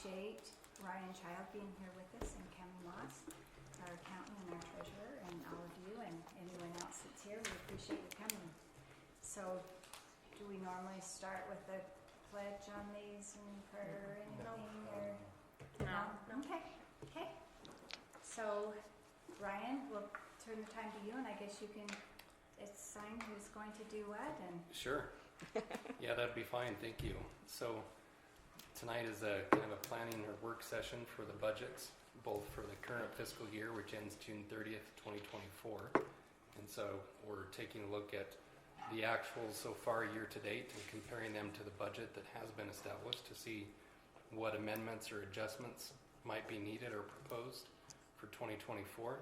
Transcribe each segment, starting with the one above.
appreciate Ryan Child being here with us and Kevin Moss, our accountant and our treasurer, and all of you and anyone else that's here. We appreciate you coming. So, do we normally start with a pledge on these and prayer or anything? No. Okay. So, Ryan, we'll turn the time to you, and I guess you can assign who's going to do what. And sure. Yeah, that'd be fine. Thank you. So, tonight is a kind of a planning or work session for the budgets, both for the current fiscal year, which ends June 30th, 2024. And so we're taking a look at the actuals so far year to date and comparing them to the budget that has been established to see what amendments or adjustments might be needed or proposed for 2024.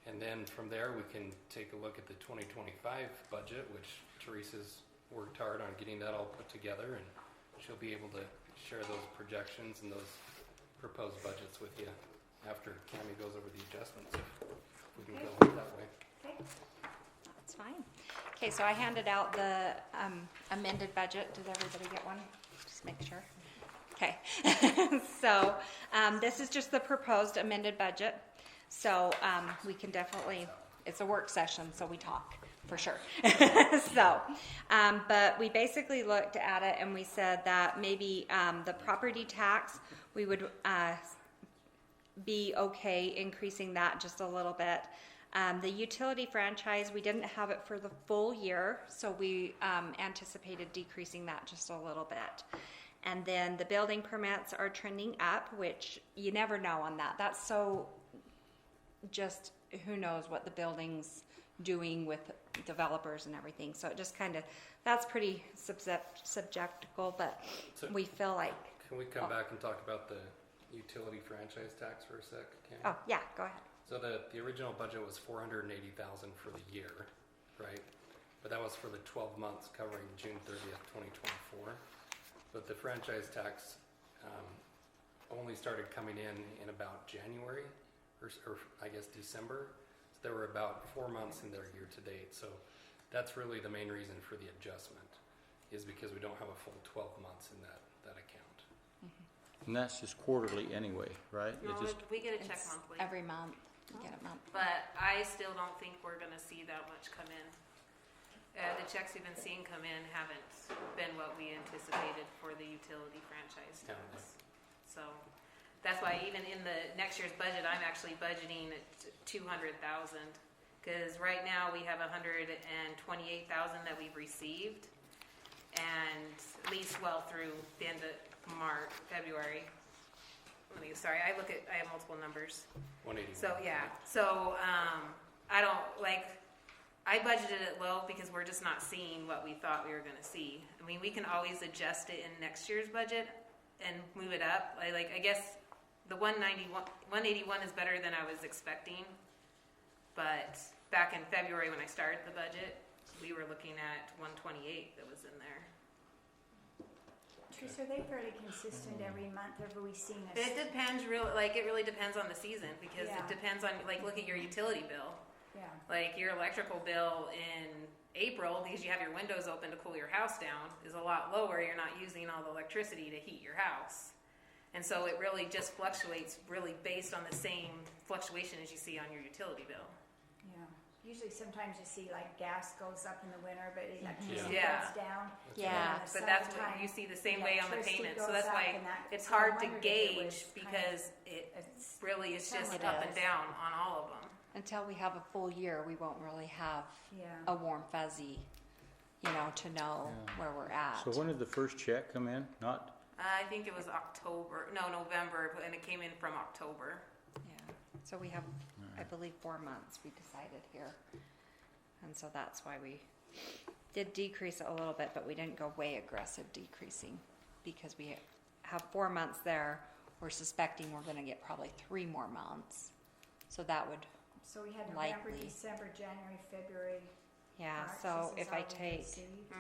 And then from there we can take a look at the 2025 budget, which Teresa's worked hard on getting that all put together, and she'll be able to share those projections and those proposed budgets with you after Cammie goes over the adjustments, if we can go that way. okay. That's fine. Okay, so I handed out the amended budget. Did everybody get one? Just make sure. Okay. So this is just the proposed amended budget. So we can definitely, it's a work session, so we talk for sure. So, but we basically looked at it and we said that maybe the property tax, we would be okay increasing that just a little bit. The utility franchise, we didn't have it for the full year, so we anticipated decreasing that just a little bit. And then the building permits are trending up, which you never know on that. That's so just who knows what the building's doing with developers and everything. So it just kind of, that's pretty subjectical, but So we feel like, can we come back and talk about the utility franchise tax for a sec, Cammie? oh yeah, go ahead. So the original budget was $480,000 for the year, right? But that was for the 12 months covering June 30th, 2024. But the franchise tax only started coming in about January, or I guess December. So there were about 4 months in there year to date. So that's really the main reason for the adjustment, is because we don't have a full 12 months in that account. And that's just quarterly anyway, right? No, It just, we get a check It's monthly. every month. You get a month. But I still don't think we're gonna see that much come in. The checks we've been seeing come in haven't been what we anticipated for the utility franchise Yeah. tax. So that's why even in the next year's budget, I'm actually budgeting at 200,000. Cause right now we have 128,000 that we've received. And at least through the end of March, February. I have multiple numbers. 180. So yeah, I budgeted it low because we're just not seeing what we thought we were going to see. I mean, we can always adjust it in next year's budget and move it up. I guess the 181 is better than I was expecting. But back in February when I started the budget, we were looking at 128 that was in there. Teresa, are they fairly consistent every month? Have we seen a It depends it really depends on the season because Yeah. it depends on look at your utility bill. yeah. Like your electrical bill in April, because you have your windows open to cool your house down, is a lot lower. You're not using all the electricity to heat your house. And so it really just fluctuates really based on the same fluctuation as you see on your utility bill. Yeah. Usually sometimes you see like gas goes up in the winter, but electricity Yeah. goes down. Yeah. And in the But that's what summertime, you see the same way on the electricity payments. So goes that's up why and that- it's so I hard to wondered if it was gauge kind of- because it it's really is just It up is. and down on all of them. Until we have a full year, we won't really have yeah. a warm fuzzy, to know Yeah. where we're at. so when did the first check come in? Not, I think it was November, and it came in from October. Yeah. So we have, I believe, 4 months we decided here. And so that's why we did decrease it a little bit, but we didn't go way aggressive decreasing because we have 4 months there. We're suspecting we're going to get probably 3 more months. So that would, So we had November, likely. December, January, February, yeah. March. So This is if I all we take received.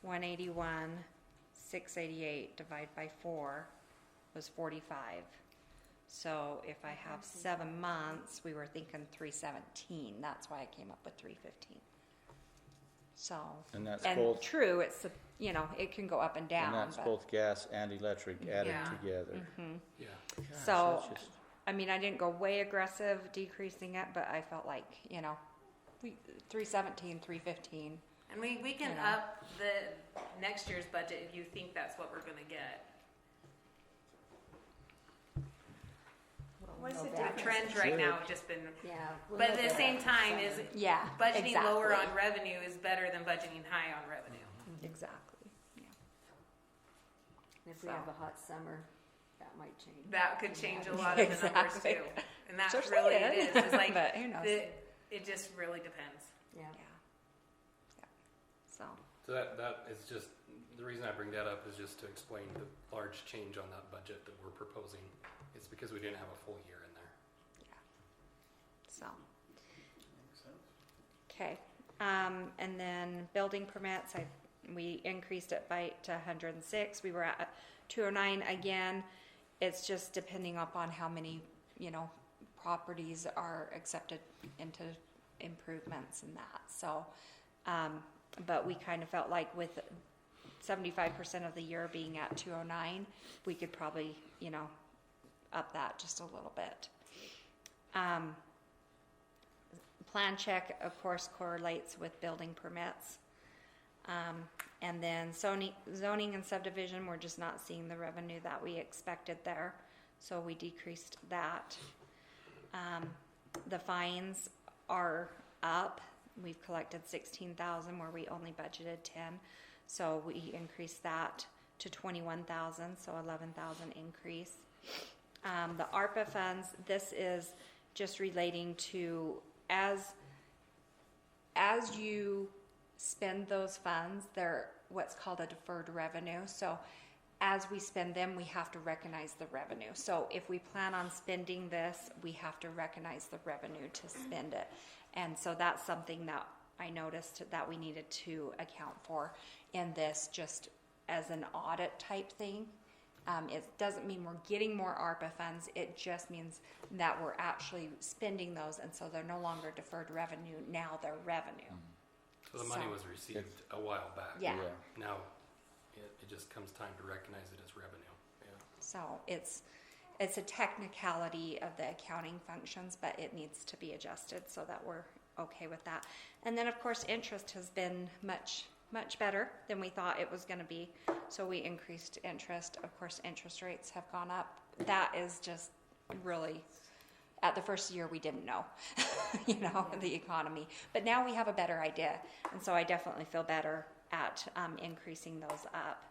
181, 688 divide by 4 was 45. So if I have 7 months, we were thinking 317. That's why I came up with 315. So, And that's and both, true, it's, you know, it can go up and down, and that's but, both gas and electric added Yeah. together. Yeah. Gosh, So- that's just- I mean, I didn't go way aggressive decreasing it, but I felt like, you know, 317, 315. And we can You know. up the next year's budget if you think that's what we're gonna get. What is We'll the know The that. difference? trends right now have just been, Yeah. we'll but know at the that same after time summer. is Yeah, budgeting lower exactly. on revenue is better than budgeting high on revenue. Exactly. Yeah. If we have a hot summer, that might change. That could change a lot of the numbers Exactly. too. And that's Just really saying. it is. It's like, But who knows? it just really depends. Yeah. Yeah. So, So that is just, the reason I bring that up is just to explain the large change on that budget that we're proposing. It's because we didn't have a full year in there. so. Okay, and then building permits, we increased it to 106. We were at 209 again. It's just depending upon how many, you know, properties are accepted into improvements and that. So, but we kind of felt like with 75% of the year being at 209, we could probably, you know, up that just a little bit. Plan check, of course, correlates with building permits. And then zoning and subdivision, we're just not seeing the revenue that we expected there, so we decreased that. The fines are up. We've collected 16,000 where we only budgeted 10, so we increased that to 21,000, so 11,000 increase. The ARPA funds, this is just relating to as you spend those funds, they're what's called a deferred revenue. So as we spend them, we have to recognize the revenue. So if we plan on spending this, we have to recognize the revenue to spend it. And so that's something that I noticed that we needed to account for in this, just as an audit type thing. It doesn't mean we're getting more ARPA funds. It just means that we're actually spending those, and so they're no longer deferred revenue. Now they're revenue. So the money So- was received a while back. Yeah. Now, it just comes time to recognize it as revenue. Yeah. So it's a technicality of the accounting functions, but it needs to be adjusted so that we're okay with that. And then, of course, interest has been much better than we thought it was going to be. So we increased interest. Of course, interest rates have gone up. That is just really, at the first year we didn't know, you know, the economy. But now we have a better idea. And so I definitely feel better at increasing those up.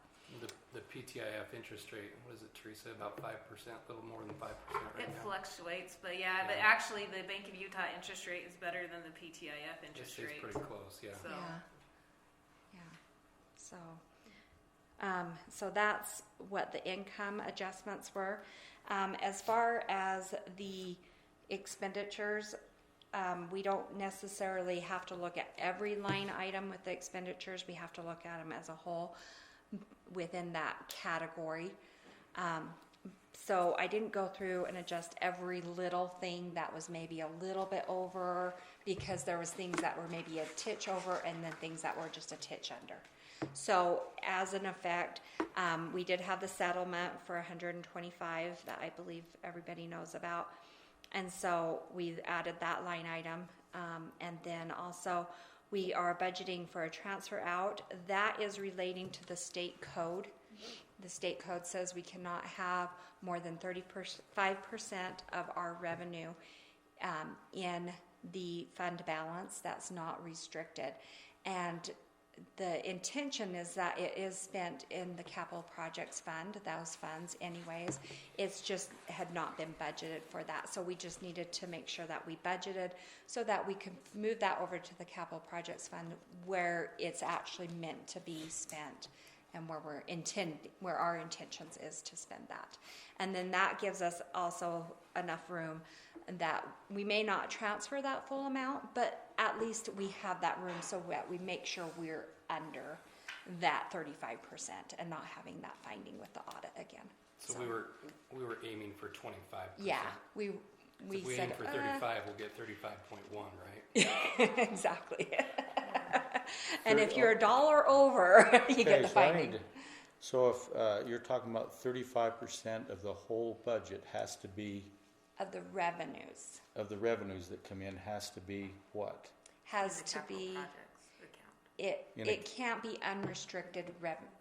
The PTIF interest rate, what is it, Teresa, about 5%, a little more than 5% right It now? fluctuates, but yeah, but Yeah. actually the Bank of Utah interest rate is better than the PTIF It interest stays rate. pretty close, yeah. So- Yeah. So that's what the income adjustments were. As far as the expenditures, we don't necessarily have to look at every line item with the expenditures. We have to look at them as a whole within that category. So I didn't go through and adjust every little thing that was maybe a little bit over, because there was things that were maybe a titch over and then things that were just a titch under. So as an effect, we did have the settlement for 125 that I believe everybody knows about. And so we added that line item. And then also we are budgeting for a transfer out. That is relating to the state code. The state code says we cannot have more than 35% of our revenue in the fund balance. That's not restricted. And the intention is that it is spent in the capital projects fund, those funds anyways. It's just had not been budgeted for that. So we just needed to make sure that we budgeted so that we could move that over to the capital projects fund where it's actually meant to be spent and where our intentions is to spend that. And then that gives us also enough room that we may not transfer that full amount, but at least we have that room so that we make sure we're under that 35% and not having that finding with the audit again. So we were aiming for 25%. Yeah, we So if we said aim for 35, we'll get 35.1, right? exactly. And if you're $1 over, you get Okay, the so I finding. need to- So if you're talking about 35% of the whole budget has to be, Of the revenues of the revenues that come in, has to be what? has The to capital be, projects account. In a- it can't be unrestricted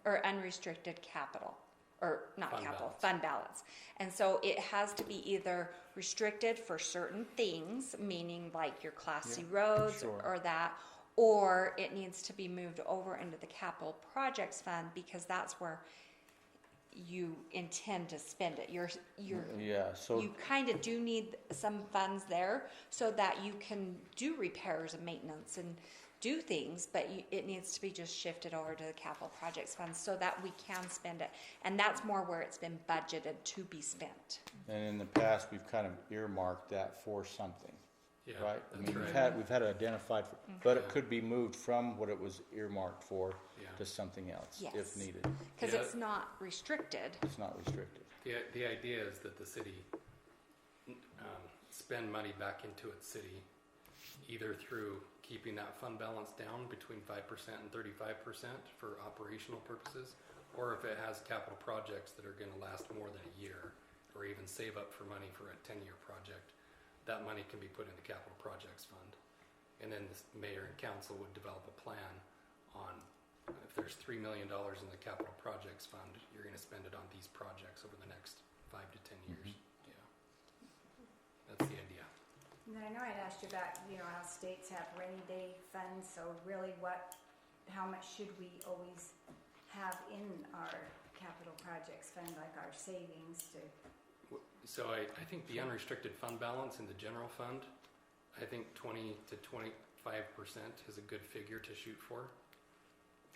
or unrestricted capital, or not Fund capital, balance. fund balance. And so it has to be either restricted for certain things, meaning like your Class C Yeah, roads sure. or that, or it needs to be moved over into the capital projects fund because that's where you intend to spend it. Yeah, so, You kind of do need some funds there so that you can do repairs and maintenance and do things, but it needs to be just shifted over to the capital projects fund so that we can spend it. And that's more where it's been budgeted to be spent. and in the past, we've kind of earmarked that for something, Yeah, right? I that's mean, right. we've had it identified, but it Yeah. could be moved from what it was earmarked for Yeah. to something else, Yes. if needed. Because Yeah. it's not restricted. It's not restricted. The idea is that the city spend money back into its city, either through keeping that fund balance down between 5% and 35% for operational purposes, or if it has capital projects that are going to last more than a year, or even save up for money for a 10-year project, that money can be put in the capital projects fund. And then the mayor and council would develop a plan on, if there's $3 million in the capital projects fund, you're going to spend it on these projects over the next 5 to 10 years. Yeah, that's the idea. And then I know I'd asked you about, how states have rainy day funds, so really how much should we always have in our capital projects fund, like our savings to, So I think the unrestricted fund balance in the general fund, I think 20 to 25% is a good figure to shoot for.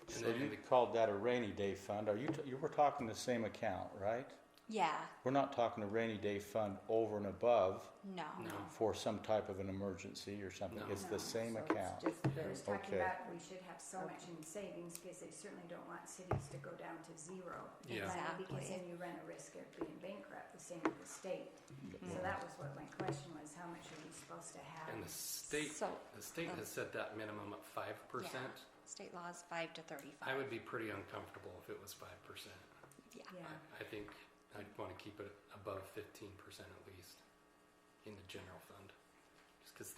And So then in you the, called that a rainy day fund. You were talking the same account, right? Yeah, We're not talking a rainy day fund over and above no. no, for some type of an emergency or something. No. It's the No, same so it's account. just, I was talking Okay. about we should have so much in savings, because they certainly don't want cities to go down to zero. Yeah. money, Because Exactly. then you run a risk of being bankrupt, the same with the state. So that was what my question was, how much are we supposed to have? and the state So, has set that minimum at 5%. state law is 5 to 35. I would be pretty uncomfortable if it was 5%. Yeah. Yeah, I think I'd want to keep it above 15% at least in the general fund. Just because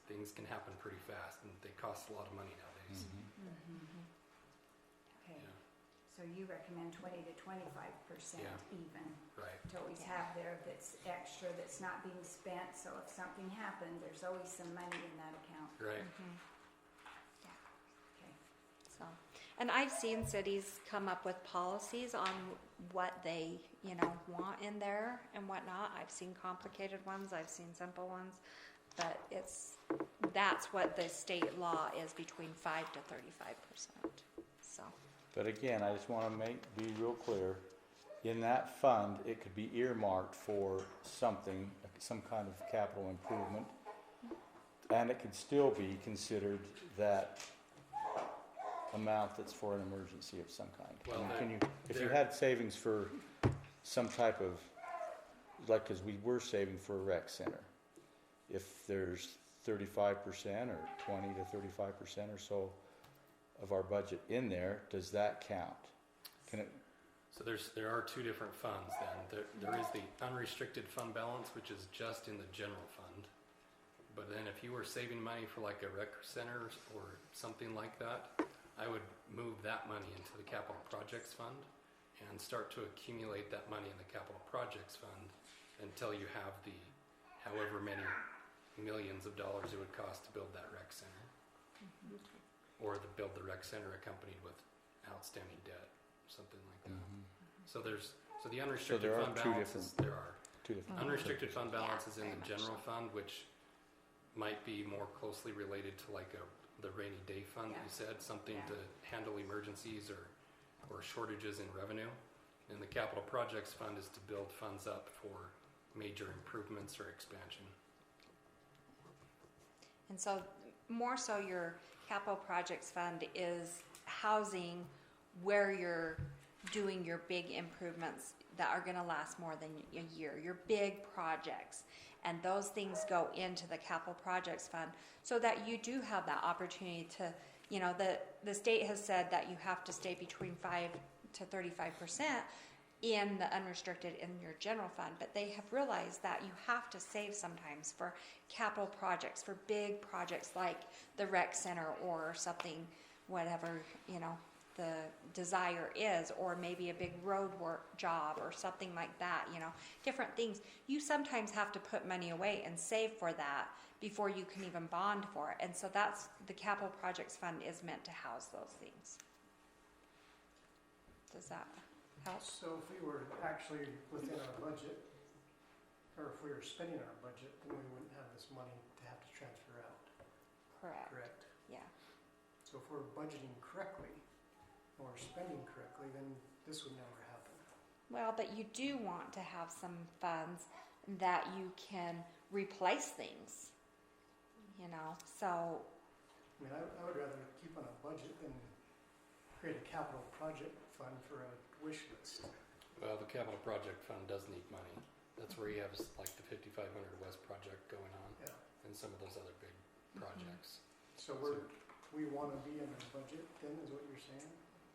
things can happen pretty fast and they cost a lot of money nowadays. okay. Yeah, So you recommend 20 to 25% Yeah. even, right. to always Yeah. have there that's extra, that's not being spent, so if something happened, there's always some money in that account. Right. Okay. So, and I've seen cities come up with policies on what they, want in there and whatnot. I've seen complicated ones, I've seen simple ones, but that's what the state law is, between 5 to 35%. So, But again, I just want to be real clear. In that fund, it could be earmarked for something, some kind of capital improvement, and it could still be considered that amount that's for an emergency of some kind. I Well, mean, if you there- had savings for some type of, like, because we were saving for a rec center, if there's 35% or 20 to 35% or so of our budget in there, does that count? Can it? So there are two different funds then. There is the unrestricted fund balance, which is just in the general fund. But then if you were saving money for like a rec center or something like that, I would move that money into the capital projects fund and start to accumulate that money in the capital projects fund until you have the however many millions of dollars it would cost to build that rec center. Or build the rec center accompanied with outstanding debt, something like that. So the unrestricted there are fund two balances, there are. Two different. Unrestricted fund balance is in very the much general so. fund, which might be more closely related to like the rainy day fund that you said, something Yeah. to handle emergencies or shortages in revenue. And the capital projects fund is to build funds up for major improvements or expansion. and so more so your capital projects fund is housing where you're doing your big improvements that are gonna last more than a year, your big projects. And those things go into the capital projects fund so that you do have that opportunity to you know, the state has said that you have to stay between 5 to 35% in the unrestricted in your general fund, but they have realized that you have to save sometimes for capital projects, for big projects like the rec center or something, whatever, you know, the desire is, or maybe a big road work job or something like that, you know, different things. You sometimes have to put money away and save for that before you can even bond for it. And so that's, the capital projects fund is meant to house those things. Does that help? So if we were actually within our budget, or if we were spending our budget, then we wouldn't have this money to have to transfer out, Correct. correct? Yeah. So if we're budgeting correctly, and we're spending correctly, then this would never happen. Well, but you do want to have some funds that you can replace things, you know, so, I mean, I would rather keep on a budget than create a capital project fund for a wish list. Well, the capital project fund does need money. That's where you have like the 5500 West project going on Yeah. and some of those other big projects. So we want to be in a budget then, is what you're saying,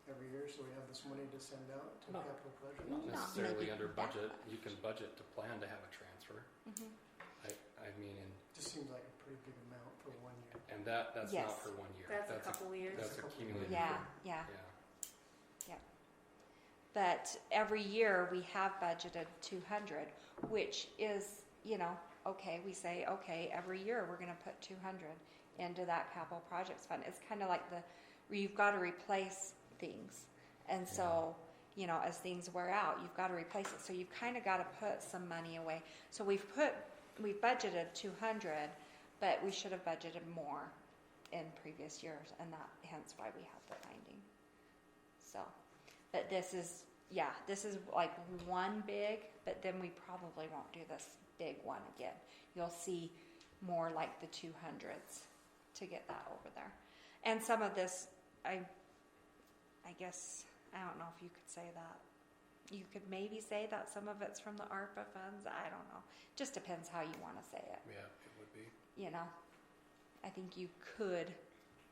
every year, so we have this money to send out to No. capital project? Not Not necessarily maybe under that budget. much. You can budget to plan to have a transfer. mhm. I mean, Just seems like a pretty big amount for 1 year. and that's Yes. not for 1 year. That's a couple years. That's That's a couple accumulated. Yeah, for- yeah. Yeah. But every year we have budgeted 200, which is, you know, okay, we say, okay, every year we're gonna put 200 into that capital projects fund. It's kind of like where you've got to replace things. And so, you know, as things wear out, you've got to replace it. So you've kind of got to put some money away. So we've budgeted 200, but we should have budgeted more in previous years, and that hence why we have the finding. So, but this is like one big, but then we probably won't do this big one again. You'll see more like the 200s to get that over there. And some of this, I guess, I don't know if you could say that. You could maybe say that some of it's from the ARPA funds. I don't know. Just depends how you want to say it. Yeah, it would be. You know, I think you could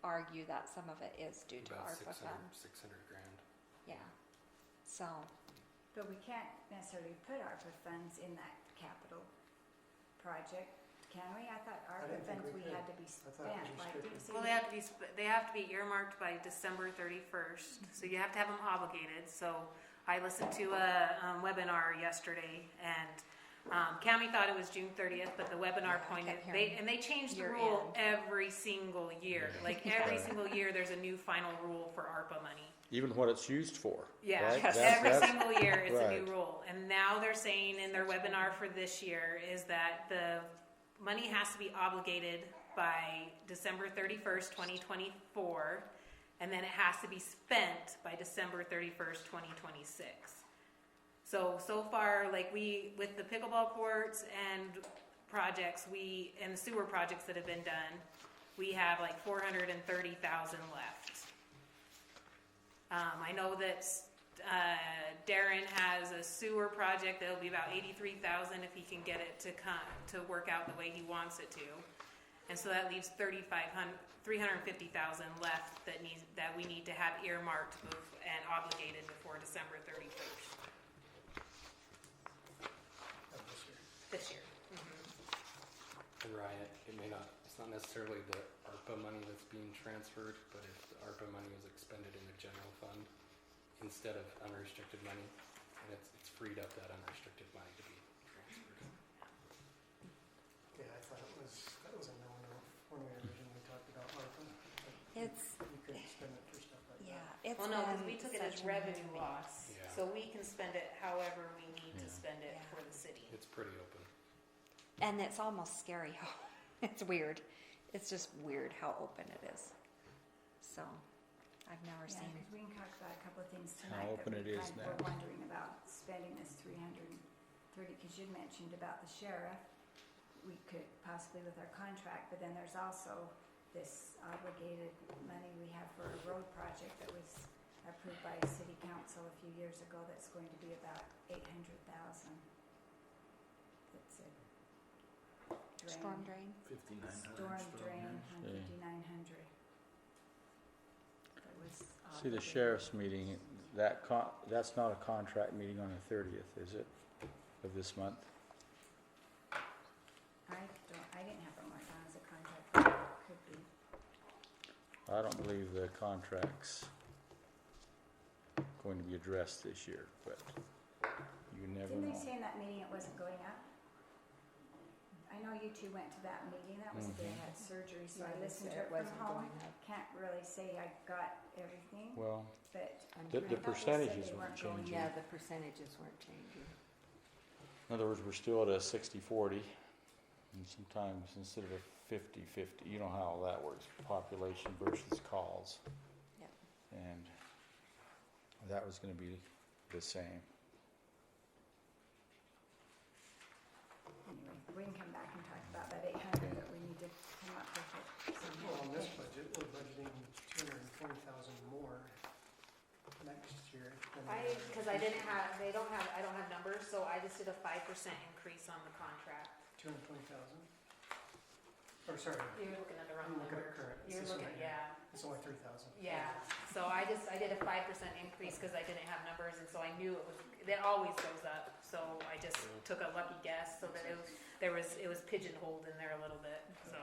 argue that some of it is due to About ARPA 600 funds. grand. Yeah. So, But we can't necessarily put ARPA funds in that capital project, can we? I thought ARPA didn't think funds we we could. had to be I thought it was spent, like, restricted. do you see? Well, they have to be earmarked by December 31st, so you have to have them obligated. So I listened to a webinar yesterday, and Cami thought it was June 30th, but the webinar Yeah, I pointed, kept hearing they change the year rule end. every single year. Yeah. Like every single year, there's a new final rule for ARPA money. Even what it's used for. Yeah, right? Yes. every single year it's a Right. new rule. And now they're saying in their webinar for this year is that the money has to be obligated by December 31st, 2024, and then it has to be spent by December 31st, 2026. So far, like with the pickleball courts and projects, and the sewer projects that have been done, we have like 430,000 left. I know that Darren has a sewer project that'll be about 83,000 if he can get it to work out the way he wants it to, and so that leaves 350,000 left that we need to have earmarked and obligated before December 31st Of this year. this year. And Ryan, it's not necessarily the ARPA money that's being transferred, but if the ARPA money was expended in the general fund instead of unrestricted money, and it's freed up that unrestricted money to be transferred. Okay, I thought that was a no-no when we originally talked about ARPA. it's, You couldn't spend it for stuff like yeah, that. it's Well, no, because been we took it as such a revenue movie. loss, Yeah. so we can spend it however we need to Yeah. spend it Yeah. for the city. It's pretty open. And it's almost scary how, it's weird. It's just weird how open it is. So, I've never Yeah, seen, because we can talk about a couple of things How tonight open that it we is kind now. of were wondering about spending this 330, because you mentioned about the sheriff. We could possibly with our contract, but then there's also this obligated money we have for a road project that was approved by city council a few years ago that's going to be about 800,000. That's a storm drain. storm drain on Yeah. 5900. See, the sheriff's meeting, that's not a contract meeting on the 30th, is it, of this month? I didn't have it marked down as a contract, but it could be. I don't believe the contract's going to be addressed this year, but you never Didn't they know. say in that meeting it wasn't going up? I know you two went to that meeting, that was the day I had surgery, so I Yeah, they listened said to it it from wasn't home. going up. Can't really say I got everything, Well, but I'm the I thought they said percentages they weren't weren't going changing. Yeah, the percentages weren't changing. In other words, we're still at a 60-40, and sometimes instead of a 50-50, you know how that works, population versus calls. Yep. And that was gonna be the same. anyway, we can come back and talk about that 800, but we need to come up with it. Well, on this somehow. budget, we're budgeting 220,000 more next year. than Because I don't have numbers, so I just did a 5% increase on the contract. 220,000? Or sorry, You're looking at the wrong I'm looking number. at current. It's You're this one looking, right here. yeah, It's only 3,000. yeah. So I did a 5% increase because I didn't have numbers, and so I knew it always goes up. So I just took a lucky guess so that it was pigeonholed in there a little bit, so.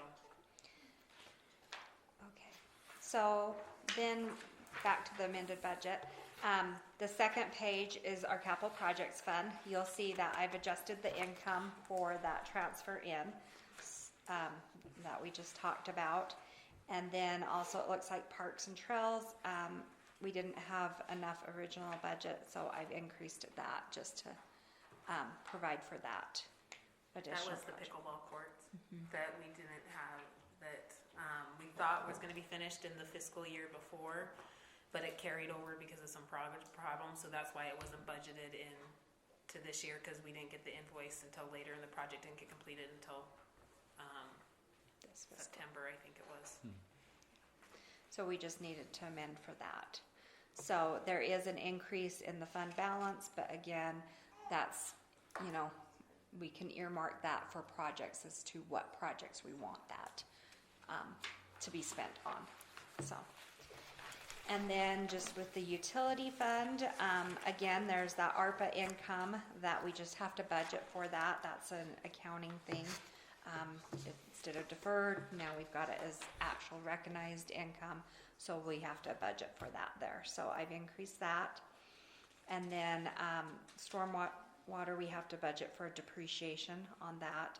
Okay, so then back to the amended budget. The second page is our capital projects fund. You'll see that I've adjusted the income for that transfer in that we just talked about. And then also it looks like parks and trails. We didn't have enough original budget, so I've increased that just to provide for that That additional was the project. pickleball courts that we didn't have, that we thought was gonna be finished in the fiscal year before, but it carried over because of some problems, so that's why it wasn't budgeted in to this year, because we didn't get the invoice until later, and the project didn't get completed until This fiscal. September, I think it was. So we just needed to amend for that. So there is an increase in the fund balance, but again, that's, we can earmark that for projects as to what projects we want that to be spent on, so. And then just with the utility fund, again, there's that ARPA income that we just have to budget for that. That's an accounting thing. Instead of deferred, now we've got it as actual recognized income, so we have to budget for that there. So I've increased that. And then stormwater, we have to budget for depreciation on that,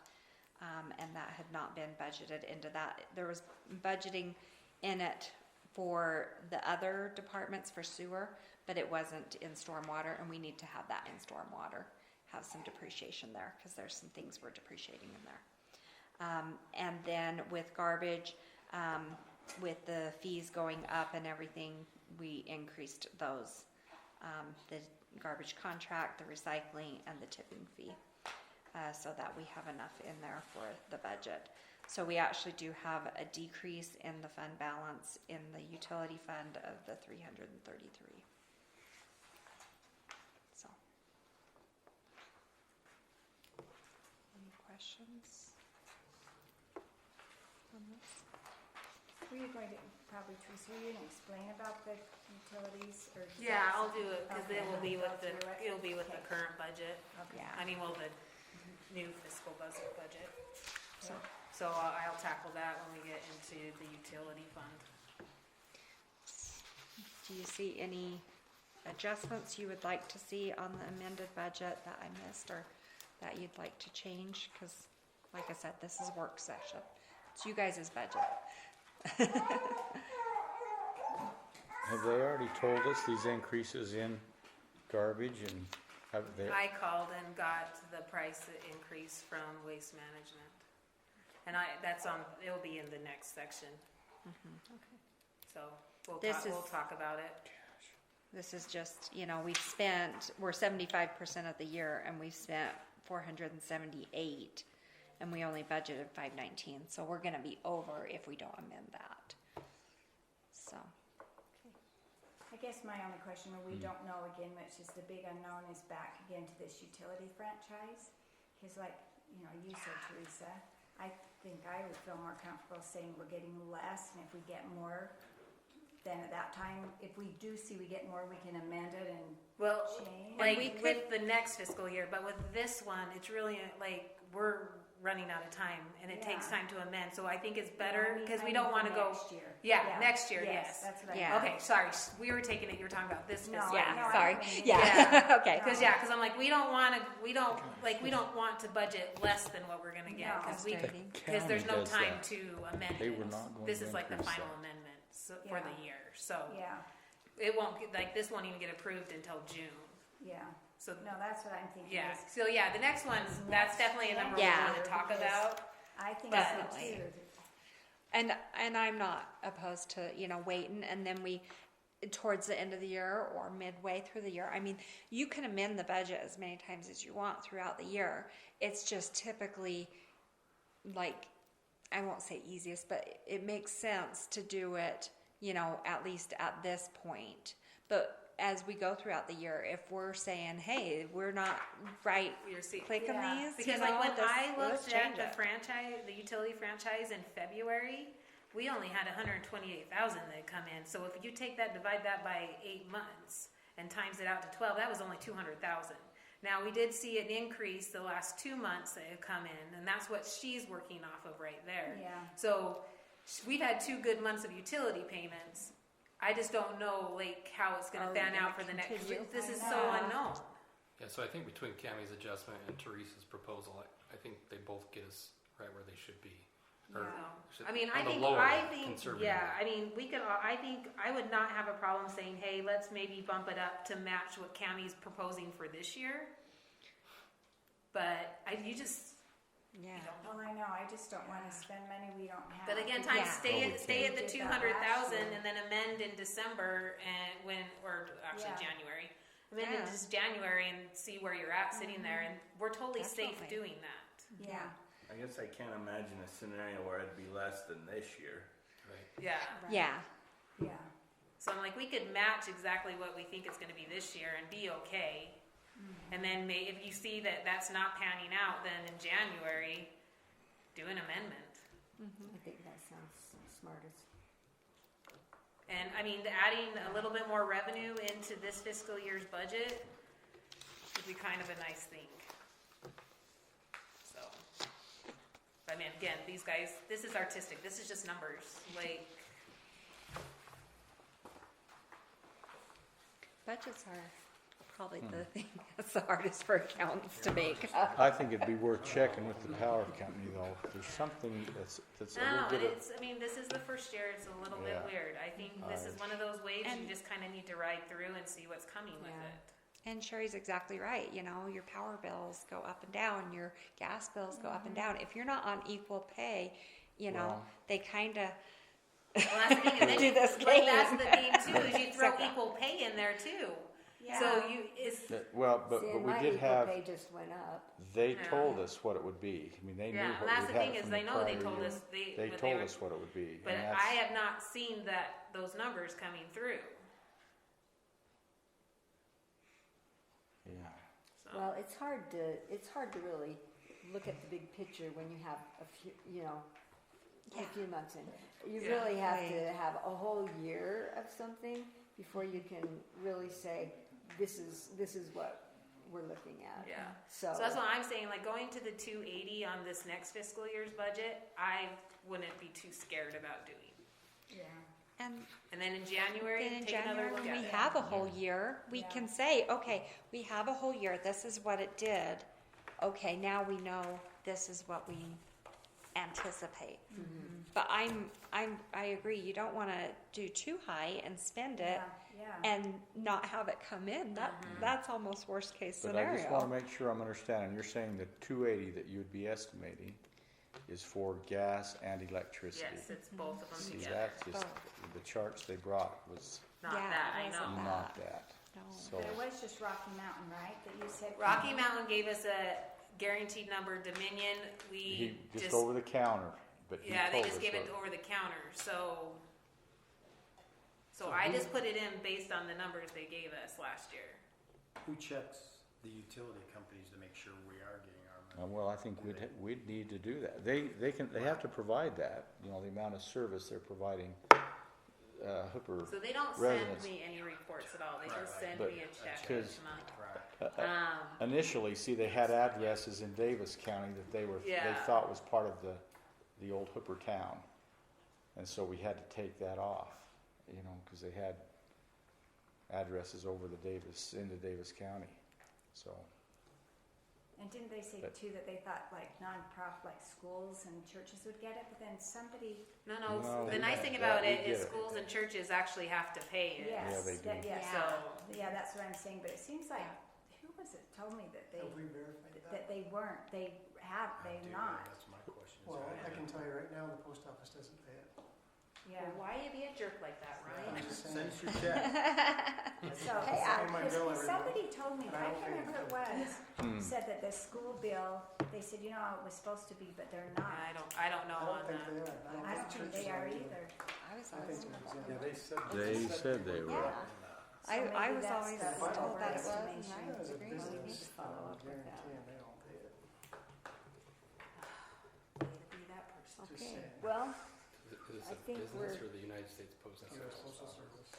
and that had not been budgeted into that. There was budgeting in it for the other departments for sewer, but it wasn't in stormwater, and we need to have that in stormwater, have some depreciation there, because there's some things we're depreciating in there. And then with garbage, with the fees going up and everything, we increased those. The garbage contract, the recycling, and the tipping fee, so that we have enough in there for the budget. So we actually do have a decrease in the fund balance in the utility fund of the 333. So, any questions on this? Were you going to, probably Teresa, were you going to explain about the utilities or? is Yeah, that I'll do it, because Okay, it will be go with the, through it. it'll be with the Okay. current budget. Okay. Yeah. I mean, well, the new fiscal budget. So, So I'll tackle that when we get into the utility fund. do you see any adjustments you would like to see on the amended budget that I missed or that you'd like to change? Because, like I said, this is work session. It's you guys' budget. Have they already told us these increases in garbage and have they? I called and got the price increase from Waste Management. And it'll be in the next section. So we'll talk about it. This is just, we're 75% of the year and we've spent 478 and we only budgeted 519. So we're gonna be over if we don't amend that. So, I guess my only question, we don't know again, which is the big unknown, is back again to this utility franchise. Because like, you said, Teresa, I think I would feel more comfortable saying we're getting less, and if we get more, then at that time, if we do see we get more, we can amend it and Well, change. like we could- with the next fiscal year, but with this one, it's really like we're running out of time and it takes Yeah. time to amend. So I think it's Yeah, better I mean- because I we mean don't for want to go. next year. Yeah, next year, yes. That's what I Yeah. meant. Okay, sorry. We were taking it. You were talking about this No, fiscal Yeah, year. no, sorry. I mean, Yeah, okay. Because I'm like, we don't want to budget less than what we're gonna get No. because Austerity. there's no County does time that. to amend They it. were not going This to is like the increase final that. amendment for Yeah. the year, so Yeah, it won't get, like this won't even get approved until June. yeah. So No, that's what I'm thinking. yeah, is so yeah, the next one's that's definitely a number we Yeah. want to talk Because- about. I think But- so Definitely. too. And I'm not opposed to, waiting and then we, towards the end of the year or midway through the year. I mean, you can amend the budget as many times as you want throughout the year. It's just typically like, I won't say easiest, but it makes sense to do it, at least at this point. But as we go throughout the year, if we're saying, hey, we're not right You're seeing. clicking Yeah. these, Because like when I let's looked at change the it. franchise, the utility franchise in February, we only had 128,000 that had come in. So if you take that, divide that by 8 months and times it out to 12, that was only 200,000. Now we did see an increase the last 2 months that have come in, and that's what she's working off of right there. Yeah. So we've had 2 good months of utility payments. I just don't know like how it's going Are to we pan gonna out for the next. continue? This is I so know. unknown. Yeah, so I think between Cammie's adjustment and Teresa's proposal, I think they both get us right where they should be. Or Yeah. should- I mean, on the I lower think, conservative yeah. end. I mean, we could. I think I would not have a problem saying, hey, let's maybe bump it up to match what Cammie's proposing for this year. But you just Yeah. you don't know. Well, I know, I just don't wanna spend money we don't have. But again, Yeah. stay Well, at stay at the we did that 200,000 last year. and then amend in December and Yeah. January. Amend in Yeah. just January and see where you're at sitting there, and we're totally safe Definitely. doing that. Yeah, I guess I can't imagine a scenario where it'd be less than this year. Right. Yeah. Yeah. yeah, So I'm like, we could match exactly what we think it's going to be this year and be okay. And then if you see that that's not panning out, then in January, do an amendment. I think that sounds smartest. And I mean, adding a little bit more revenue into this fiscal year's budget would be kind of a nice thing. So, I mean, again, these guys, this is artistic. This is just numbers. Like, Budgets are probably the thing that's the hardest for accountants to make. I think it'd be worth checking with the power company though. There's something that's a no, little and bit of, it's, I mean, this is the first year. It's a little bit Yeah. weird. I think this is one of those waves you And- just kind of need to ride through and see what's coming with Yeah. it. And Sherry's exactly right. Your power bills go up and down, your gas bills go up and down. If you're not on equal pay, Well- they kind of Well, that's the thing. And then do this but game. that's the game too. Is you throw Exactly. equal pay in there too. yeah. So it's well, but See, we my did equal have, pay just went up. they Yeah. told us what it would be. I mean, they knew yeah. what And that's we'd the had thing is from they the know they prior told year. us They what told were- us what it would be. But and I that's- have not seen those numbers coming through. Yeah. So. Well, it's hard to really look at the big picture when you have a few, a few months in. You Yeah. really have Right. to have a whole year of something before you can really say, this is what we're looking at. Yeah. So, So that's what I'm saying. Like going to the 280 on this next fiscal year's budget, I wouldn't be too scared about doing. Yeah, and And then in January, then in take another January look when at we it. have a whole year, we Yeah. can say, okay, we have a whole year. This is what it did. Okay, now we know this is what we anticipate. But I agree. You don't want to do too high and spend it yeah, and not have it come in. That's almost worst case But I just want to scenario. make sure I'm understanding. You're saying the 280 that you'd be estimating is for gas and electricity. Yes, it's both of them See, together. that's just, the charts they brought was Not Yeah, that, it I wasn't know. that. not that. No. So, but it was just Rocky Mountain, right, that you said? Rocky Mountain gave us a guaranteed number. Dominion, we he, just over the counter, but he yeah, they told just us gave it what- over the counter. So I just put it in based on the numbers they gave us last year. Who checks the utility companies to make sure we are getting our money? Well, I think we'd need to do that. They have to provide that, the amount of service they're providing Hooper. So they don't send Residents. me any reports at all. They just Right. send But- me a check Because- each month. Right. Initially, see, they had addresses in Davis County that they Yeah. thought was part of the old Hooper town. And so we had to take that off, you know, because they had addresses over into Davis County. So, And didn't they say But- too that they thought like nonprofit, like schools and churches would get it, but then somebody, No, No, the nice thing that about we it is get it. schools and churches actually have to pay it. yes, they that- do. yes. So, Yeah, that's what I'm saying, but it seems like, who was it told me that Have we verified that? that they weren't, they have, How they dare you? not, That's my question. Well, I can tell you right now, the post office doesn't pay it. yeah. well, why you be a jerk like that, I'm Ryan? just Send saying. us your check. So, Hey, I pay my bill every somebody month. told me, And I I don't can't pay remember who it was, hmm. said that the school bill, they said, you know, it was supposed to be, but they're not. I don't know I on don't think that. they are. I don't think they are either. I was I always think told they're that. exempt. They said they were. Yeah. So I maybe was that's always the told that it was, and overestimation. I As a agree. We need to business, follow up with that. guaranteeing they don't pay it. Way to be that person. Just Okay, saying. well, Is I it think business we're- or the United States Postal U.S. Service? Postal Service.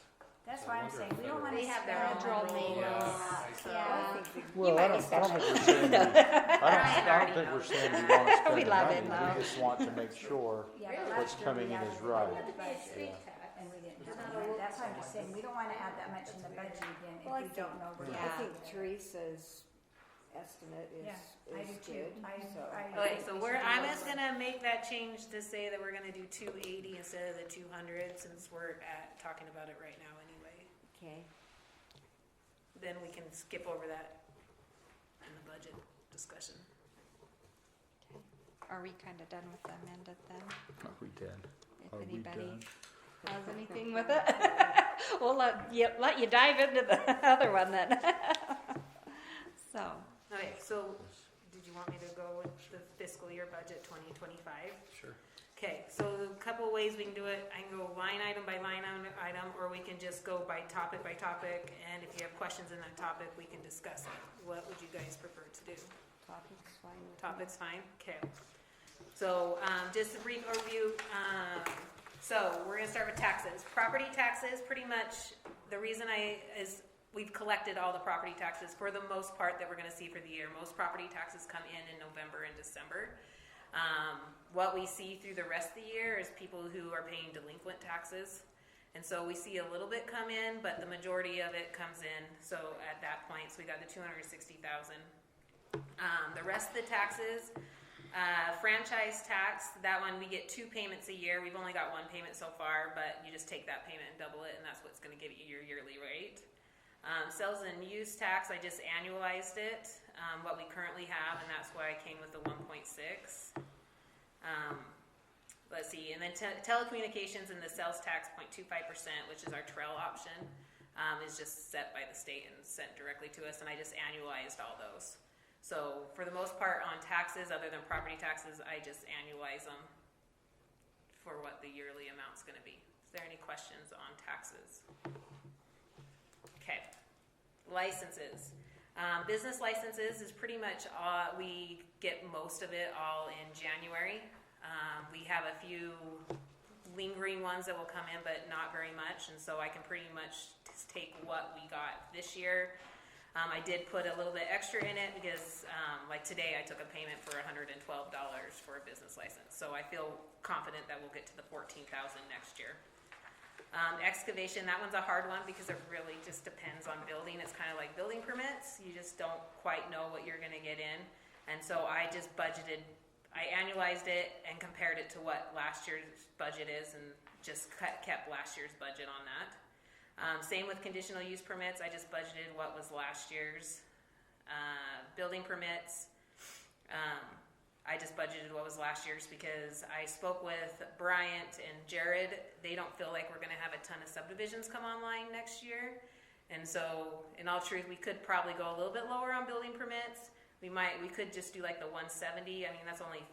That's So why I I'm wonder saying, if we don't wanna They have their spend. own Federal rules. Yeah. So- I think we, Well, I don't think we're saying, Ryan I don't already think we're knows. saying we want to spend We the love money. it, though. We just want to make sure Yeah, but Really? last what's year coming we in added is it right. in the budget, Street Yeah. tax. and we didn't have it. That's why I'm just saying, we don't wanna add that much in the budget again if well, I we don't know. we're think, gonna I think do it. Teresa's estimate Yeah, I do is too. good, so. Okay, so we should do I'm it. just gonna make that change to say that we're gonna do 280 instead of the 200, since we're talking about it right now anyway. Okay, Then we can skip over that in the budget discussion. Are we kind of done with the amended then? Are we done? If Are we anybody done? has anything with it, we'll let you dive into the other one then. So, Okay, so did you want me to go with the fiscal year budget 2025? Sure. Okay, so a couple of ways we can do it. I can go line item by line item, or we can just go by topic, and if you have questions in that topic, we can discuss it. What would you guys prefer to do? topic's fine with me. Topic's fine, okay. So, just a brief overview. So, we're gonna start with taxes. Property taxes, pretty much, the reason we've collected all the property taxes for the most part that we're gonna see for the year. Most property taxes come in November and December. What we see through the rest of the year is people who are paying delinquent taxes. And so we see a little bit come in, but the majority of it comes in. So at that point, so we got the 260,000. The rest of the taxes, franchise tax, that one we get 2 payments a year. We've only got 1 payment so far, but you just take that payment and double it, and that's what's going to give you your yearly rate. Sales and use tax, I just annualized it, what we currently have, and that's why I came with the 1.6. Let's see, and then telecommunications and the sales tax 0.25%, which is our trail option, is just set by the state and sent directly to us, and I just annualized all those. So for the most part on taxes, other than property taxes, I just annualize them for what the yearly amount's gonna be. Is there any questions on taxes? Okay, licenses. Business licenses is pretty much, we get most of it all in January. We have a few lingering ones that will come in, but not very much, and so I can pretty much just take what we got this year. I did put a little bit extra in it because, like today, I took a payment for $112 for a business license, so I feel confident that we'll get to the $14,000 next year. Excavation, that one's a hard one because it really just depends on building. It's kind of like building permits. You just don't quite know what you're going to get in. And so I just I annualized it and compared it to what last year's budget is and just kept last year's budget on that. Same with conditional use permits. I just budgeted what was last year's. Building permits, I just budgeted what was last year's because I spoke with Bryant and Jared. They don't feel like we're going to have a ton of subdivisions come online next year. And so, in all truth, we could probably go a little bit lower on building permits. We could just do like the 170. I mean, that's only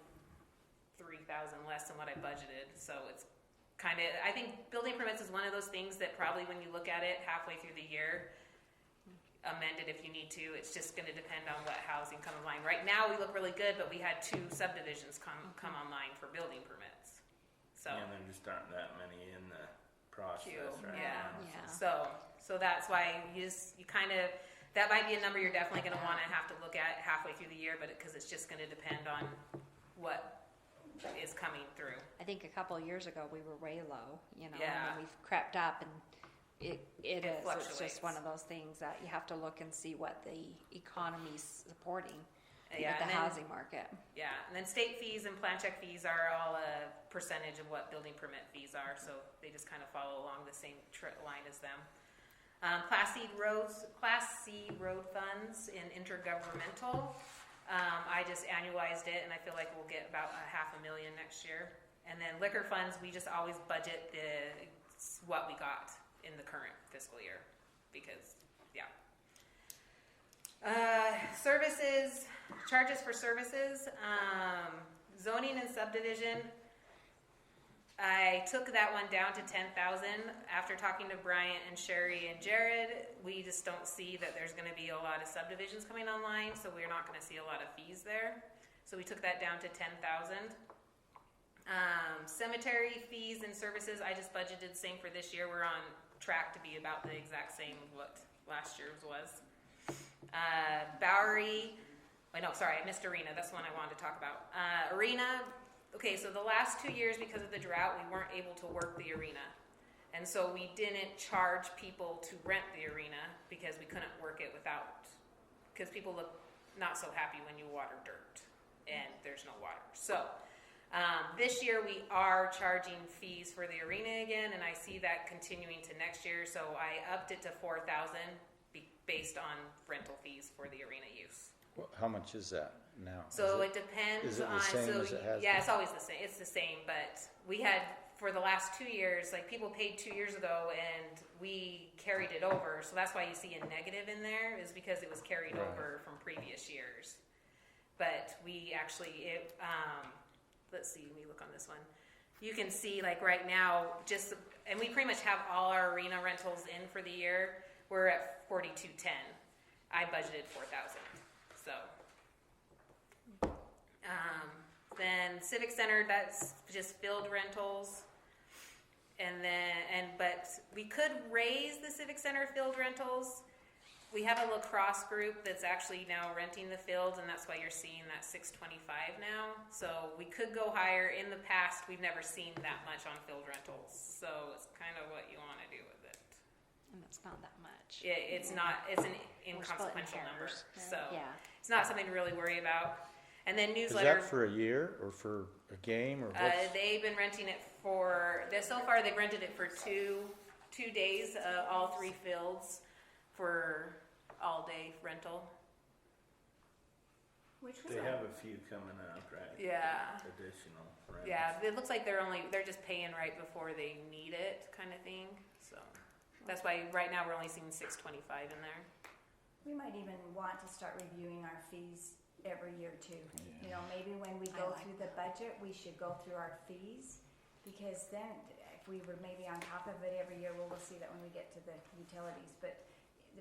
3,000 less than what I budgeted. So it's kind of, I think building permits is one of those things that probably when you look at it halfway through the year, amend it if you need to. It's just going to depend on what housing comes online. Right now we look really good, but we had 2 subdivisions come online for building permits. So Yeah, there just aren't that many in the process, right? Yeah. Yeah. So that's why you kind of, that might be a number you're definitely gonna wanna have to look at halfway through the year, but cause it's just gonna depend on what is coming through. I think a couple of years ago, we were way low, you know, and Yeah. then we've crept up, and it is, it's fluctuates. just one of those things that you have to look and see what the economy's supporting Yeah, with and the then- housing market. Yeah, and then state fees and plan check fees are all a percentage of what building permit fees are, so they just kind of follow along the same line as them. Class C road funds in intergovernmental. I just annualized it, and I feel like we'll get about $500,000 next year. And then liquor funds, we just always budget what we got in the current fiscal year, because services, charges for services, zoning and subdivision. I took that one down to 10,000 after talking to Bryant and Sherry and Jared. We just don't see that there's going to be a lot of subdivisions coming online, so we're not going to see a lot of fees there. So we took that down to 10,000. Cemetery fees and services, I just budgeted same for this year. We're on track to be about the exact same what last year's was. Bowery, I missed Arena. That's the one I wanted to talk about. Arena, okay, so the last 2 years, because of the drought, we weren't able to work the arena. And so we didn't charge people to rent the arena because we couldn't work it because people look not so happy when you water dirt and there's no water. So this year we are charging fees for the arena again, and I see that continuing to next year. So I upped it to 4,000 based on rental fees for the arena use. How much is that now? So it depends is it the on. same So as it has yeah, been? it's always the same. It's the same, but we had for the last 2 years, like people paid 2 years ago, and we carried it over. So that's why you see a negative in there, is because it was carried Right. over from previous years. But we actually, let's see. Let me look on this one. You can see like right now, and we pretty much have all our arena rentals in for the year. We're at 4,210. I budgeted 4,000. So. Then Civic Center, that's just field rentals. But we could raise the Civic Center field rentals. We have a lacrosse group that's actually now renting the fields, and that's why you're seeing that $625 now. So we could go higher. In the past, we've never seen that much on field rentals. So it's kind of what you want to do with it. And it's not that much. It's not, it's an inconsequential number. hairs. So Yeah. it's not something to really worry about. And then Is newsletter. that for a year or for a game or what's? They've been renting it so far they've rented it for two days, all 3 fields for all day rental. Which was They have a few coming up, right? Yeah. Additional rentals. Yeah, it looks like they're just paying right before they need it kind of thing. So that's why right now we're only seeing $625 in there. We might even want to start reviewing our fees every year too. You know, maybe when we I go like through the budget, we should go through our fees, because then if we were maybe on top of it every year, we'll see that when we get to the utilities, but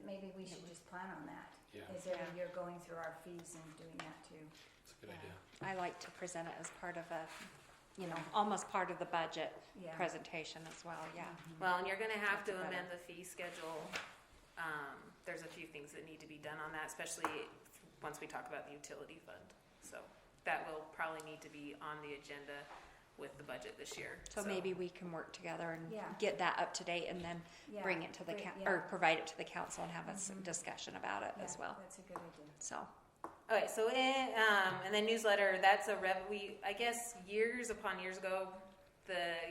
maybe we should just plan on that. Yeah, Is every Yeah. year going through our fees and doing that too. it's a good idea. I like to present it as part of almost part of the budget Yeah. presentation as well, yeah. Well, and you're gonna have That's to better. amend the fee schedule. There's a few things that need to be done on that, especially once we talk about the utility fund. So that will probably need to be on the agenda with the budget this year. So maybe we can work together and Yeah. get that up to date, and then Yeah, bring it to the, great, or yeah. provide it to the council and have a Mhm. discussion about it Yeah, as well, That's a good idea. so. Okay, so and then newsletter, that's I guess years upon years ago,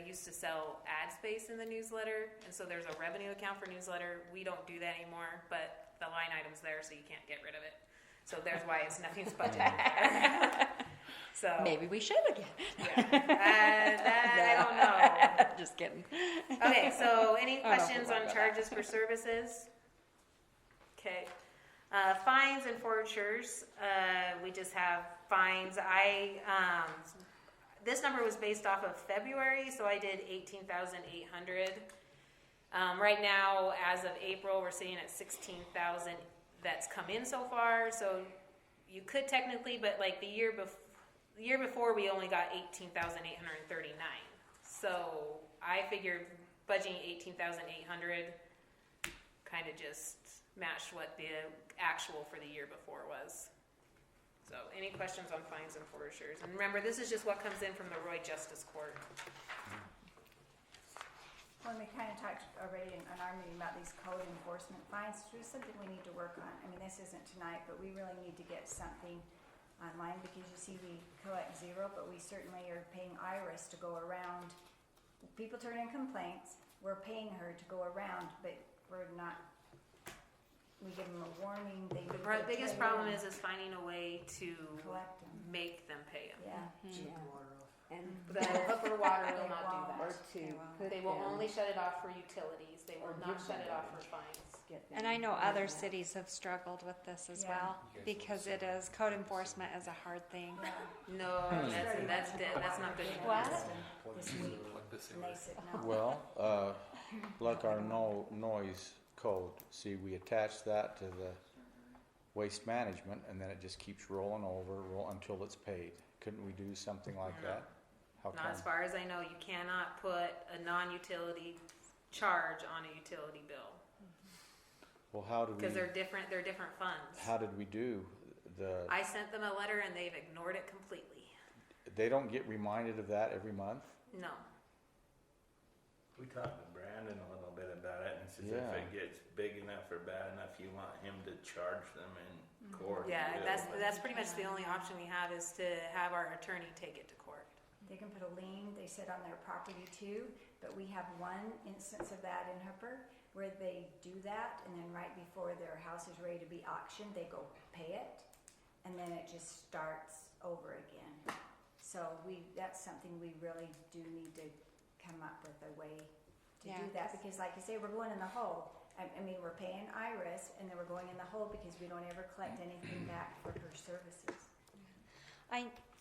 used to sell ad space in the newsletter, and so there's a revenue account for newsletter. We don't do that anymore, but the line item's there, so you can't get rid of it. So there's why nothing's budgeted there. So Maybe we should again. yeah, that I don't know. Just kidding. Okay, so any I don't know if questions we on want charges for services? Okay. Fines and forfeitures, we just have fines. This number was based off of February, so I did 18,800. Right now, as of April, we're sitting at 16,000 that's come in so far. So you could technically, but like the year before, we only got 18,839. So I figured budgeting 18,800 kind of just matched what the actual for the year before was. So any questions on fines and forfeitures? And remember, this is just what comes in from the Roy Justice Court. When we kind of talked already in our meeting about these code enforcement fines, there's something we need to work on. I mean, this isn't tonight, but we really need to get something online, because you see we collect zero, but we certainly are paying Iris to go around. People turn in complaints, we're paying her to go around, but we're not, we give them a warning, they. The biggest problem is finding a way to Collect them, make them pay them. yeah. Shut the water off. And The Hooper Water will not do or that. to They won't. put They will them- only shut it off for utilities. They will Or not give shut them it off for damage. fines. get them. And I know other cities have struggled with this as Yeah. well, You guys because will it is, code enforcement is a hard thing. Yeah. No, that's not good. What? This week, Plug this in and they there. said no. Well, like our noise code, see, we attach that to the waste management, and then it just keeps rolling over until it's paid. Couldn't we do something like No. that? How Not as come? far as I know. You cannot put a non-utility charge on a utility bill Well, how do because we, they're different funds. how did we do the, I sent them a letter and they've ignored it completely. they don't get reminded of that every month? No. We talked to Brandon a little bit about it, and says Yeah. if it gets big enough or bad enough, you want him to charge them in court. Yeah, you will. that's pretty much the only option we have is to have our attorney take it to court. They can put a lien, they said, on their property too, but we have one instance of that in Hooper where they do that, and then right before their house is ready to be auctioned, they go pay it, and then it just starts over again. So that's something we really do need to come up with a way to Yeah, do that, because like you say, we're going in the hole. I mean, we're paying Iris, and then we're going in the hole because we don't ever collect anything back for her services.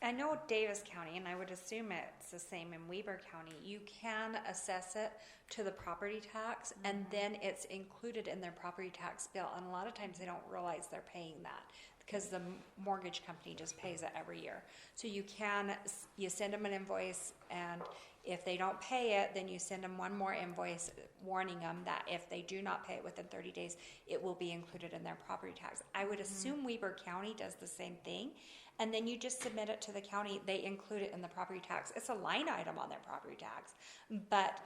I know Davis County, and I would assume it's the same in Weber County, you can assess it to the property tax, and then it's included in their property tax bill, and a lot of times they don't realize they're paying that, because the mortgage company just pays it every year. So you send them an invoice, and if they don't pay it, then you send them one more invoice warning them that if they do not pay it within 30 days, it will be included in their property tax. I would assume Weber County does the same thing. And then you just submit it to the county, they include it in the property tax. It's a line item on their property tax. But,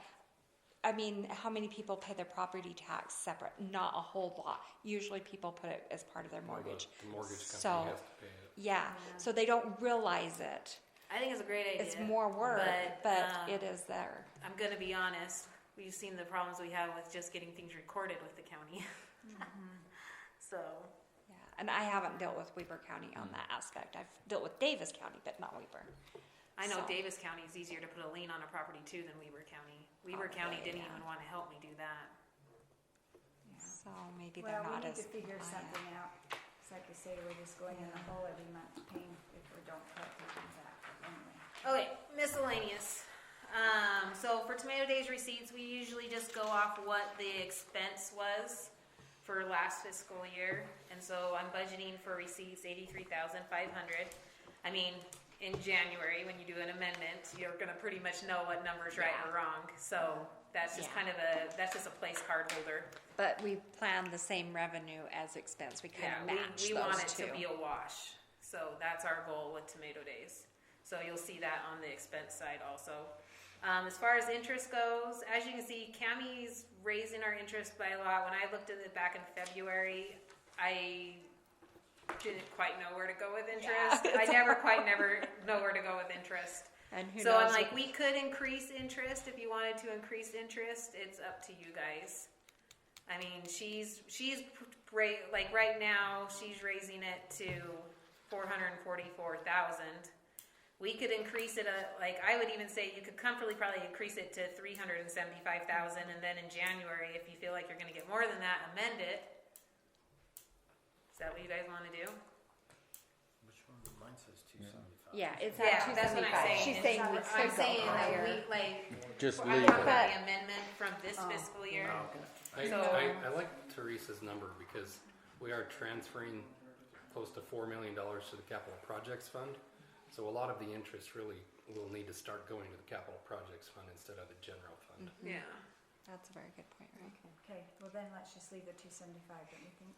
I mean, how many people pay their property tax separate? Not a whole lot. Usually people put it as part of their Well, mortgage. The mortgage So- company has to pay it. Yeah, so they don't realize it. I think it's a great idea. It's more work, but it is there. I'm gonna be honest. We've seen the problems we have with just getting things recorded with the county. So Yeah, and I haven't dealt with Weber County on that aspect. I've dealt with Davis County, but not Weber. I know So- Davis County is easier to put a lien on a property too than Weber County. Weber Okay, County didn't yeah. even want to help me do that. So maybe they're Well, not we need as to figure compliant. something out. It's like you say, we're just going in the hole every month paying if we don't collect anything back, but anyway. Okay, miscellaneous. So for Tomato Days receipts, we usually just go off what the expense was for last fiscal year. And so I'm budgeting for receipts 83,500. I mean, in January, when you do an amendment, you're gonna pretty much know what number's right or wrong. So that's just Yeah. kind of that's just a place card holder. But we plan the same revenue as expense. We kind of match we those want it two. to be a wash. So that's our goal with Tomato Days. So you'll see that on the expense side also. As far as interest goes, as you can see, Cammie's raising our interest by a lot. When I looked at it back in February, I didn't quite know where to go with interest. I never know where to go with interest. And who So I'm knows? like, we could increase interest if you wanted to increase interest. It's up to you guys. I mean, she's like right now she's raising it to 444,000. We could increase it. Like I would even say you could comfortably probably increase it to 375,000, and then in January, if you feel like you're going to get more than that, amend it. Is that what you guys want to do? Which one? Mine says 275. Yeah, it's Yeah, at that's what I'm 275. saying. She's It's saying we I'm could go saying that higher. we like. Just I'm leave talking it. about the amendment from this fiscal year. Oh, okay. I like Teresa's number because we are transferring close to $4 million to the capital projects fund. So a lot of the interest really will need to start going to the capital projects fund instead of the general fund. Yeah. That's a very good point, right? Okay, well then let's just leave the 275, don't you think?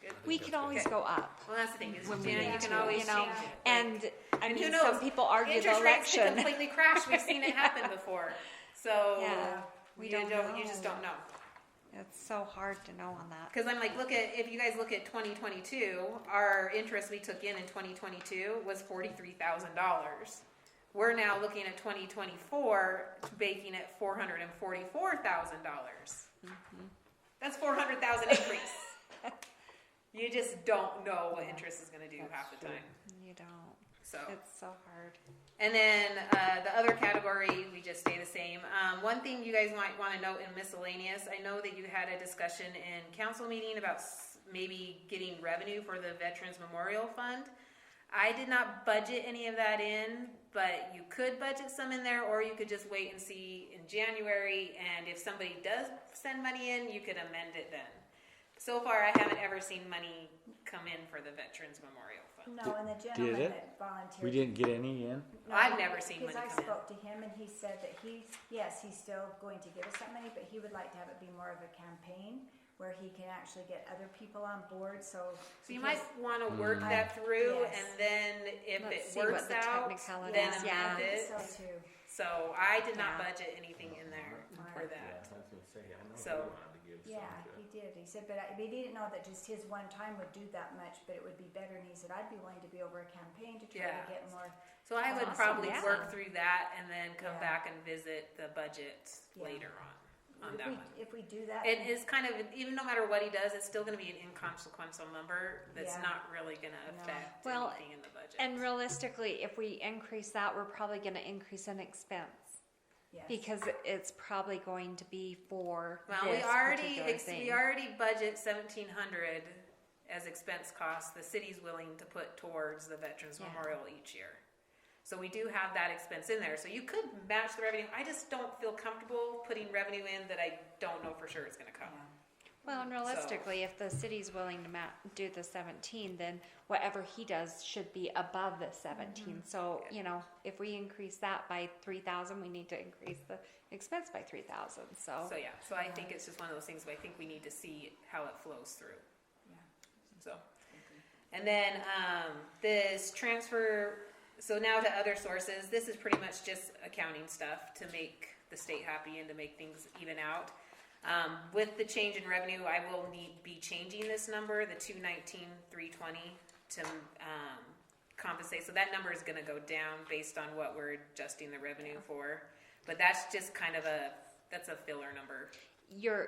Good. We could always Okay. go up. Well, that's the thing, is, When we you need can to, always you know, change it. And, I And who mean, knows? some people argue the Interest rates could election. completely crash. We've seen it happen before. So Yeah, we you don't You know. just don't know. It's so hard to know on that. Because I'm like, if you guys look at 2022, our interest we took in 2022 was $43,000. We're now looking at 2024, baking at $444,000. That's $400,000 increase. You just don't know what interest is going to do half the time. You don't. So. It's so hard. And then the other category, we just stay the same. One thing you guys might want to note in miscellaneous, I know that you had a discussion in council meeting about maybe getting revenue for the Veterans Memorial Fund. I did not budget any of that in, but you could budget some in there, or you could just wait and see in January, and if somebody does send money in, you could amend it then. So far, I haven't ever seen money come in for the Veterans Memorial Fund. No, and the gentleman it? that volunteered. We didn't get any in? No, I've never seen because money I come in. spoke to him and he said that yes, he's still going to give us that money, but he would like to have it be more of a campaign where he can actually get other people on board, so. So you might because- want to work that through, Yes. and then if Let's it see what works the out, technicalities- then I amend think it. So too. So I did not Yeah. budget anything in there for Yeah, that. I was gonna say, I know So- he wanted to give some Yeah, to. he did. He said, but he didn't know that just his one time would do that much, but it would be better. And he said, I'd be willing to be over a campaign to try Yeah. to get more. So I would Awesome, probably yeah. work through that and then come Yeah. back and visit the budget Yeah. later on If that we, one. if we do that. It then- is kind of, even no matter what he does, it's still gonna be an inconsequential number that's Yeah. not really gonna No. affect Well, anything in the budget. And realistically, if we increase that, we're probably going to increase an expense Yes. because it's probably going to be for Well, this we already, particular thing. we already budget 1,700 as expense costs the city's willing to put towards the Veterans Yeah. Memorial each year. So we do have that expense in there, so you could match the revenue. I just don't feel comfortable putting revenue in that I don't know for sure it's gonna come. Yeah. Well, and realistically, if the city's willing to do the 17, then whatever he does should be above the 17. So, you know, if we increase that by 3,000, we need to increase the expense by 3,000. So yeah, so I think it's just one of those things where I think we need to see how it flows through. Yeah. So, and then this transfer, so now to other sources, this is pretty much just accounting stuff to make the state happy and to make things even out. With the change in revenue, I will be changing this number, the 219,320, to compensate. So that number is going to go down based on what we're adjusting the revenue for. But that's just kind of that's a filler number. your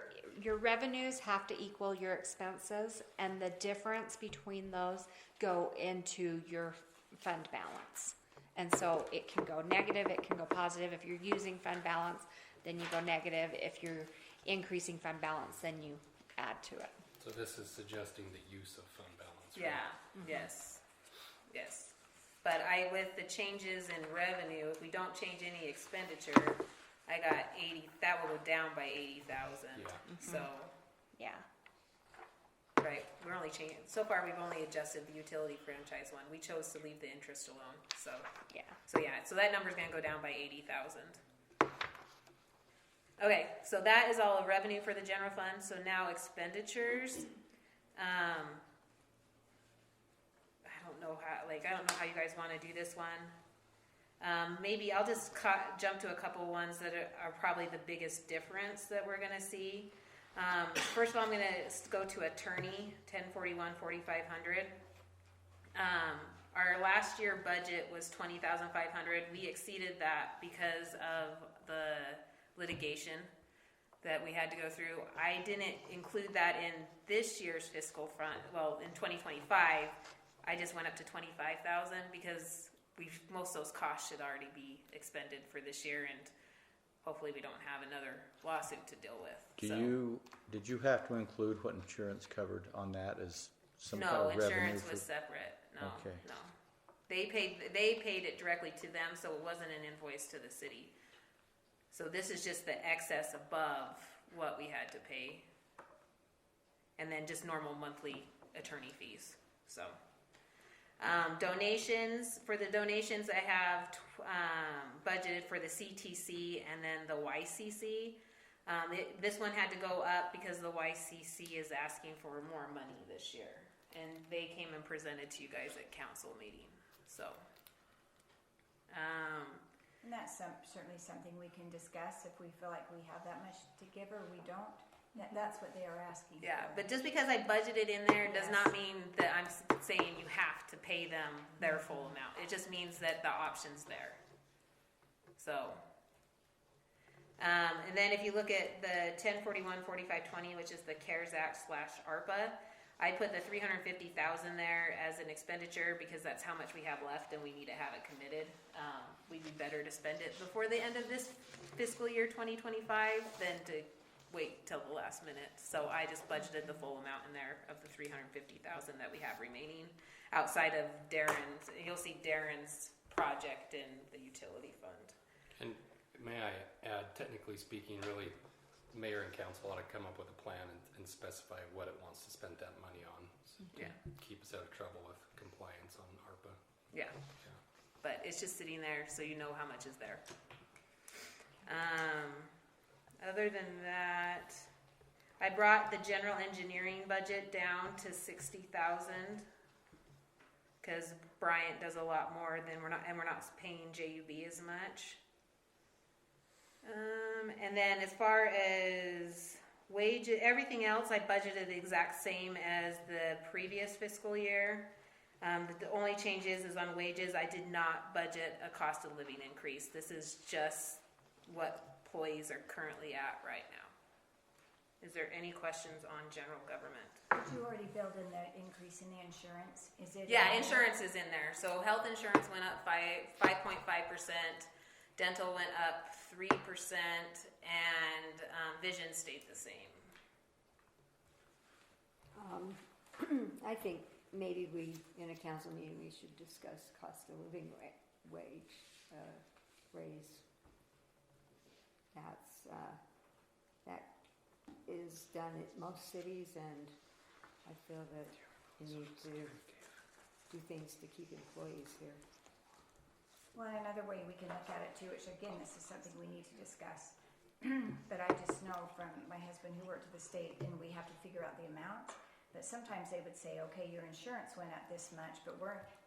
revenues have to equal your expenses, and the difference between those go into your fund balance. And so it can go negative, it can go positive. If you're using fund balance, then you go negative. If you're increasing fund balance, then you add to it. So this is suggesting the use of fund balance. right? Yeah, yes. But with the changes in revenue, if we don't change any expenditure, I got 80, that will go down by 80,000. Yeah. So, Yeah. right, we're only changing, so far we've only adjusted the utility franchise one. We chose to leave the interest alone, so. Yeah. So that number's gonna go down by 80,000. Okay, so that is all of revenue for the general fund, so now expenditures. I don't know how you guys wanna do this one. Maybe I'll just jump to a couple ones that are probably the biggest difference that we're gonna see. First of all, I'm gonna go to attorney, 1041, 4,500. Our last year budget was 20,500. We exceeded that because of the litigation that we had to go through. I didn't include that in this year's fiscal front. Well, in 2025, I just went up to 25,000 because most of those costs should already be expended for this year, and hopefully we don't have another lawsuit to deal with. Did you have to include what insurance covered on that as some kind No, of revenue? insurance for- was separate. No, Okay. no. They paid it directly to them, so it wasn't an invoice to the city. So this is just the excess above what we had to pay. And then just normal monthly attorney fees, so. Donations, for the donations I have budgeted for the CTC and then the YCC. This one had to go up because the YCC is asking for more money this year. And they came and presented to you guys at council meeting, so. And that's certainly something we can discuss if we feel like we have that much to give or we don't. That's what they are asking Yeah, for. but just because I budgeted in there does Yes. not mean that I'm saying you have to pay them their full amount. It just means that the option's there. So, and then if you look at the 1041-4520, which is the CARES Act / ARPA, I put the 350,000 there as an expenditure because that's how much we have left and we need to have it committed. We'd be better to spend it before the end of this fiscal year 2025 than to wait till the last minute. So I just budgeted the full amount in there of the 350,000 that we have remaining outside of Darren's. You'll see Darren's project in the utility fund. And may I add, technically speaking, really, mayor and council ought to come up with a plan and specify what it wants to spend that money on. So to Yeah. keep us out of trouble with compliance on ARPA. Yeah. But it's just sitting there so you know how much is there. Other than that, I brought the general engineering budget down to 60,000 because Bryant does a lot more than we're not paying JUB as much. And then as far as wages, everything else I budgeted the exact same as the previous fiscal year. The only change is on wages. I did not budget a cost of living increase. This is just what employees are currently at right now. Is there any questions on general government? Did you already build in the increase in the insurance? Is it? Yeah, insurance is in there. So health insurance went up 5.5%, dental went up 3%, and vision stayed the same. I think maybe in a council meeting, we should discuss cost of living wage raise. That is done at most cities, and I feel that we need to do things to keep employees here. Well, another way we can look at it too, which again, this is something we need to discuss. But I just know from my husband who worked at the state, and we have to figure out the amount. But sometimes they would say, okay, your insurance went up this much, but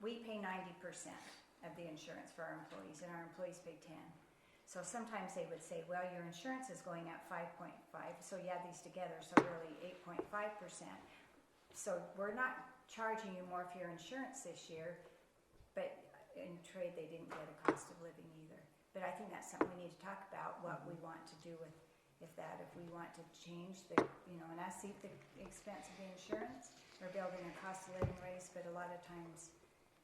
we pay 90% of the insurance for our employees, and our employees pay 10. So sometimes they would say, well, your insurance is going up 5.5, so you add these together, so really 8.5%. So we're not charging you more for your insurance this year, but in trade they didn't get a cost of living either. But I think that's something we need to talk about, what we want to do with if we want to change the, and I see the expense of the insurance, we're building a cost of living raise, but a lot of times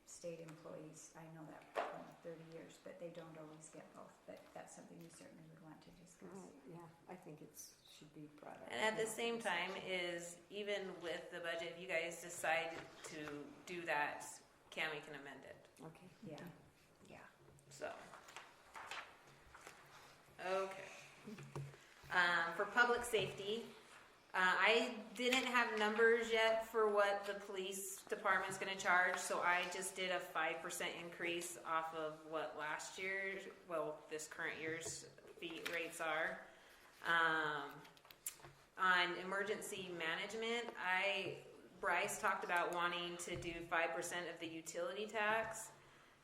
state employees, I know that from 30 years, but they don't always get both. But that's something we certainly would want to discuss. Yeah, I think should be brought up. And at the same time is, even with the budget, if you guys decide to do that, Cammie can amend it. Okay. Yeah. So, okay. For public safety, I didn't have numbers yet for what the police department's going to charge, so I just did a 5% increase off of what last year, this current year's fee rates are. On emergency management, Bryce talked about wanting to do 5% of the utility tax.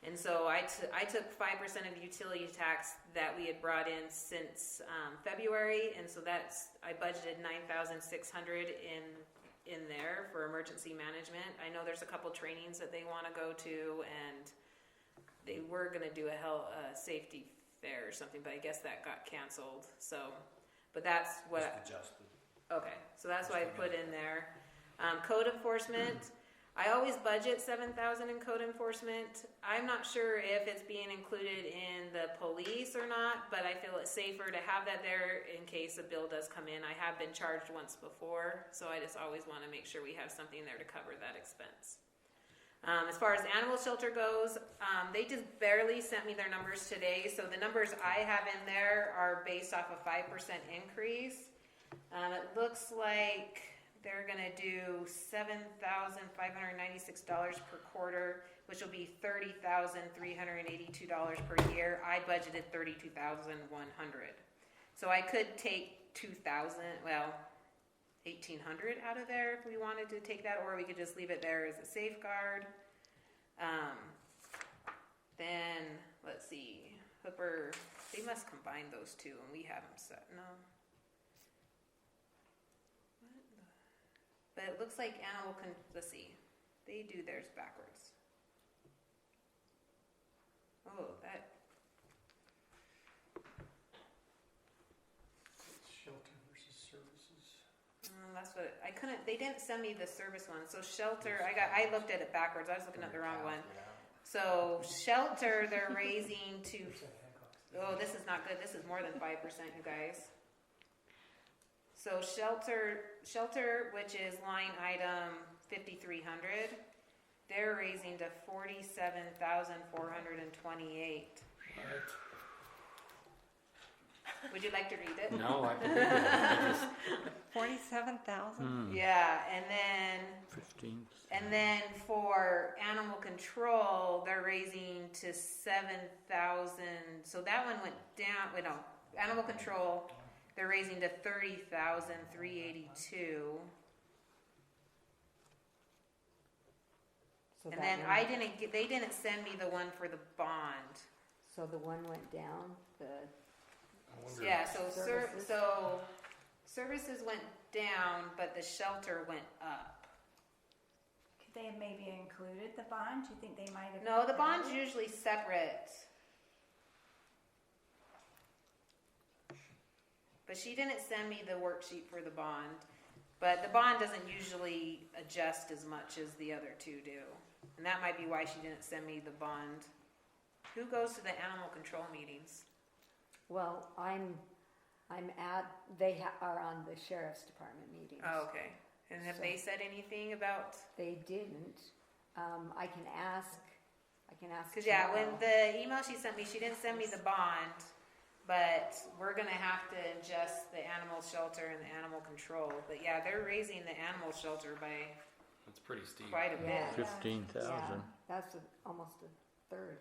And so I took 5% of the utility tax that we had brought in since February, and so I budgeted $9,600 in there for emergency management. I know there's a couple trainings that they want to go to, and they were going to do a safety fair or something, but I guess that got canceled. So, but that's what. Just adjusted. Okay, so that's what I put in there. Code enforcement. I always budget $7,000 in code enforcement. I'm not sure if it's being included in the police or not, but I feel it's safer to have that there in case a bill does come in. I have been charged once before, so I just always want to make sure we have something there to cover that expense. As far as animal shelter goes, they just barely sent me their numbers today, so the numbers I have in there are based off a 5% increase. It looks like they're going to do $7,596 per quarter, which will be $30,382 per year. I budgeted $32,100. So I could take 2,000, well, 1,800 out of there if we wanted to take that, or we could just leave it there as a safeguard. Then, let's see, Hooper, they must combine those two, and we have them set, no. But it looks like let's see, they do theirs backwards. Oh, that, Shelter versus services. that's what, they didn't send me the service one, so shelter, I looked at it backwards, I was looking at the wrong one. So shelter, they're raising to, oh, this is not good, this is more than 5%, you guys. So shelter, which is line item 5,300, they're raising to 47,428. Would you like to read it? No, I 47,000? Yeah, and then 15. And then for animal control, they're raising to 7,000. So that one went down. Wait, no, animal control, they're raising to 30,382. So And that then one- they didn't send me the one for the bond. So the one went down, Yeah, so Services. so services went down, but the shelter went up. Could they have maybe included the bond? Do you think they might have? No, the bond's added? usually separate. But she didn't send me the worksheet for the bond. But the bond doesn't usually adjust as much as the other two do. And that might be why she didn't send me the bond. Who goes to the animal control meetings? well, are on the sheriff's department meetings. Oh, okay. And have they said anything about? They didn't. I can ask. Because yeah, when tomorrow. the email she sent me, she didn't send me the bond, but we're gonna have to adjust the animal shelter and the animal control. But yeah, they're raising the animal shelter by That's pretty steep. quite a bit. Yeah. 15,000. Yeah, that's almost a third.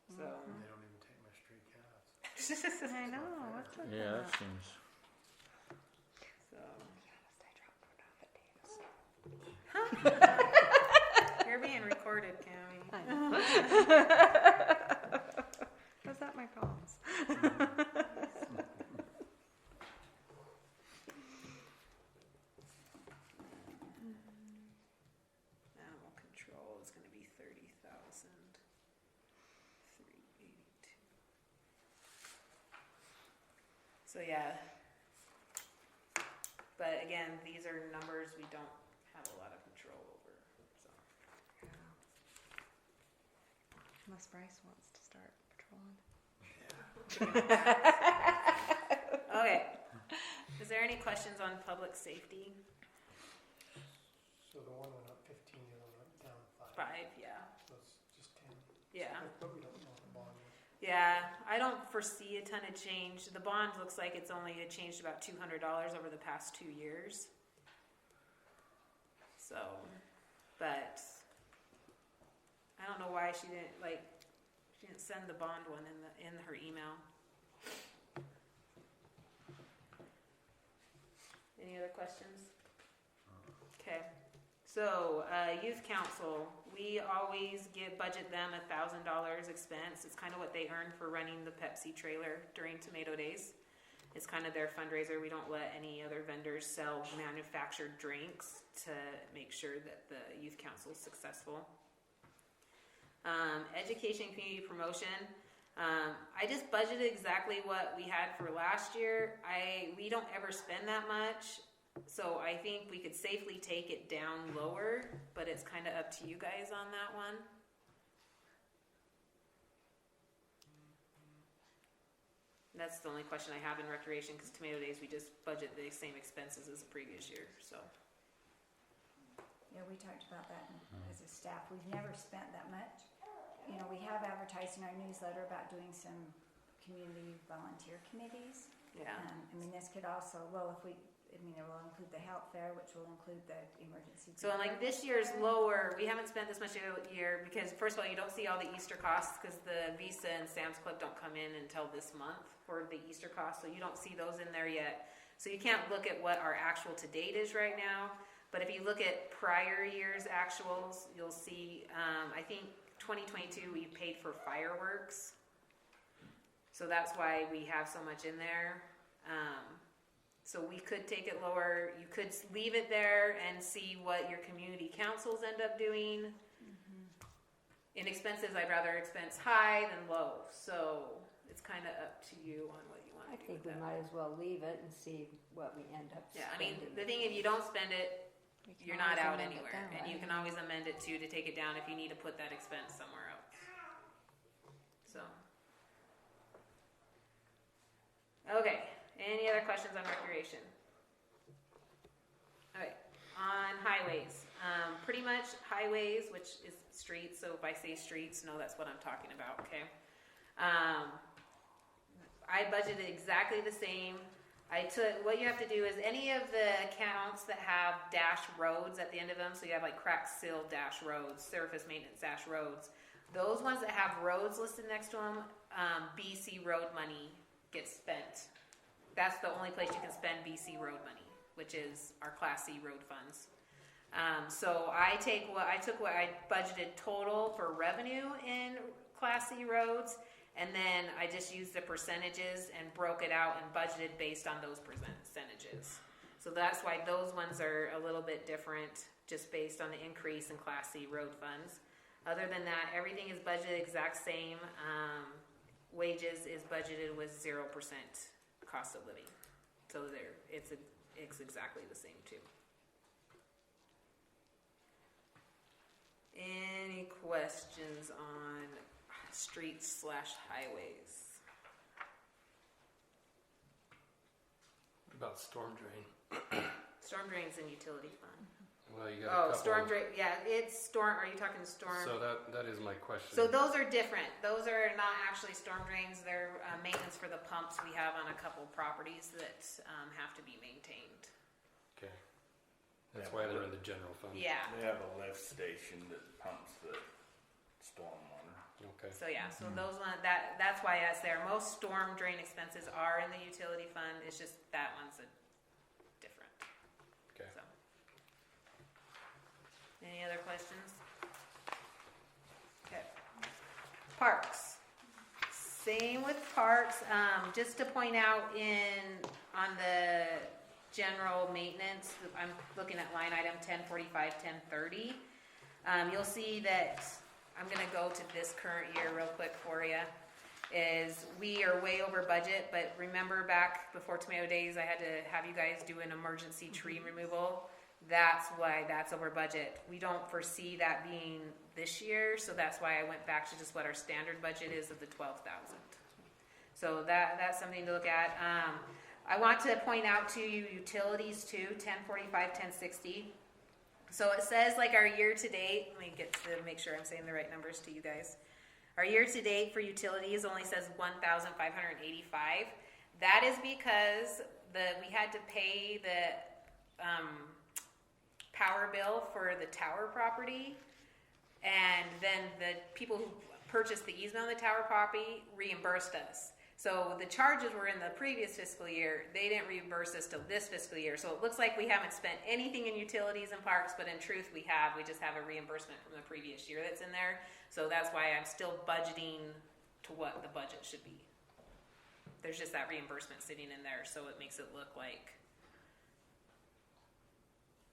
So They don't even take my stray cats. I know. What's with Yeah, that? that seems. so I dropped one off at Davis. you're being recorded, Cammy. I know. Was that my palms? Animal control is gonna be 30,382. So yeah. But again, these are numbers we don't have a lot of control over. So Unless Bryce wants to start patrolling. okay. Is there any questions on public safety? So the one went up 15, the other went down 5. 5, yeah. So it's just 10. Yeah. But we don't know what the bond is. Yeah, I don't foresee a ton of change. The bond looks like it's only changed about $200 over the past 2 years. So, but I don't know why she didn't send the bond one in her email. Any other questions? Okay. So, youth council, we always budget them $1,000 expense. It's kind of what they earn for running the Pepsi trailer during Tomato Days. It's kind of their fundraiser. We don't let any other vendors sell manufactured drinks to make sure that the youth council is successful. Education community promotion. I just budgeted exactly what we had for last year. We don't ever spend that much. So I think we could safely take it down lower, but it's kind of up to you guys on that one. That's the only question I have in recreation, because Tomato Days, we just budget the same expenses as the previous year, so. Yeah, we talked about that as a staff. We've never spent that much. You know, we have advertised in our newsletter about doing some community volunteer committees. Yeah. I mean, this could also, it will include the health fair, which will include the emergency. So like this year's lower, we haven't spent this much year because first of all, you don't see all the Easter costs because the Visa and Sam's Club don't come in until this month for the Easter costs, so you don't see those in there yet. So you can't look at what our actual to date is right now, but if you look at prior years' actuals, you'll see, I think 2022, we paid for fireworks. So that's why we have so much in there. So we could take it lower. You could leave it there and see what your community councils end up doing. In expenses, I'd rather expense high than low. So it's kind of up to you on what you want I to do think with we that. might as well leave it and see what we end up Yeah, I spending. mean, the thing, if you don't spend it, We can you're not always out amend it anywhere. down, And you right? can always amend it too to take it down if you need to put that expense somewhere else. So. Okay, any other questions on recreation? Okay, on highways, pretty much highways, which is streets, so if I say streets, no, that's what I'm talking about, okay? I budgeted exactly the same. What you have to do is any of the accounts that have dash roads at the end of them, so you have like crack seal dash roads, surface maintenance dash roads, those ones that have roads listed next to them, BC road money gets spent. That's the only place you can spend BC road money, which is our Class C road funds. So I took what I budgeted total for revenue in Class C roads, and then I just used the percentages and broke it out and budgeted based on those percentages. So that's why those ones are a little bit different, just based on the increase in Class C road funds. Other than that, everything is budgeted exact same. Wages is budgeted with 0% cost of living. So it's exactly the same too. Any questions on streets/highways? What about storm drain? Storm drains and utility fund. Well, you got a couple. Storm drain, yeah, it's storm, are you talking storm? So that is my question. So those are different. Those are not actually storm drains. They're maintenance for the pumps we have on a couple properties that have to be maintained. Okay. That's why they're in the general fund. Yeah. They have a lift station that pumps the storm water. Okay. So yeah, so those one that's why that's there. Most storm drain expenses are in the utility fund. It's just that one's different. Okay. So. Any other questions? Okay. Parks. Same with parks. Just to point out on the general maintenance, I'm looking at line item 1045, 1030. You'll see that I'm going to go to this current year real quick for you. Is we are way over budget, but remember back before Tomato Days, I had to have you guys do an emergency tree removal. That's why that's over budget. We don't foresee that being this year, so that's why I went back to just what our standard budget is of the $12,000. So that's something to look at. I want to point out to you utilities too, 1045, 1060. So it says like our year to date, let me get to make sure I'm saying the right numbers to you guys. Our year to date for utilities only says 1,585. That is because we had to pay the power bill for the tower property, and then the people who purchased the easement on the tower property reimbursed us. So the charges were in the previous fiscal year. They didn't reimburse us till this fiscal year. So it looks like we haven't spent anything in utilities and parks, but in truth we have. We just have a reimbursement from the previous year that's in there. So that's why I'm still budgeting to what the budget should be. There's just that reimbursement sitting in there, so it makes it look like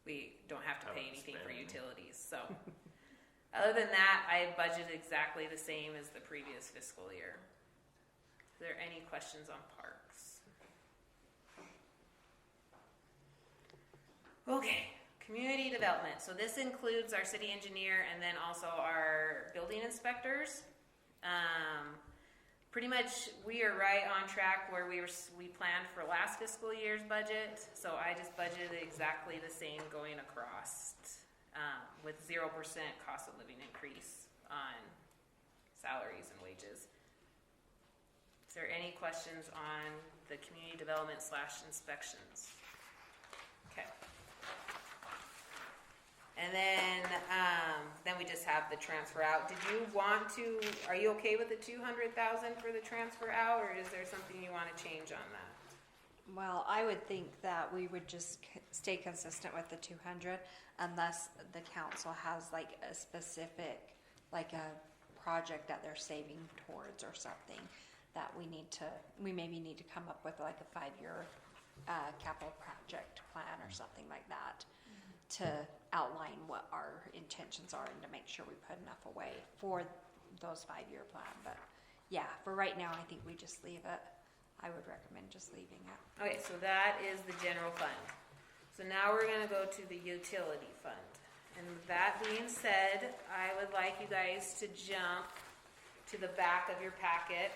we don't have to pay Haven't anything spent for any. utilities. So other than that, I budgeted exactly the same as the previous fiscal year. Are there any questions on parks? Okay, community development. So this includes our city engineer and then also our building inspectors. Pretty much we are right on track where we planned for last fiscal year's budget. So I just budgeted exactly the same going across with 0% cost of living increase on salaries and wages. Is there any questions on the community development / inspections? Okay. And then we just have the transfer out. Are you okay with the $200,000 for the transfer out, or is there something you want to change on that? Well, I would think that we would just stay consistent with the 200 unless the council has like a specific, like a project that they're saving towards or something that we maybe need to come up with like a 5-year capital project plan or something like that to outline what our intentions are and to make sure we put enough away for those 5-year plan. But yeah, for right now, I think we just leave it. I would recommend just leaving it. Okay, so that is the general fund. So now we're gonna go to the utility fund. And with that being said, I would like you guys to jump to the back of your packet,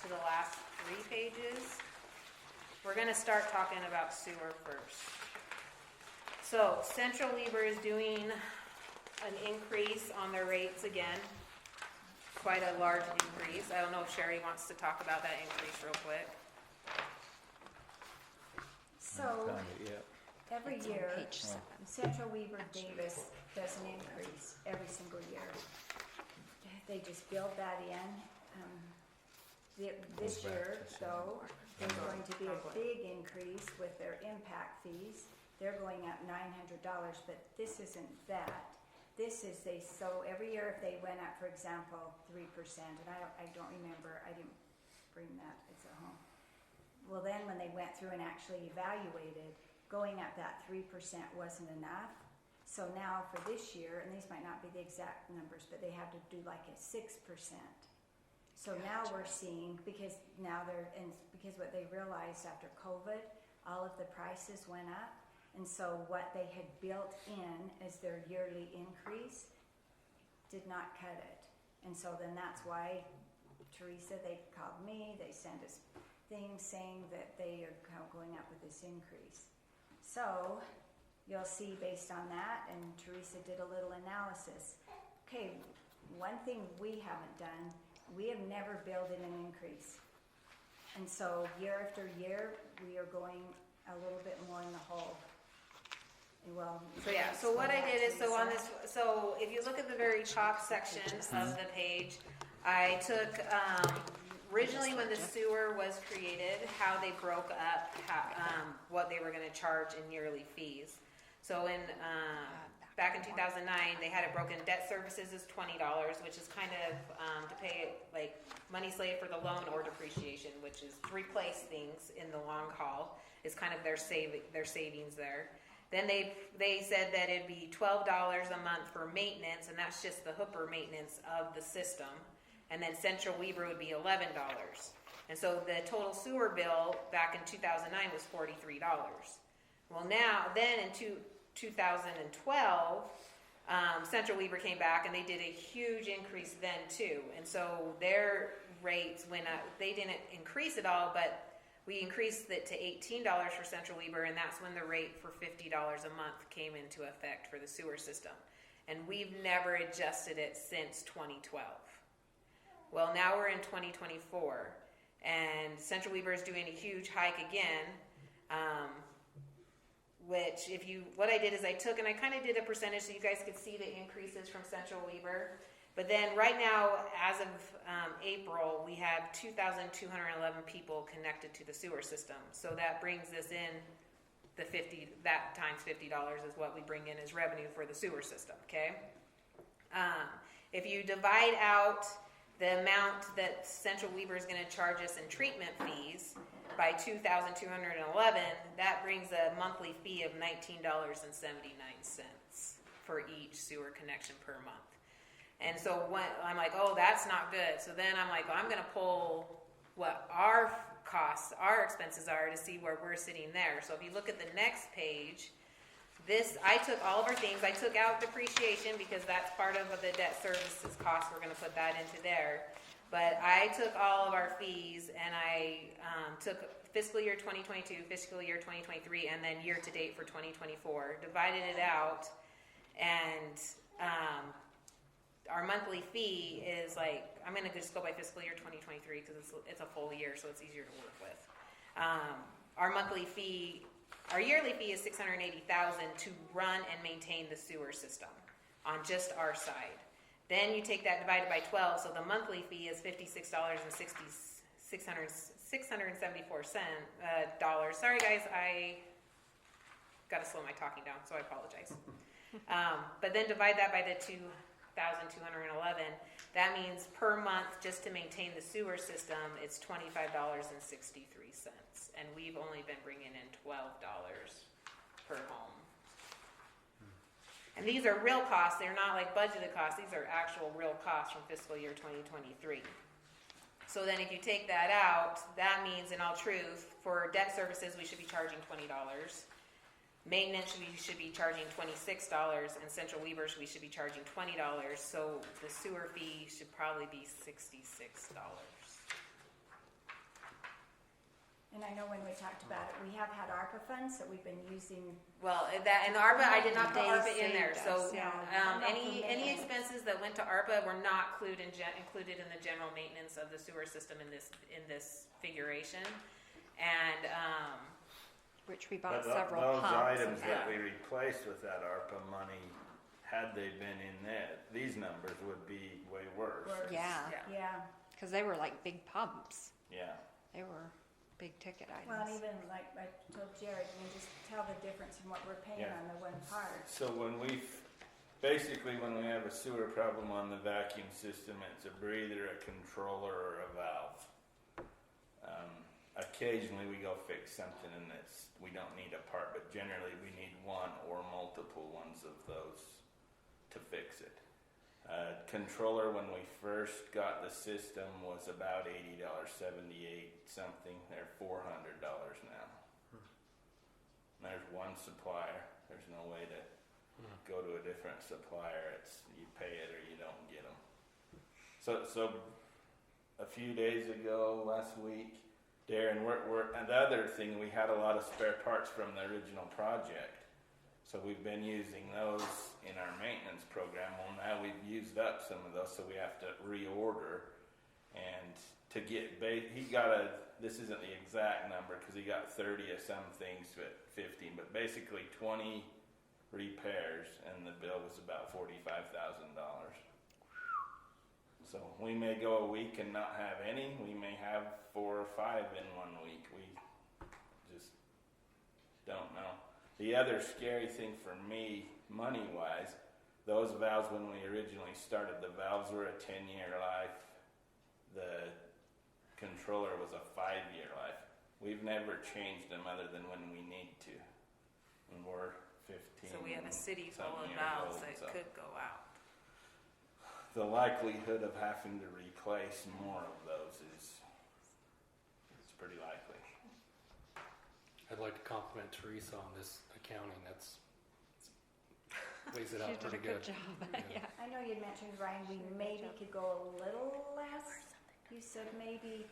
to the last 3 pages. We're gonna start talking about sewer first. So Central Weber is doing an increase on their rates again. Quite a large increase. I don't know if Sherry wants to talk about that increase real quick. So, every It's on year, page 7. Central Weaver Davis does an increase every single year. They just build that in. This year, though, there's going to be a big increase with their impact fees. They're going up $900, but this isn't that. This is so every year if they went up, for example, 3%, and I don't remember, I didn't bring that, it's at home. Well, then when they went through and actually evaluated, going up that 3% wasn't enough. So now for this year, and these might not be the exact numbers, but they have to do like a 6%. So now we're seeing, because what they realized after COVID, all of the prices went up. And so what they had built in as their yearly increase did not cut it. And so then that's why Teresa, they called me, they sent us things saying that they are going up with this increase. So you'll see based on that, and Teresa did a little analysis. Okay, one thing we haven't done, we have never built in an increase. And so year after year, we are going a little bit more in the hole. Well, So yeah, so what I did is, so if you look at the very top section of the page, I took, originally when the sewer was created, how they broke up, what they were gonna charge in yearly fees. So back in 2009, they had it broken, debt services is $20, which is kind of, to pay like money slave for the loan or depreciation, which is to replace things in the long haul, is kind of their savings there. Then they said that it'd be $12 a month for maintenance, and that's just the hooper maintenance of the system. And then Central Weber would be $11. And so the total sewer bill back in 2009 was $43. Well, then in 2012, Central Weber came back and they did a huge increase then too. And so their rates went up. They didn't increase it all, but we increased it to $18 for Central Weber, and that's when the rate for $50 a month came into effect for the sewer system. And we've never adjusted it since 2012. Well, now we're in 2024, and Central Weber is doing a huge hike again, which what I did is I took and I kind of did a percentage so you guys could see the increases from Central Weber. But then right now, as of April, we have 2,211 people connected to the sewer system. So that brings us in that times $50 is what we bring in as revenue for the sewer system, okay? If you divide out the amount that Central Weber is going to charge us in treatment fees by 2,211, that brings a monthly fee of $19.79 for each sewer connection per month. And so when I'm like, oh, that's not good. So then I'm like, well, I'm going to pull what our costs, our expenses are to see where we're sitting there. So if you look at the next page, I took all of our things. I took out depreciation because that's part of the debt services cost. We're going to put that into there. But I took all of our fees and I took fiscal year 2022, fiscal year 2023, and then year to date for 2024, divided it out, and our monthly fee is like, I'm going to just go by fiscal year 2023 because it's a full year, so it's easier to work with. Our yearly fee is $680,000 to run and maintain the sewer system on just our side. Then you take that divided by 12, so the monthly fee is $56,660. dollars. Sorry guys, I gotta slow my talking down, so I apologize. But then divide that by the 2,211. That means per month, just to maintain the sewer system, it's $25.63, and we've only been bringing in $12 per home. And these are real costs. They're not like budgeted costs. These are actual real costs from fiscal year 2023. So then if you take that out, that means in all truth, for debt services, we should be charging $20. Maintenance, we should be charging $26, and Central Weavers, we should be charging $20. So the sewer fee should probably be $66. And I know when we talked about it, we have had ARPA funds that we've been using. Well, that and the ARPA, I did not put They ARPA in there. saved So us, yeah. any expenses that went to ARPA were not included in the general maintenance of the sewer system in this figuration, and Which we bought But several those pumps. items that yeah. we replaced with that ARPA money, had they been in there, these numbers would be way worse. Worse. Yeah, Yeah, because they were like big pumps. Yeah. They were big ticket well, and items. even like I told Jared, you can just tell the difference in what we're paying Yeah. on the one part. So when we have a sewer problem on the vacuum system, it's a breather, a controller, or a valve. Occasionally we go fix something and we don't need a part, but generally we need one or multiple ones of those to fix it. Controller, when we first got the system, was about $80.78 something. They're $400 now. There's one supplier. There's no way to go to a different supplier. It's you pay it or you don't get them. So a few days ago, last week, Darren, and the other thing, we had a lot of spare parts from the original project. So we've been using those in our maintenance program. Well, now we've used up some of those, so we have to reorder. And to get, this isn't the exact number because he got 30 of some things at 15, but basically 20 repairs, and the bill was about $45,000. So we may go a week and not have any. We may have 4 or 5 in 1 week. We just don't know. The other scary thing for me, money-wise, those valves, when we originally started, the valves were a 10-year life. The controller was a 5-year life. We've never changed them other than when we need to. And we're 15. so we have a city full something of years valves old, that so could go out. the likelihood of having to replace more of those is pretty likely. I'd like to compliment Teresa on this accounting. That's weighs it She out did a pretty good good. job, Yeah. yeah. I know you mentioned, Ryan, we maybe could go a little less. You said maybe.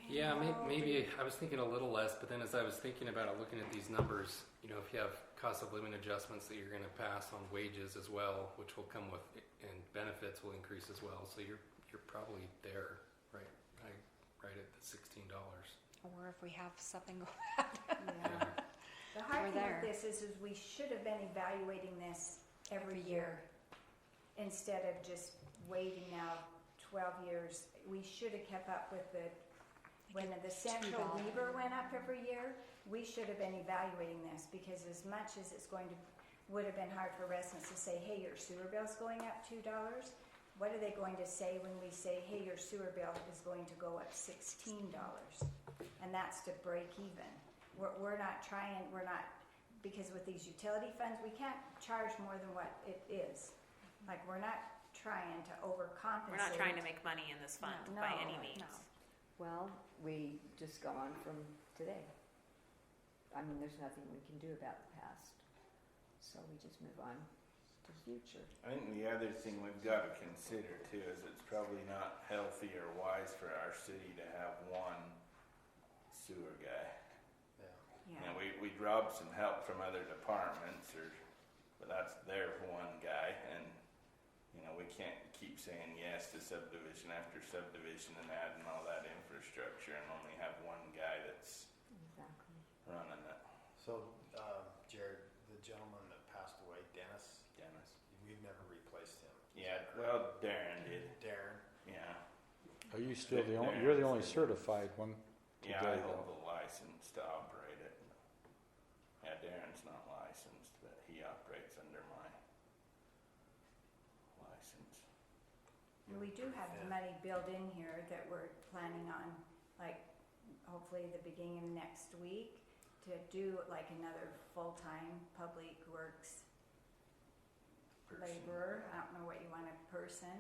Yeah, maybe I was thinking a little less, but then as I was thinking about it, looking at these numbers, if you have cost of living adjustments that you're going to pass on wages as well, which will come with, and benefits will increase as well. So you're probably there, right? Right at the $16. Or if we have something go Yeah. The hard We're thing there. with this is we should have been evaluating this every year instead of just waiting now 12 years. We should have kept up with when the Central $2. Weaver went up every year, we should have been evaluating this because as much as would have been hard for residents to say, hey, your sewer bill's going up $2. What are they going to say when we say, hey, your sewer bill is going to go up $16? And that's to break even. We're not, because with these utility funds, we can't charge more than what it is. Like, we're not trying to overcompensate. We're not trying to make money in this fund by any No, means. no. Well, we just go on from today. I mean, there's nothing we can do about the past. So we just move on to the future. I think the other thing we've got to consider too is it's probably not healthy or wise for our city to have one sewer guy. Yeah. Yeah. We robbed some help from other departments, but that's their one guy, and we can't keep saying yes to subdivision after subdivision and adding all that infrastructure and only have one guy that's Exactly. running it. So, Jared, the gentleman that passed away, Dennis, we've never replaced him. Yeah, well, Darren did. Darren, Yeah, Are you still you're the only certified one? Yeah, today I hold though. the license to operate it. Yeah, Darren's not licensed, but he operates under my license. And we do have the money built in here that we're planning on, like, hopefully the beginning of next week, to do like another full-time public works Person. laborer, I don't know what you want, a person,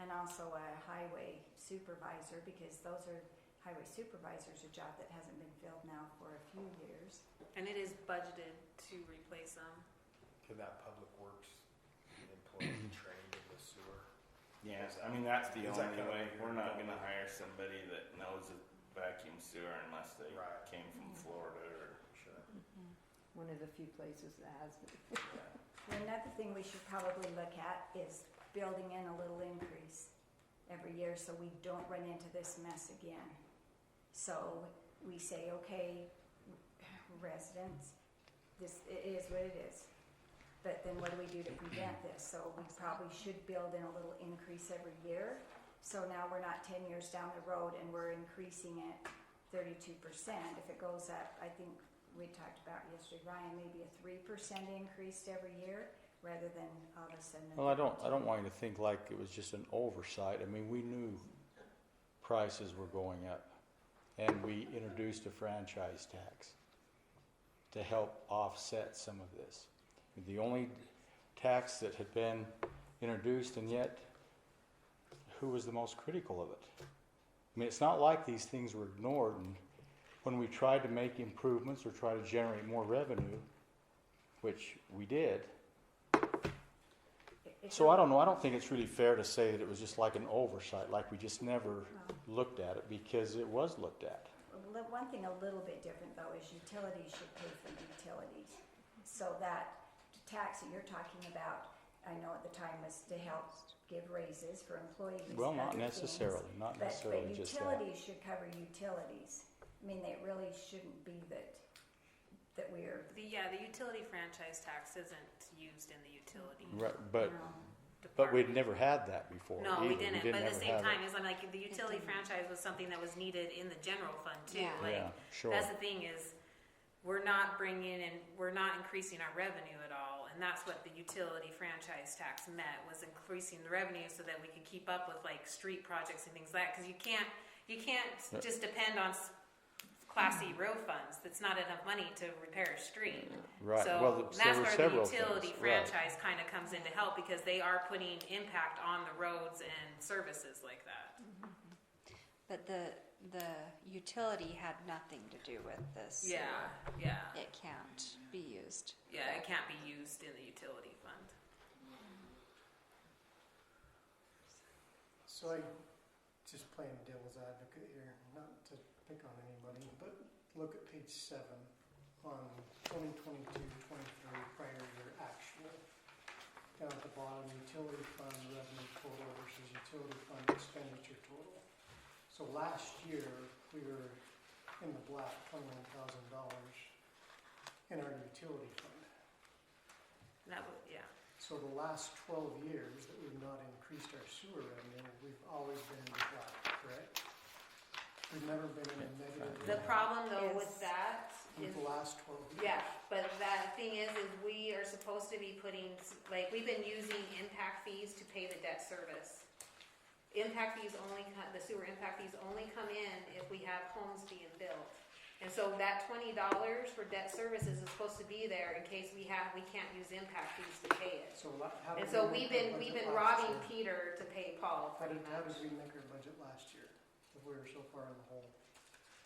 and also a highway supervisor, because those are, highway supervisor's a job that hasn't been filled now for a few years. And it is budgeted to replace them. Could that public works employee be trained in the sewer? Yeah, Is I mean, that's the is that only kind of way. what We're you're not going gonna with? hire somebody that knows a vacuum sewer unless they Right. came from Florida or. Sure. One of the few places that has been. And another thing we should probably look at is building in a little increase every year so we don't run into this mess again. So we say, okay, residents, this, it is what it is. But then what do we do to prevent this? So we probably should build in a little increase every year. So now we're not 10 years down the road and we're increasing it 32%. If it goes up, I think we talked about yesterday, Ryan, maybe a 3% increase every year rather than all of a sudden. Well, I don't want you to think like it was just an oversight. I mean, we knew prices were going up, and we introduced a franchise tax to help offset some of this. The only tax that had been introduced, and yet who was the most critical of it? I mean, it's not like these things were ignored, and when we tried to make improvements or try to generate more revenue, which we did. So I don't know, I don't think it's really fair to say that it was just like an oversight, like we just never looked at it, because it was looked at. One thing a little bit different though is utilities should pay for utilities. So that tax that you're talking about, I know at the time was to help give raises for employees. Well, and not other things. necessarily, not But necessarily just that. utilities should cover utilities. I mean, it really shouldn't be that we're, The utility franchise tax isn't used in the utility. Right, you but department. we'd never had that before. No, we either. didn't. But at the ever same have time, it. it's like the utility franchise was something that was needed in the general fund too. Yeah. Like Yeah, sure. that's the thing is, we're not increasing our revenue at all, and that's what the utility franchise tax meant, was increasing the revenue so that we could keep up with like street projects and things like that. Because you can't just depend on Class C road funds. That's not enough money to repair a street. Right. So Well, that's there were where several the utility things. Right. franchise kind of comes in to help, because they are putting impact on the roads and services like that. But the utility had nothing to do with this. Yeah. It can't be used. Yeah, it can't be used in the utility fund. So I, just playing devil's advocate here, not to pick on anybody, but look at page 7 on 2022-23 prior year actual. Down at the bottom, utility fund revenue total versus utility fund expenditure total. So last year, we were in the black, $21,000 in our utility fund. That would, yeah. So the last 12 years that we've not increased our sewer revenue, we've always been in the black, correct? We've never been in a negative. The problem though with Is- that With is, the last 12 years. yeah, but that thing is we are supposed to be putting, like, we've been using impact fees to pay the debt service. Impact fees the sewer impact fees only come in if we have homes being built. And so that $20 for debt services is supposed to be there in case we can't use impact fees to pay it. So how did And so we we've make our been budget last robbing year? Peter to pay Paul How pretty did much. we make our budget last year if we were so far in the hole?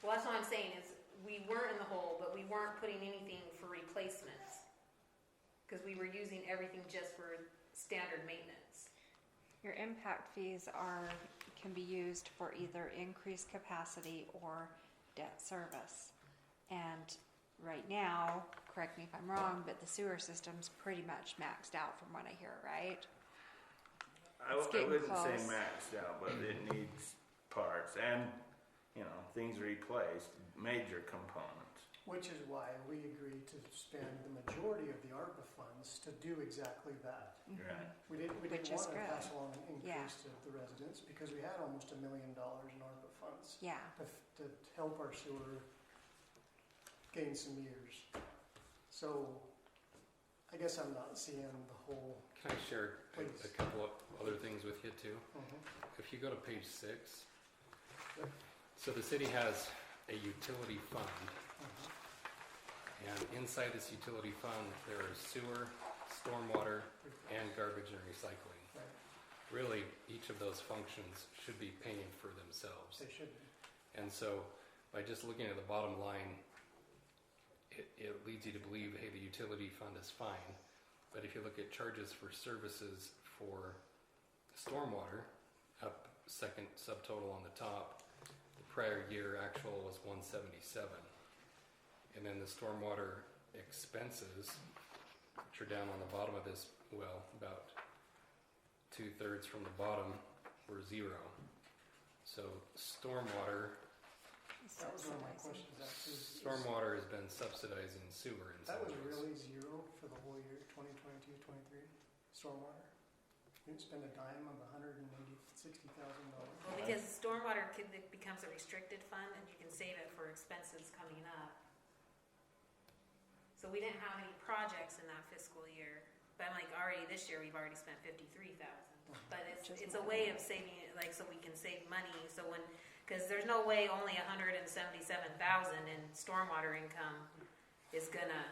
Well, that's what I'm saying is we weren't in the hole, but we weren't putting anything for replacements. Because we were using everything just for standard maintenance. Your impact fees can be used for either increased capacity or debt service. And right now, correct me if I'm wrong, but the sewer system's pretty much maxed out from what I hear, right? I It's getting wouldn't say close. maxed out, but it needs parts and, things replaced, major components. Which is why we agreed to spend the majority of the ARPA funds to do exactly that. Right. We didn't Which is want to good. pass along an Yeah. increase to the residents because we had almost $1 million in ARPA funds Yeah, to help our sewer gain some years. So I guess I'm not seeing the whole. Can I share a Please. couple of other things with you too? Mhm. If you go to page 6, Yep. so the city has a utility fund, Mhm. and inside this utility fund, there are sewer, stormwater, and garbage and recycling. Right. Really, each of those functions should be paying for themselves. They should be. And so, by just looking at the bottom line, it leads you to believe, hey, the utility fund is fine. But if you look at charges for services for stormwater, up second subtotal on the top, the prior year actual was 177. And then the stormwater expenses, which are down on the bottom of this, well, about 2/3 from the bottom, were 0. So stormwater That was one of my questions actually. Stormwater has been subsidizing sewer in some That was ways. really 0 for the whole year, 2022-23, stormwater. You didn't spend a dime of $160,000. Well, because stormwater it becomes a restricted fund and you can save it for expenses coming up. So we didn't have any projects in that fiscal year, but I'm like, already this year, we've already spent 53,000. But it's a way of saving it, like, so we can save money, so when, because there's no way only 177,000 in stormwater income is gonna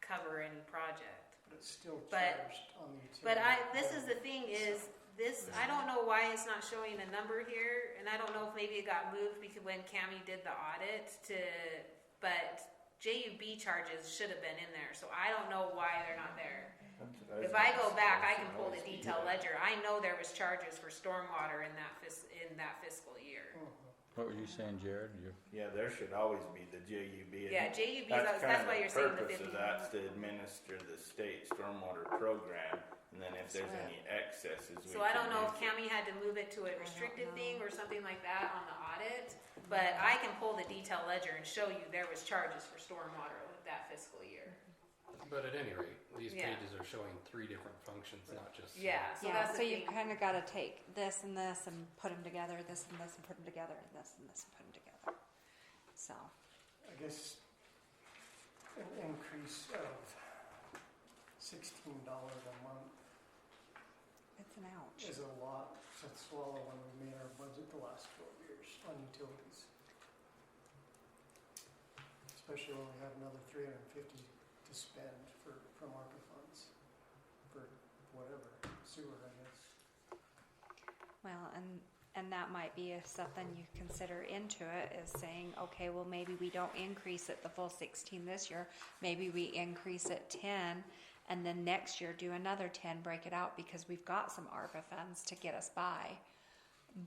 cover any project. But it's still But- charged on the utility. But this is the thing is, I don't know why it's not showing a number here, and I don't know if maybe it got moved because when Cammie did the audit but JUB charges should have been in there, so I don't know why they're not there. If I go back, I can pull the detailed ledger. I know there was charges for stormwater in that fiscal year. Mhm. What were you saying, Jared? Yeah, there should always be the JUB. and Yeah, JUB, That's that's why you're saying the purpose 50. of that's to administer the state stormwater program, and then if there's any excesses, we So I don't can know if use it. Cammie had to move it to a restricted know. thing or something like that on the audit, but I can pull the detailed ledger and show you there was charges for stormwater that fiscal year. But at any rate, these Yeah. pages are showing 3 different functions, not just Yeah, so yeah, that's so the you thing. kind of got to take this and this and put them together, this and this and put them together, and this and this and put them together. So, I guess an increase of $16 a month it's an ouch. is a lot to swallow when we made our budget the last 12 years on utilities. Especially when we have another $350 to spend from ARPA funds for whatever, sewer, I guess. Well, and that might be something you consider into it, is saying, okay, well, maybe we don't increase it the full 16 this year. Maybe we increase it 10, and then next year do another 10, break it out, because we've got some ARPA funds to get us by.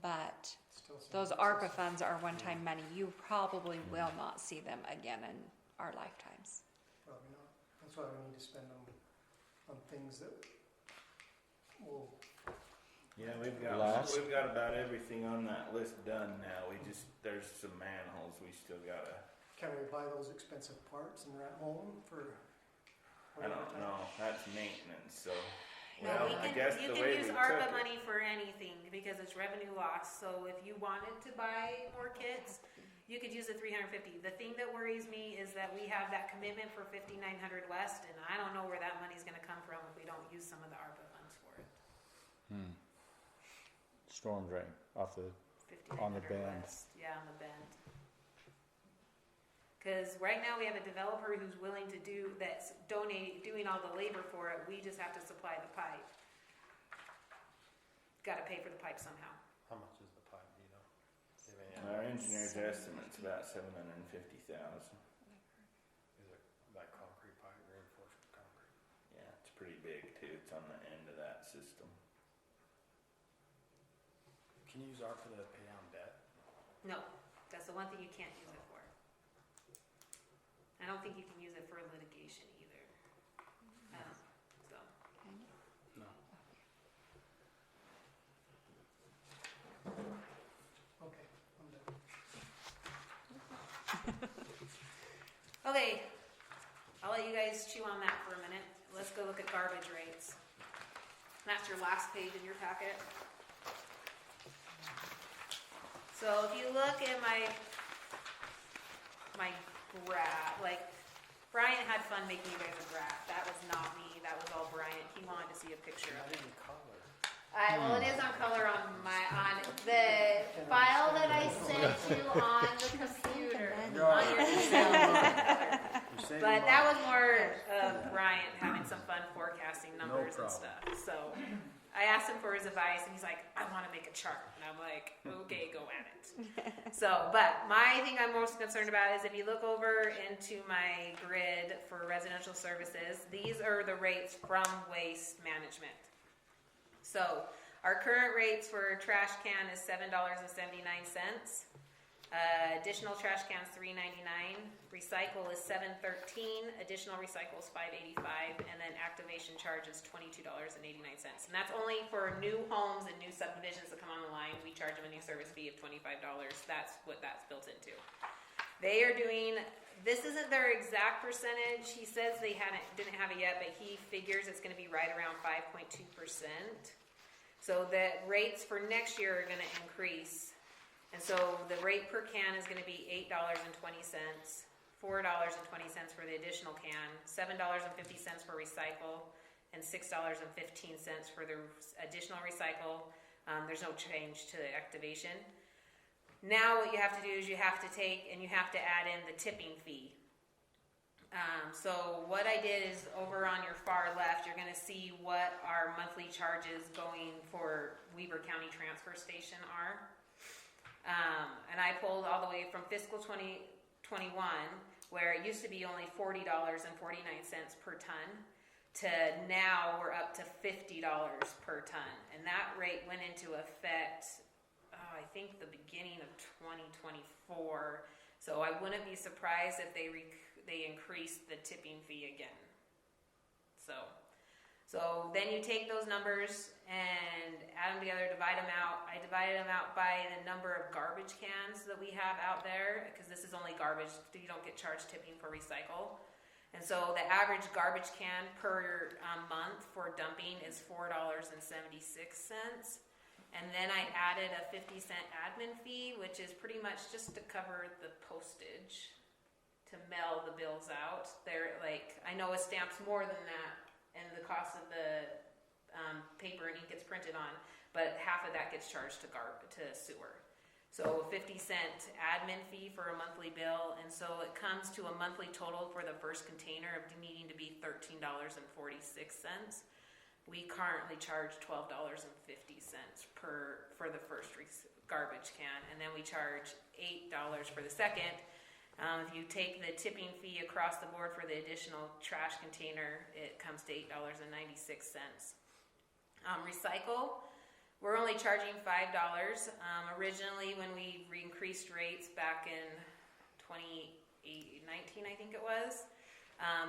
But Still some those excess. ARPA funds are one-time money. You probably will not see them again in our lifetimes. Probably not. That's why we need to spend them on things that will. Yeah, we've Last- got about everything on that list done now. There's some manholes we still gotta. Can we buy those expensive parts and rat home for? I don't know. That's maintenance, so. No, Well, we I can, guess you the can way use we ARPA took it- money for anything because it's revenue loss. So if you wanted to buy more kits, you could use the 350. The thing that worries me is that we have that commitment for 5900 West, and I don't know where that money's going to come from if we don't use some of the ARPA funds for it. Storm drain off the, 5900 On the bend. West, yeah, on the bend. Because right now we have a developer who's willing to that's doing all the labor for it. We just have to supply the pipe. Got to pay for the pipe somehow. How much is the pipe, do you know? Do you have any Our idea? engineer's estimate's about 750,000. Is it like concrete pipe, reinforced concrete? Yeah, it's pretty big too. It's on the end of that system. Can you use ARPA to pay down debt? No, that's the one thing you can't use it for. I don't think you can use it for litigation either. So. No. Okay, I'm done. Okay, I'll let you guys chew on that for a minute. Let's go look at garbage rates. That's your last page in your packet. So if you look at my graph, like, Bryant had fun making you guys a graph. That was not me, that was all Bryant. He wanted to see a picture of it. Well, it is on color on the file that I sent you on the computer. On your email. But that was more of Bryant having some fun forecasting numbers and stuff. So I asked him for his advice, and he's like, I want to make a chart. And I'm like, okay, go at it. So, but my thing I'm most concerned about is if you look over into my grid for residential services, these are the rates from Waste Management. So our current rates for trash can is $7.79. Additional trash cans $3.99. Recycle is $7.13. Additional recycle is $5.85, and then activation charge is $22.89. And that's only for new homes and new subdivisions that come on the line. We charge them a new service fee of $25. That's what that's built into. They are doing. This isn't their exact percentage. He says they didn't have it yet, but he figures it's going to be right around 5.2%. So the rates for next year are going to increase. And so the rate per can is going to be $8.20, $4.20 for the additional can, $7.50 for recycle, and $6.15 for the additional recycle. There's no change to the activation. Now what you have to do is you have to take and you have to add in the tipping fee. So what I did is over on your far left, you're going to see what our monthly charges going for Weber County Transfer Station are. And I pulled all the way from fiscal 2021, where it used to be only $40.49 per ton, to now we're up to $50 per ton. And that rate went into effect, I think the beginning of 2024. So I wouldn't be surprised if they increased the tipping fee again. So then you take those numbers and add them together, divide them out. I divided them out by the number of garbage cans that we have out there, because this is only garbage. You don't get charged tipping for recycle. And so the average garbage can per month for dumping is $4.76. And then I added a 50-cent admin fee, which is pretty much just to cover the postage to mail the bills out. They're like, I know a stamp's more than that, and the cost of the paper and ink gets printed on, but half of that gets charged to sewer. So a 50-cent admin fee for a monthly bill, and so it comes to a monthly total for the first container of needing to be $13.46. We currently charge $12.50 for the first garbage can, and then we charge $8 for the second. If you take the tipping fee across the board for the additional trash container, it comes to $8.96. Recycle, we're only charging $5. Originally, when we increased rates back in 2019, I think it was,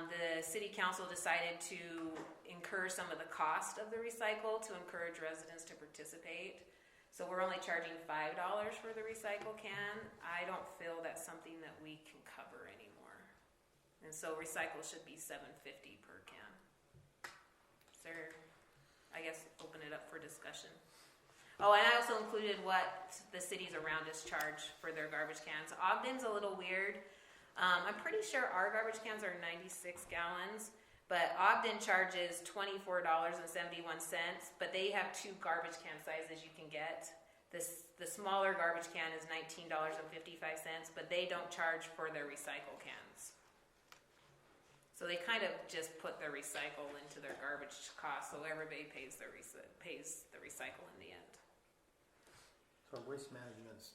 the city council decided to incur some of the cost of the recycle to encourage residents to participate. So we're only charging $5 for the recycle can. I don't feel that's something that we can cover anymore. And so recycle should be $7.50 per can. So I guess open it up for discussion. Oh, and I also included what the cities around us charge for their garbage cans. Ogden's a little weird. I'm pretty sure our garbage cans are 96 gallons. But Ogden charges $24.71, but they have two garbage can sizes you can get. The smaller garbage can is $19.55, but they don't charge for their recycle cans. So they kind of just put their recycle into their garbage cost, so everybody pays the recycle in the end. So Waste Management's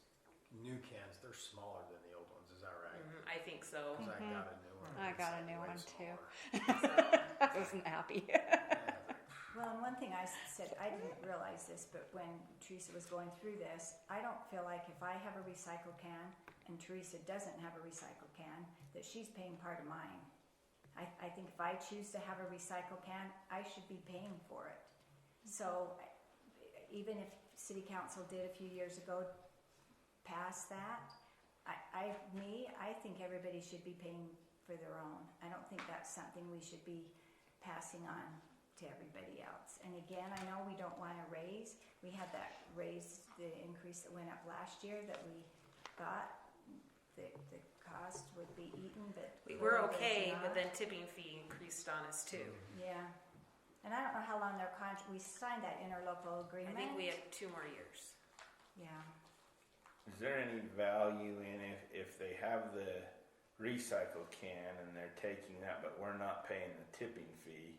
new cans, they're smaller than the old ones, is that right? I think so. 'Cause I got a new one. I It's got a like new way one too. smaller. I wasn't happy. Well, and one thing I said, I didn't realize this, but when Teresa was going through this, I don't feel like if I have a recycle can and Teresa doesn't have a recycle can, that she's paying part of mine. I think if I choose to have a recycle can, I should be paying for it. So even if city council did a few years ago pass that, I think everybody should be paying for their own. I don't think that's something we should be passing on to everybody else. And again, I know we don't want to raise. We had that raise, the increase that went up last year that we thought the cost would be eaten, but. We were clearly okay, it's but not. then tipping fee increased on us too. Yeah. And I don't know how long their we signed that interlocal I agreement. think we have 2 more years. Yeah. Is there any value in if they have the recycle can and they're taking that, but we're not paying the tipping fee?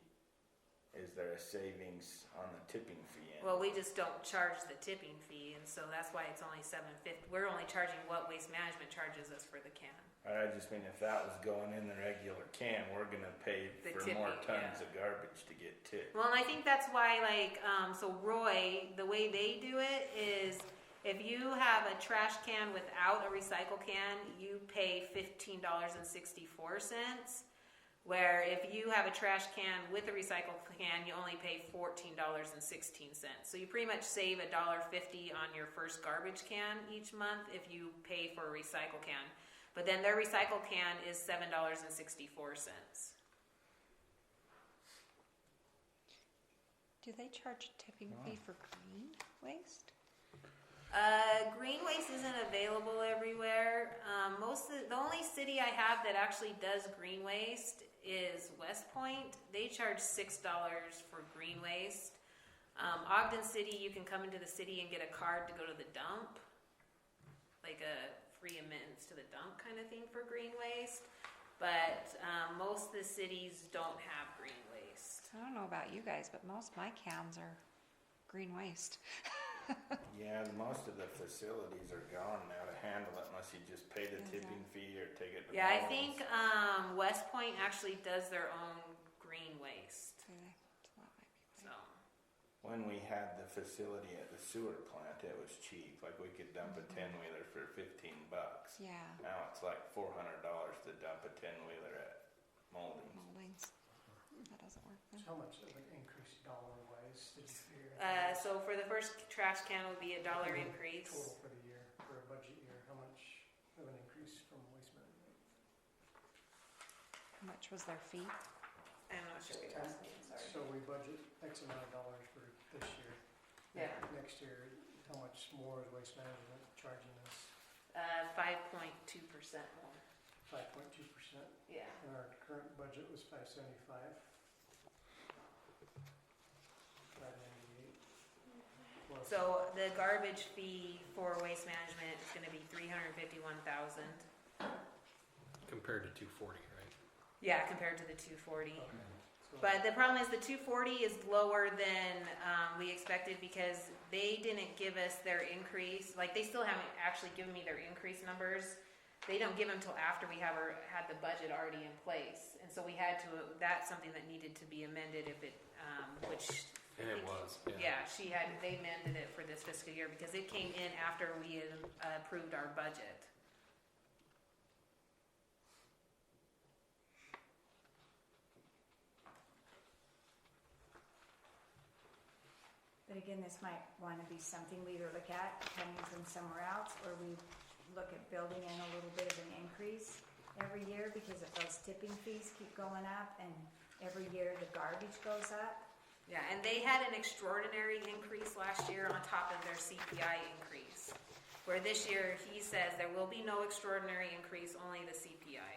Is there a savings on the tipping fee? Well, we just don't charge the tipping fee, and so that's why it's only $7.50. We're only charging what Waste Management charges us for the can. I just mean if that was going in the regular can, we're gonna pay The for more tipping, tons of garbage to get tipped. Well, and I think that's why, like, so Roy, the way they do it is if you have a trash can without a recycle can, you pay $15.64. Where if you have a trash can with a recycle can, you only pay $14.16. So you pretty much save $1.50 on your first garbage can each month if you pay for a recycle can. But then their recycle can is $7.64. Do they charge a tipping fee for green waste? Green waste isn't available everywhere. The only city I have that actually does green waste is West Point. They charge $6 for green waste. Ogden City, you can come into the city and get a card to go to the dump, like a free admittance to the dump kind of thing for green waste. But most of the cities don't have green waste. I don't know about you guys, but most of my cans are green waste. Yeah, most of the facilities are gone now to handle it unless you just pay the Is tipping fee or take it to Yeah, I Mullins. think West Point actually does their own green waste. Do they? So that might be So When we had the facility at the sewer plant, it was cheap. Like we could dump a 10-wheeler for $15. yeah, Now it's like $400 to dump a 10-wheeler at Mullins. moldings. That doesn't work then. So how much of an increase dollar-wise did you figure? so for the first trash can will be $1 increase. Total for the year, for a budget year, how much of an increase from Waste Management? How much was their fee? I'm not sure what you're asking, sorry. So we budget X amount of dollars for this year. Yeah. Next year, how much more is Waste Management charging us? 5.2% more. 5.2%, Yeah. and our current budget was 575. 598. Plus, So the garbage fee for Waste Management is going to be $351,000. Compared to 240, right? Yeah, compared to the 240. so But the problem is the 240 is lower than we expected because they didn't give us their increase. Like they still haven't actually given me their increase numbers. They don't give them till after we had the budget already in place, and so we had to. That's something that needed to be amended if it, which. And it was, Yeah, they amended it for this fiscal year because it came in after we had approved our budget. But again, this might want to be something we either look at coming from somewhere else, or we look at building in a little bit of an increase every year, because if those tipping fees keep going up and every year the garbage goes up. Yeah, and they had an extraordinary increase last year on top of their CPI increase. Where this year, he says there will be no extraordinary increase, only the CPI.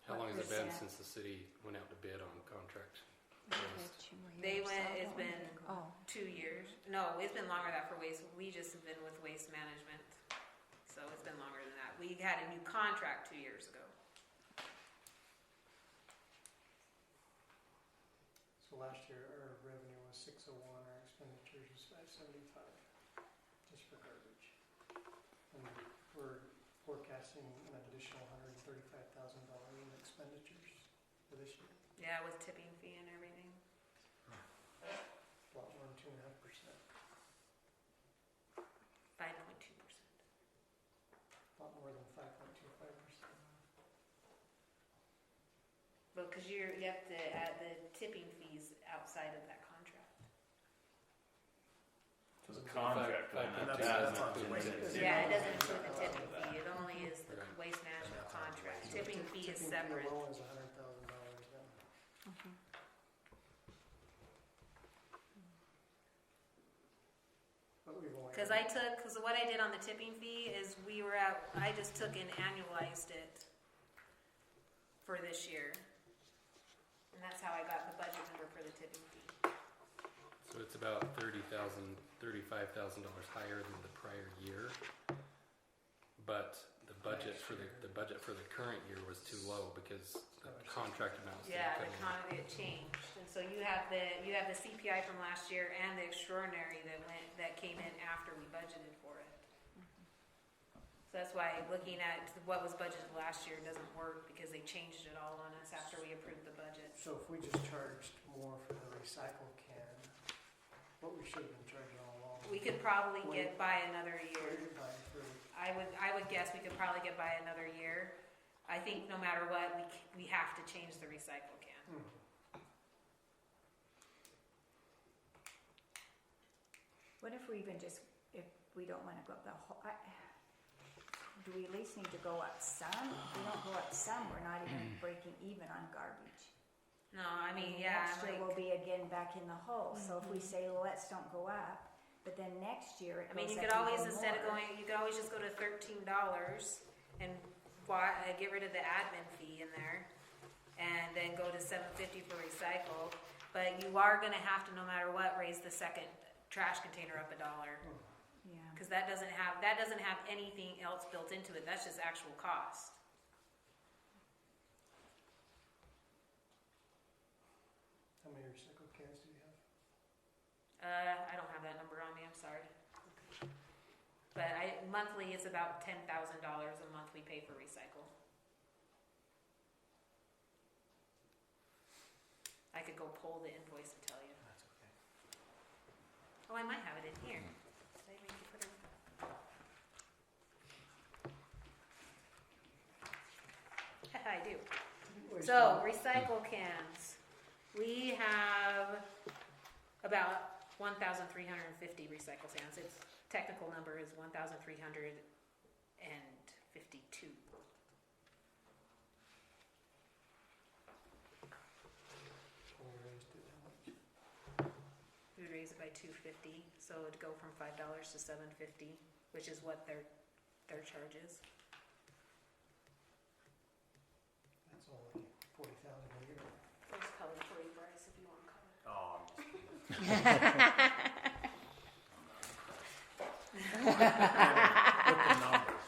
How long has it been percent? since the city went out to bid on contract? Okay, 2 more They years. went, it's been Oh, 2 years. No, it's been longer than that for Waste. We just have been with Waste Management. So it's been longer than that. We had a new contract 2 years ago. So last year, our revenue was 601, our expenditures was 575, just for garbage. And we're forecasting an additional $135,000 in expenditures for this year, Yeah, with tipping fee and everything. a lot more than 2.5%, 5.2%. a lot more than 5.25%. But because you have to add the tipping fees outside of that contract. So the contract went up. That's on doesn't the include Waste the Management. tipping Yeah, it fee. doesn't include the tipping fee. It only is the Waste Management contract. tipping fee is Tipping separate. alone is $100,000 then. But we've only. Because what I did on the tipping fee is I just took and annualized it for this year. And that's how I got the budget number for the tipping fee. So it's about $35,000 higher than the prior year. But the budget for the current year was too low because the contract amounts didn't Yeah, come the in. economy, it changed. And so you have the CPI from last year and the extraordinary that came in after we budgeted for it. So that's why looking at what was budgeted last year doesn't work because they changed it all on us after we approved the budget. So if we just charged more for the recycle can, what we should have been charging all along. We could probably get by another year. Waited by for I would guess we could probably get by another year. I think no matter what, we have to change the recycle can. What if we even just, if we don't wanna go up the whole, do we at least need to go up some? If we don't go up some, we're not even breaking even on garbage. No, I mean, yeah, Next year like, we'll be again back in the hole, so if we say, well, let's don't go up, but then next year it I mean, goes you up could always, even instead of more. you could always just go to $13 and get rid of the admin fee in there, and then go to $7.50 for recycle. But you are gonna have to, no matter what, raise the second trash container up $1, Yeah, because that doesn't have anything else built into it. That's just actual cost. how many recycle cans do you have? I don't have that number on me, I'm sorry. But monthly, it's about $10,000 a month we pay for recycle. I could go pull the invoice and tell you. That's okay. Oh, I might have it in here. Did I make you put it? I do. So, recycle cans. We have about 1,350 recycle cans. Its technical number is 1,352. We raised it how much? We would raise it by $2.50, so it'd go from $5 to $7.50, which is what their charge is. That's only 40,000 a year. There's color for you, Bryce, if you want color. Oh, I'm just With the numbers.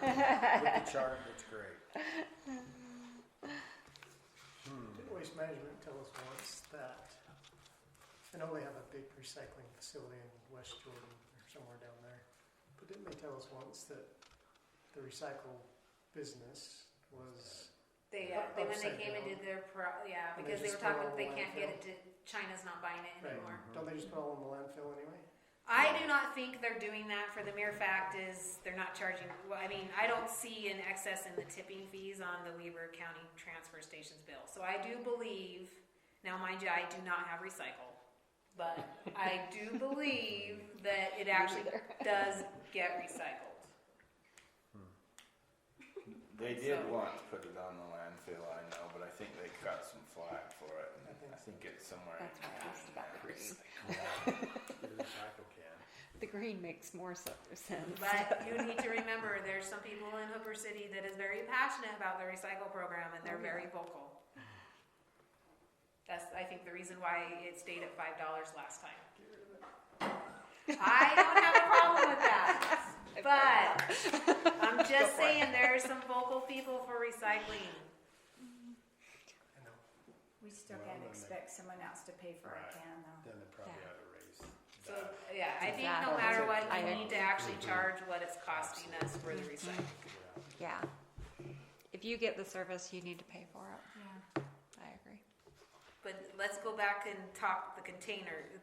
With the chart, it's great. Did Waste Management tell us once that, I know they have a big recycling facility in West Jordan or somewhere down there, but didn't they tell us once that the recycle business was, When they Upside came and down. did their, And because they they just were talking, put all they the can't get landfill. it to, China's not buying it right, anymore. don't they just put all in the landfill anyway? I do not think they're doing that for the mere fact is they're not charging, well, I mean, I don't see an excess in the tipping fees on the Weber County Transfer Station's bill. So I do believe, now mind you, I do not have recycle, but I do believe that it actually does get recycled. They did So- once put it on the landfill, I know, but I think they got some flack for it. And I think it's somewhere. That's why I asked about the green. The recycle can. The green makes more sense. But you need to remember, there's some people in Hooper City that is very passionate about the recycle program, and they're very vocal. That's, I think, the reason why it stayed at $5 last time. I don't have a problem with that, but I'm just saying there are some vocal people for recycling. I know. we still Well, can't then they- expect someone else to pay for a Right. can though. Then they probably Yeah. ought to raise So, that. yeah, I think no Exactly. matter what, I you need to actually charge what it's costing us for the Mm-hmm. recycling. Yeah. Yeah. If you get the service, you need to pay for it. Yeah. I agree. But let's go back and talk the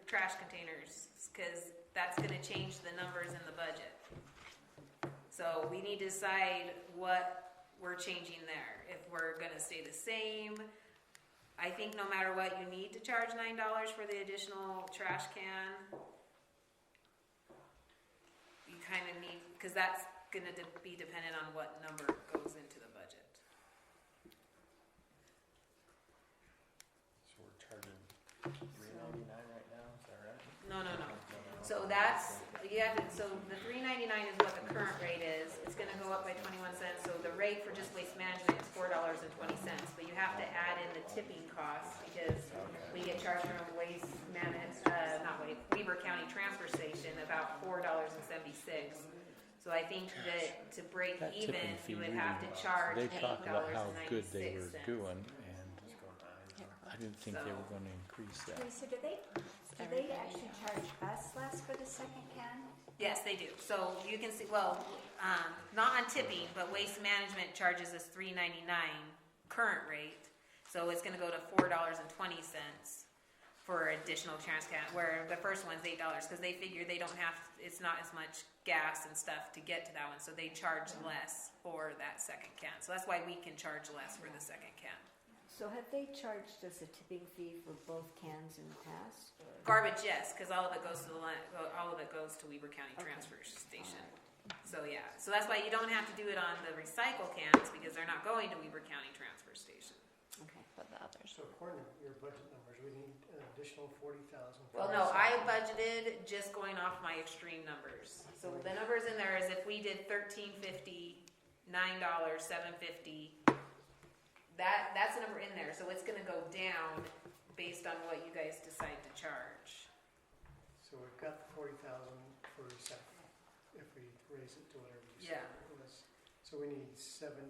trash containers, because that's gonna change the numbers in the budget. So we need to decide what we're changing there. If we're gonna stay the same, I think no matter what, you need to charge $9 for the additional trash can. You kinda need, because that's gonna be dependent on what number goes into the budget. So that's, you have to, so the $3.99 is what the current rate is. It's gonna go up by 21 cents, so the rate for just waste management is $4.20. But you have to add in the tipping costs because we get charged from Weber County Transfer Station about $4.76. So I think that to break That even, tipping fee you would really, have to charge they talked about how good they were $8.96. doing, and I didn't think they were gonna increase that. Lisa, do they actually charge us less for the second can? Yes, they do. So you can see, not on tipping, but Waste Management charges us $3.99 current rate. So it's gonna go to $4.20 for additional Transcan, where the first one's $8, because they figure they don't have, it's not as much gas and stuff to get to that one, so they charge less for that second can. So that's why we can charge less for the second can. So have they charged us a tipping fee for both cans in the past? Garbage, yes, because all of it goes to Weber County Transfer Station. So yeah, so that's why you don't have to do it on the recycle cans, because they're not going to Weber County Transfer Station. Okay. But the others. So according to your budget numbers, we need an additional 40,000. Well, no, I budgeted just going off my extreme numbers. So the numbers in there is if we did $13.50, $9, $7.50, that's the number in there. So it's gonna go down based on what you guys decide to charge. So we've got the 40,000 for recycling, if we raise it to whatever you said it was. So we need $78,000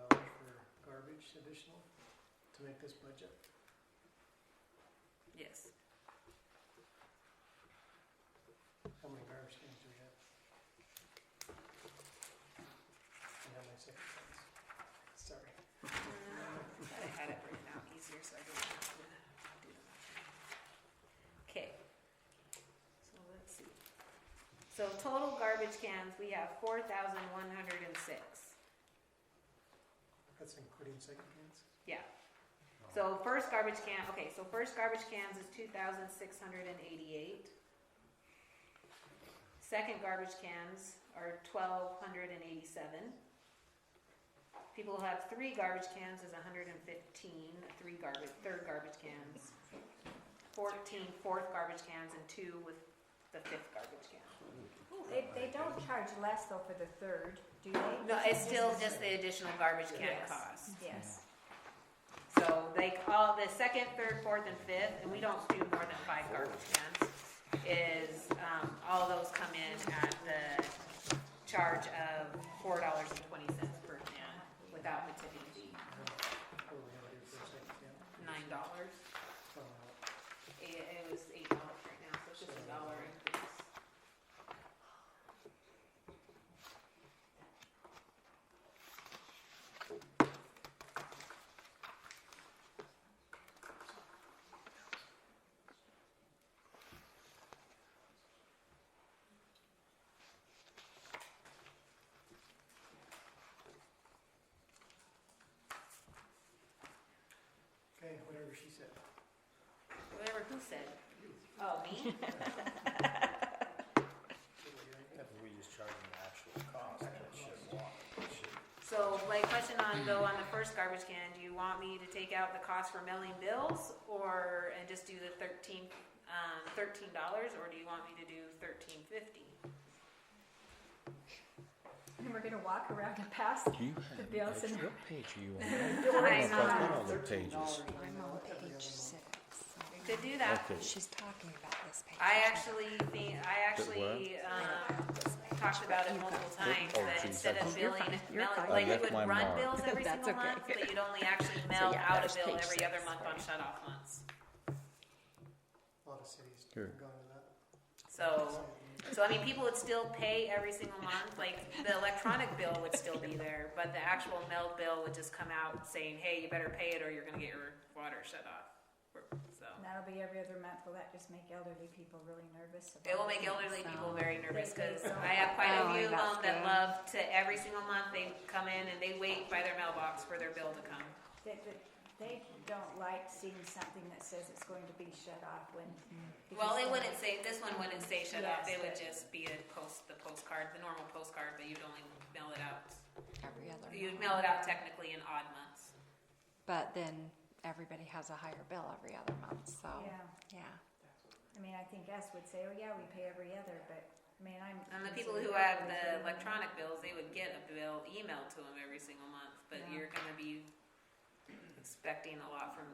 for garbage additional to make this budget. Yes. How many garbage cans do we have? And how many second cans? Sorry. I had it written out easier so I didn't have to do them. Okay. So let's see. So total garbage cans, we have 4,106. That's including second cans? Yeah. So first garbage cans is 2,688. Second garbage cans are 1,287. People who have 3 garbage cans is 115, third garbage cans. 14 fourth garbage cans and 2 with the 5th garbage can. They don't charge less though for the third, do they? No, it's still just the additional garbage can Yes. cost. Yes. So like all the second, third, fourth, and fifth, and we don't do more than 5 garbage cans, is all those come in at the charge of $4.20 per can without the tipping fee. What are we gonna do for a second can? $9. Uh, It was $8 right now, so it's just $1 increase. Okay, whatever she said. Whatever who said. Oh, me? If we just charge them the actual cost, it should walk. So, like, question on the first garbage can, do you want me to take out the cost for mailing bills and just do the $13, or do you want me to do $13.50? And we're gonna walk around and pass. Do you The have, bills and- what page are you on? I I don't know if I've got all the pages. I'm on page 6. We could do that. Okay, She's talking about this page. I actually talked about it multiple times, Oh, that geez, instead of You're billing, fine. You're fine. like I you left would my run mark. bills every That's single okay. month, but you'd only actually mail yeah, out a there's bill page every other 6, month on right. shut-off months. A lot of cities Sure. have gone to that. So I mean, people would still pay every single month, like the electronic bill would still be there, but the actual mailed bill would just come out saying, hey, you better pay it or you're gonna get your water shut off. So, And that'll be every other month. Will that just make elderly people really nervous? it will make elderly people very nervous, cause They- I have quite a Oh, few of that's them that good. love to, every single month, they come in and they wait by their mailbox for their bill to come. They don't like seeing something that says it's going to be shut off when. Well, they because wouldn't say, this one wouldn't say shut off, Yes, it would but- just be the postcard, the normal postcard, but you'd only mail it out. Every other. You'd mail it out technically in odd months. But then everybody has a higher bill every other month, so, Yeah, yeah. I mean, mean, I think us would say, oh yeah, we pay every other, but, I mean, I'm. And the people who considered have every the other. electronic bills, they would get a bill emailed to them every single month, but Yeah. you're gonna be expecting a lot from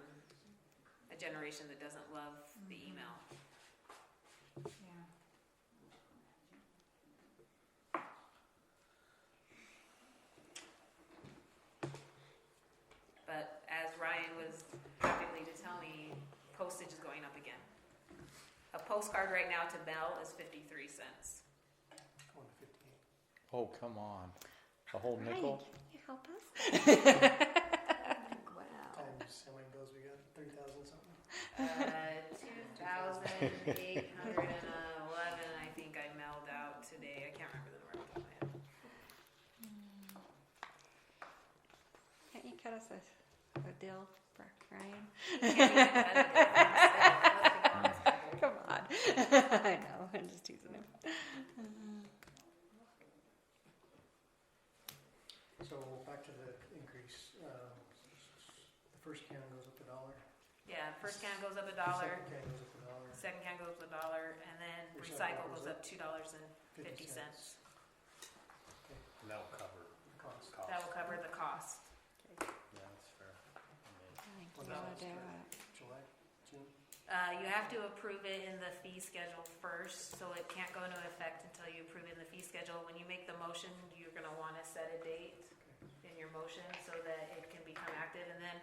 a generation that doesn't love the email. Yeah. But as Ryan was happily to tell me, postage is going up again. A postcard right now to Bell is 53 cents. Going to 58. Oh, come on. A whole Ryan, nickel? can you help us? Wow. Times how many bills we got? 3,000 something. 2,811, I think I mailed out today. I can't remember the number off the top of my head. Can't you cut us a deal, Ryan? Can't even cut it. Let's be honest. Come on. I know, I'm just teasing him. So back to the increase. The first can goes up $1. Yeah, first can goes up $1. Second can goes up $1. Second can goes up $1, and then recycle goes up $2.50. And that'll cover Cost. That will cover the cost. Yeah, that's fair. I think When we that ought was to do for it. July, June. You have to approve it in the fee schedule first, so it can't go into effect until you approve it in the fee schedule. When you make the motion, you're gonna wanna set a date in your motion so that it can become active, and then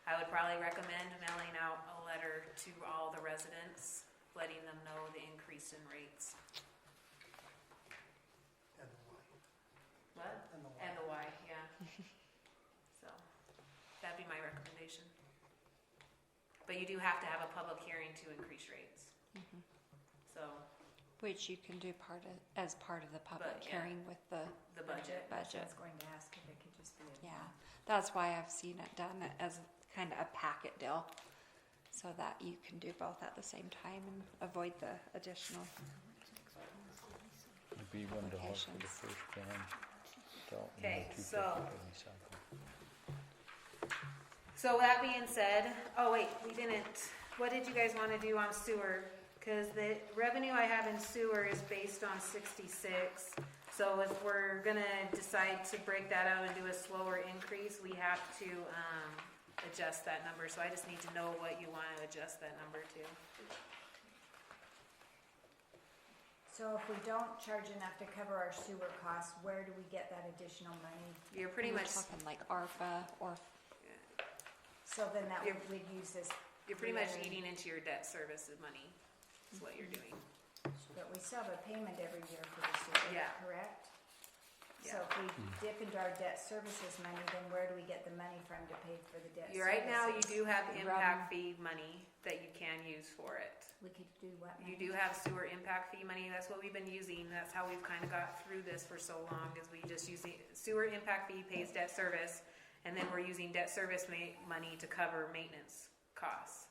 I would probably recommend mailing out a letter to all the residents, letting them know the increase in rates. And the Y. What? And the Y. And the why, yeah. So, that'd be my recommendation. But you do have to have a public hearing to increase rates. So, Which you can do as part of the public But, yeah. hearing with the, the budget. I Budget. was going to ask if it could just be. yeah. That's why I've seen it done as kind of a packet deal, so that you can do both at the same time and avoid the additional. It'd be $1 for the Applications. first can. Okay, $2.50 so- for recycle. So that being said, oh wait, we didn't, what did you guys wanna do on sewer? Cause the revenue I have in sewer is based on 66. So if we're gonna decide to break that out and do a slower increase, we have to, adjust that number. So I just need to know what you wanna adjust that number to. So if we don't charge enough to cover our sewer costs, where do we get that additional money? You're pretty We're much, talking like ARPA or So then that You're- we'd use this, you're pretty much eating into your debt services money, is what you're doing. but we still have a payment every year for the sewer, Yeah. correct? So Yeah. if we dip into our debt services money, then where do we get the money from to pay for the debt services? Right now, you do have Rub- impact fee money that you can use for it. We could do what? You do have sewer impact fee money, that's what we've been using, that's how we've kinda got through this for so long, is we just use the sewer impact fee pays debt service, and then we're using debt service money to cover maintenance costs.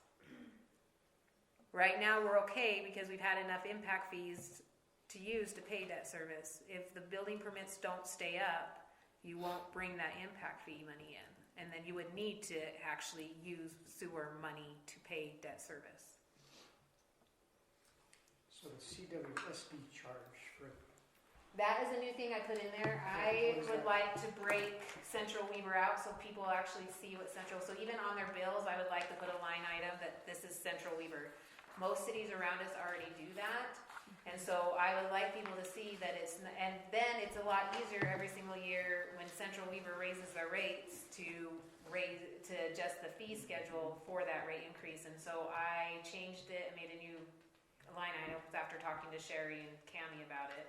Right now, we're okay because we've had enough impact fees to use to pay debt service. If the building permits don't stay up, you won't bring that impact fee money in, and then you would need to actually use sewer money to pay debt service. So the CWSB charge for, That is a new thing I put in there. I would like to break Central Weaver out so people actually see what Central, so even on their bills, I would like to put a line item that this is Central Weaver. Most cities around us already do that. And so I would like people to see that and then it's a lot easier every single year when Central Weaver raises their rates to adjust the fee schedule for that rate increase. And so I changed it and made a new line item after talking to Sherry and Cammie about it.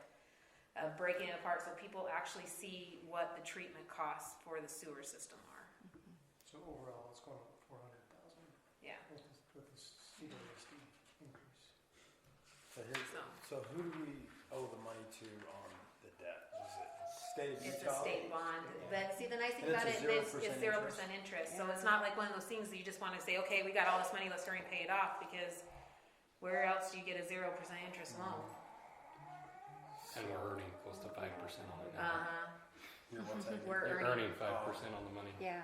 Breaking it apart so people actually see what the treatment costs for the sewer system are. so overall, it's going up 400,000 Yeah. with the CWSD increase. So who do we owe the money to on the debt? Is it state of It's Utah? a state bond, but see, the nice thing And about it's it a is 0% it's 0% interest, so it's not like one of those things that you just wanna say, okay, we got all this money, let's hurry and pay it off, because where else do you get a 0% interest loan? And we're earning close to 5% on it now. You're what's that? We're You're earning, earning 5% on the money. yeah,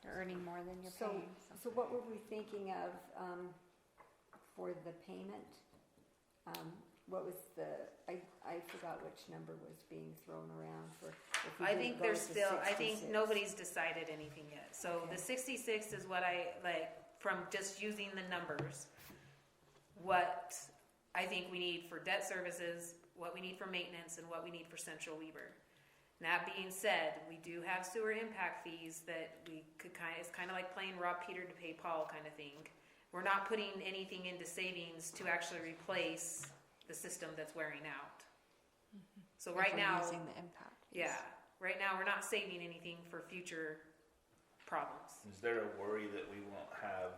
you're earning more than you're So, paying. so what were we thinking of, for the payment, what was I forgot which number was being thrown around for. If we I didn't think go there's to still, I think 66. nobody's decided anything yet. So Okay. the 66 is what I, like, from just using the numbers, what I think we need for debt services, what we need for maintenance, and what we need for Central Weber. That being said, we do have sewer impact fees that we could it's kind of like playing rob Peter to pay Paul kind of thing. We're not putting anything into savings to actually replace the system that's wearing out. So If right we're now, using the impact fees. yeah, right now we're not saving anything for future problems. Is there a worry that we won't have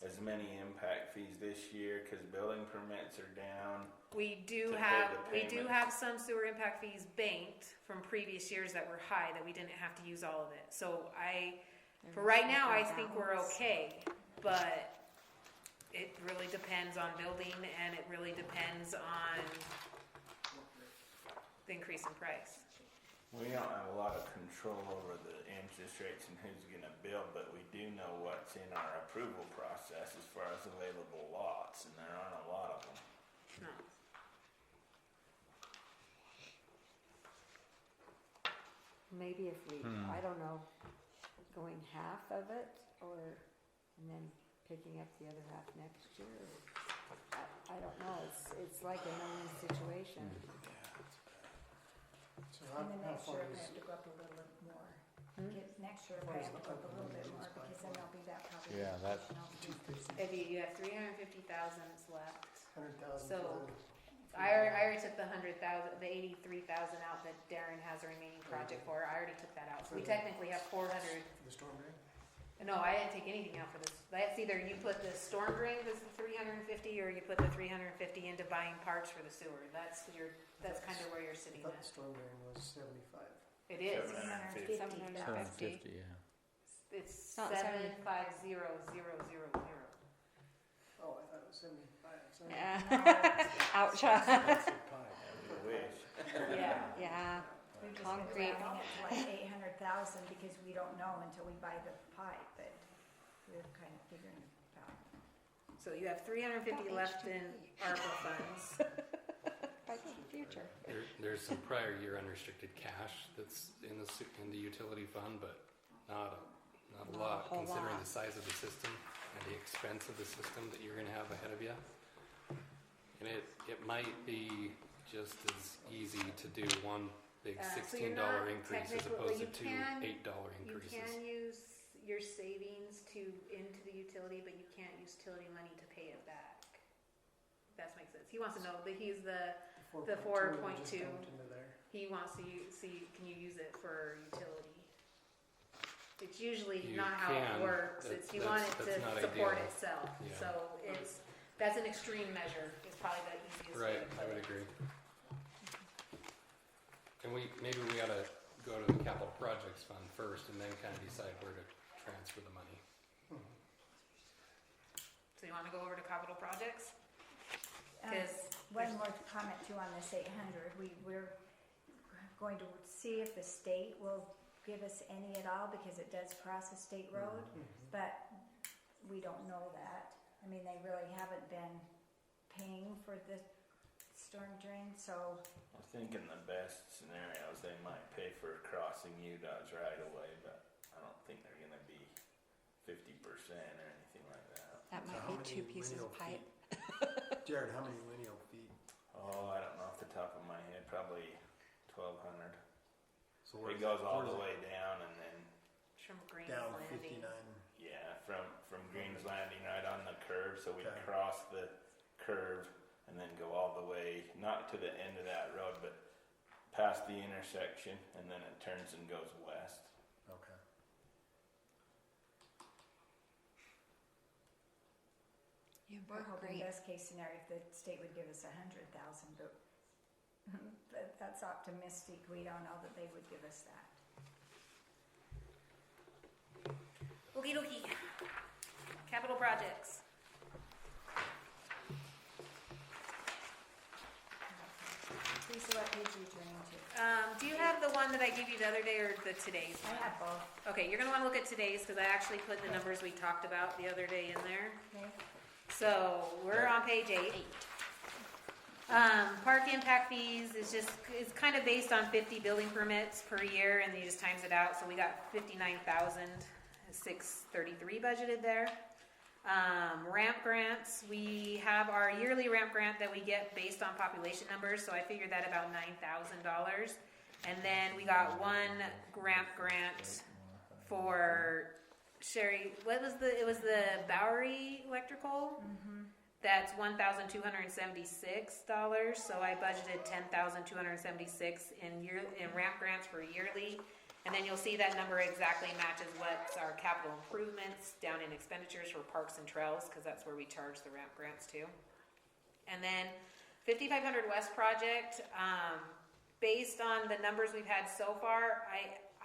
as many impact fees this year because building permits are down? We do To pay have, the we do payment. have some sewer impact fees banked from previous years that were high, that we didn't have to use all of it. So for right now, I think we're okay, but it really depends on building, and it really depends on the increase in price. We don't have a lot of control over the interest rates and who's gonna build, but we do know what's in our approval process as far as available lots, and there aren't a lot of them. No. Maybe if we, I don't know, going half of it, and then picking up the other half next year. I don't know, it's like a no-win situation. So And then how next far year, we is, have to go up a little bit more. Hmm? Next year, we have to go up a little bit more, because then there'll be that probably. Yeah, that- additional 2%. If you have 350,000 left. 100,000 So, for I already took the 100,000, the 83,000 out that Darren has a remaining project for. I already took that out. So we technically have 400. the storm drain? No, I didn't take anything out for this. That's either you put the storm drain as the 350, or you put the 350 into buying parts for the sewer. That's kind of where you're I sitting thought the at. storm drain was 75. It is. 750. 750. Yeah. It's Not 750000. Oh, I thought it was 75. So Yeah. No, Ouch. I wish. Yeah. Yeah. We've just Concrete. been rounding it to like 800,000 because we don't know until we buy the pipe, but we're kind of figuring it out. So you have 350 left in ARPA funds. Back to the future. There's some prior year unrestricted cash that's in the utility fund, but not a Not a lot whole considering lot. the size of the system and the expense of the system that you're gonna have ahead of you. And it might be just as easy to do one big So you're $16 not increase as technically- opposed to two $8 You increases. can use your savings into the utility, but you can't use utility money to pay it back. That makes sense. He wants to know that he's the 4.2. Just dumped into there. he wants to see, can you use it for utility? It's usually You not how it can. works. It's you want it to That's not support ideal. itself. Yeah. So that's an extreme measure. It's probably the easiest way Right, to I put would it. agree. And maybe we ought to go to the capital projects fund first and then kind of decide where to transfer the money. So you want to go over to capital projects? Um, 'Cause One more comment too on this 800, we're going to see if the state will give us any at all, because it does cross a state road, but we don't know that. I mean, they really haven't been paying for the storm drain, so, I think in the best scenarios, they might pay for crossing UDOT's right away, but I don't think they're gonna be 50% or anything like that. That So might how be many 2 pieces lineal of pipe. Jared, how many lineal feet? Oh, I don't know off the top of my head, probably 1,200. So It goes all the way down and then, from Green's down Landing. 59. yeah, from Green's Landing right on the curve, so we Okay. cross the curve and then go all the way, not to the end of that road, but past the intersection, and then it turns and goes west. Okay. You we're put hoping great. best case scenario, if the state would give us 100,000, but that's optimistic, we don't know that they would give us that. Okie dokie. Capital projects. Lisa, what page are you turning to? Do you have the one that I gave you the other day, or the today's I one? have both, Okay, you're gonna wanna look at today's, because I actually put the numbers we talked about the other day in there. okay? So we're on page 8. Park impact fees is kind of based on 50 building permits per year, and you just times it out. So we got 59,633 budgeted there. Ramp grants, we have our yearly ramp grant that we get based on population numbers, so I figured that about $9,000. And then we got one ramp grant for Sherry, it was the Bowery Electrical? That's $1,276, so I budgeted $10,276 in ramp grants for yearly. And then you'll see that number exactly matches what's our capital improvements down in expenditures for parks and trails, because that's where we charge the ramp grants too. And then 5500 West project, based on the numbers we've had so far,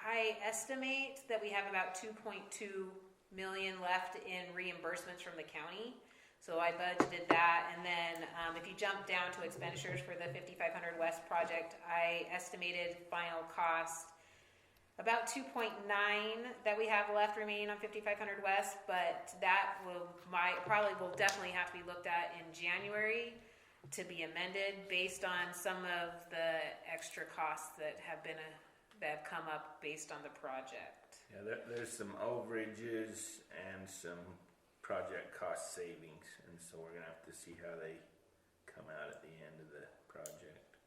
I estimate that we have about 2.2 million left in reimbursements from the county. So I budgeted that, and then if you jump down to expenditures for the 5500 West project, I estimated final cost about 2.9 that we have left remaining on 5500 West, but that probably will definitely have to be looked at in January to be amended based on some of the extra costs that have come up based on the project. Yeah, there's some overages and some project cost savings, and so we're gonna have to see how they come out at the end of the project.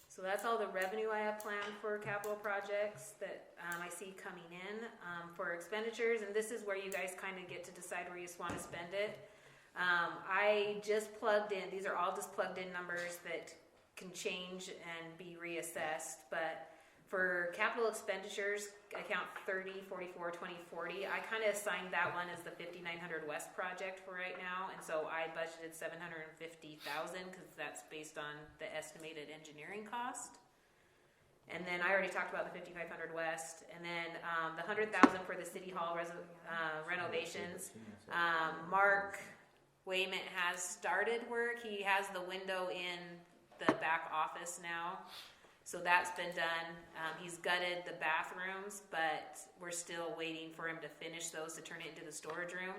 So that's all the revenue I have planned for capital projects that I see coming in. For expenditures, and this is where you guys kind of get to decide where you just want to spend it. I just plugged in, these are all just plugged in numbers that can change and be reassessed, but for capital expenditures, account 30, 44, 20, 40, I kind of assigned that one as the 5900 West project for right now, and so I budgeted $750,000 because that's based on the estimated engineering cost. And then I already talked about the 5500 West, and then the 100,000 for the City Hall renovations. Mark Wayment has started work. He has the window in the back office now. So that's been done. He's gutted the bathrooms, but we're still waiting for him to finish those to turn it into the storage room.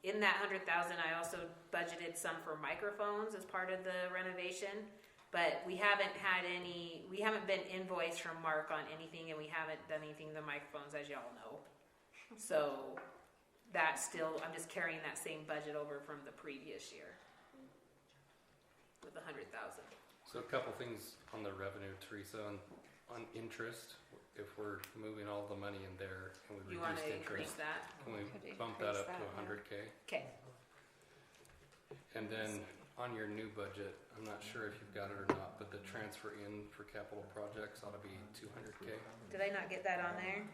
In that 100,000, I also budgeted some for microphones as part of the renovation, but we haven't been invoiced from Mark on anything, and we haven't done anything to the microphones, as y'all know. So that's still, I'm just carrying that same budget over from the previous year with 100,000. So a couple things on the revenue, Teresa, on interest. If we're moving all the money in there and we You want reduce to increase interest, that? can we Could bump that increase up to that, 100K? Okay. And then on your new budget, I'm not sure if you've got it or not, but the transfer in for capital projects ought to be 200K. Did I not get that on there?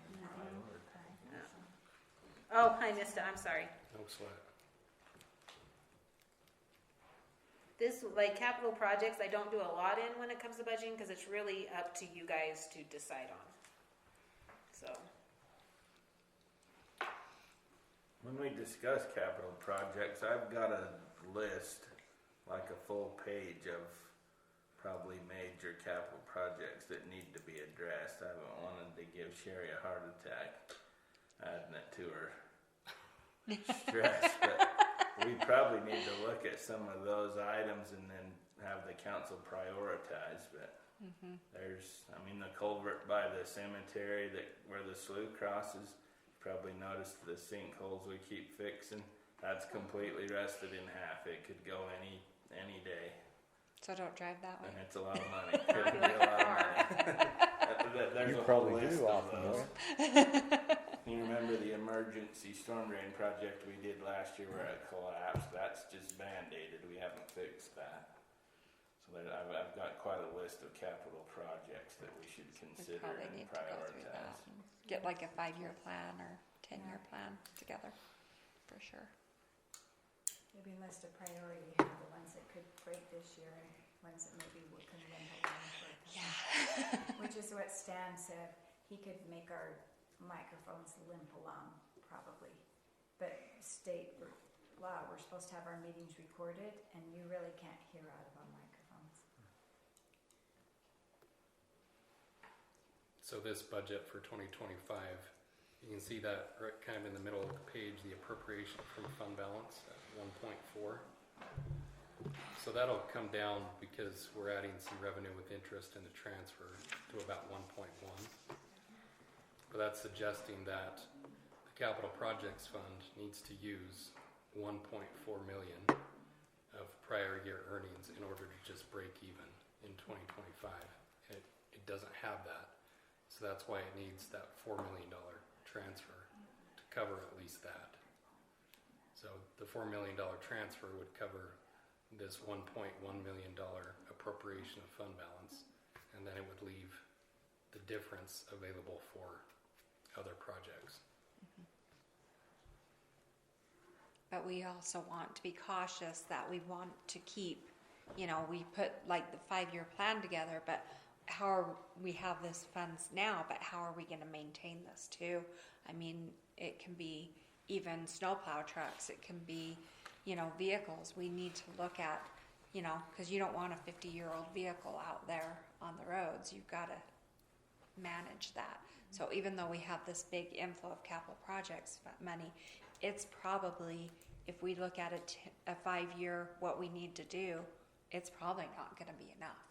Oh, I missed it. I'm sorry. No sweat. This, like capital projects, I don't do a lot in when it comes to budgeting because it's really up to you guys to decide on. So, When we discuss capital projects, I've got a list, like a full page of probably major capital projects that need to be addressed. I haven't wanted to give Sherry a heart attack adding it to her stress, but we probably need to look at some of those items and then have the council prioritize. But there's, the culvert by the cemetery where the slough crosses, probably noticed the sinkholes we keep fixing. That's completely rusted in half. It could go any day, So don't drive that way. and it's a lot of money. Could be a lot of money. There's You a whole probably list do of often, those. don't You remember the emergency storm drain project we did last year where it collapsed? That's just band-aided. We haven't fixed that. So I've got quite a list of capital projects that we should We consider probably and need to go through that prioritize. and get like a 5-year plan or 10-year plan together, for sure. Maybe list of priority, have the ones that could break this year and ones that maybe can limp along for a couple. Yeah. Which is what Stan said, he could make our microphones limp along, probably. But state law, we're supposed to have our meetings recorded, and you really can't hear out of our microphones. So this budget for 2025, You can see that right kind of in the middle of the page, the appropriation from fund balance at 1.4. So that'll come down because we're adding some revenue with interest and a transfer to about 1.1. But that's suggesting that the capital projects fund needs to use 1.4 million of prior year earnings in order to just break even in 2025. And it doesn't have that. So that's why it needs that $4 million transfer to cover at least that. So the $4 million transfer would cover this $1.1 million appropriation of fund balance, and then it would leave the difference available for other projects. But we also want to be cautious that we want to keep, we put like the 5-year plan together, but we have this funds now, but how are we going to maintain this too? I mean, it can be even snowplow trucks, it can be, vehicles. We need to look at, because you don't want a 50-year-old vehicle out there on the roads. You've got to manage that. So even though we have this big inflow of capital projects money, it's probably, if we look at a 5-year, what we need to do, it's probably not going to be enough,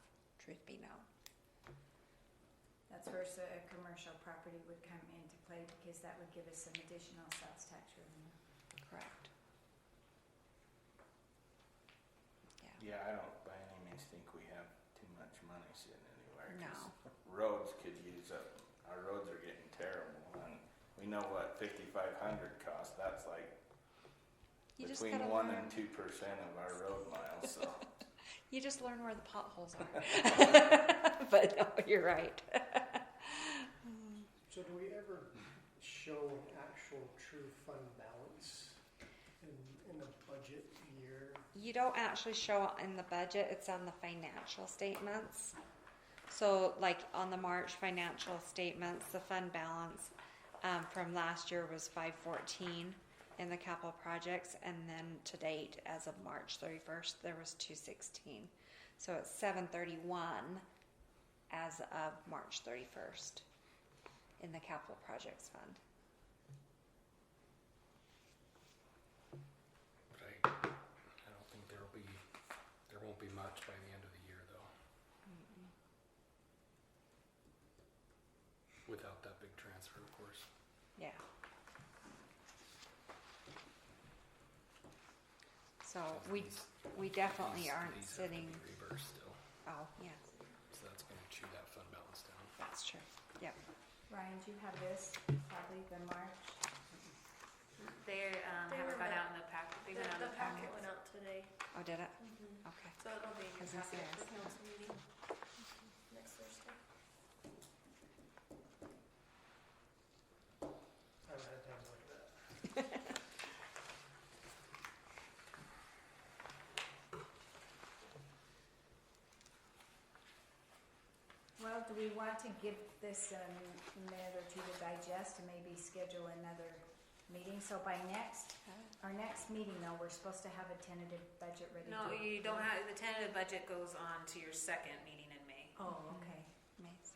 truth be known. That's where a commercial property would come into play, because that would give us some additional sales tax revenue. Correct. Yeah, I don't by any means think we have too much money sitting anywhere. 'Cause No. roads could use up, our roads are getting terrible, and we know what 5,500 costs. That's like You just between gotta 1% learn. and 2% of our road miles, so. You just learn where the potholes are. But no, you're right. So do we ever show an actual true fund balance in a budget year? You don't actually show it in the budget, it's on the financial statements. So like on the March financial statements, the fund balance from last year was 514 in the capital projects, and then to date, as of March 31st, there was 216. So it's 731 as of March 31st in the capital projects fund. But I don't think there won't be much by the end of the year though. Without that big transfer, of course. Yeah. So we definitely aren't These have to sitting. be reversed still, Oh, yes, so that's going to chew that fund balance down. that's true. Yep. Ryan, do you have this, probably the March? They haven't gone out in the packet. They went out in The the packet packet. went out today, Oh, did it? Mhm. Okay. so it'll be in your As I packet say, for council meeting next Thursday. I haven't had time to look at that. Well, do we want to give this a minute or two to digest and maybe schedule another meeting? So by our next meeting though, we're supposed to have a tentative budget ready. No, to- you don't have, the tentative budget goes on to your second meeting in May. Oh, okay.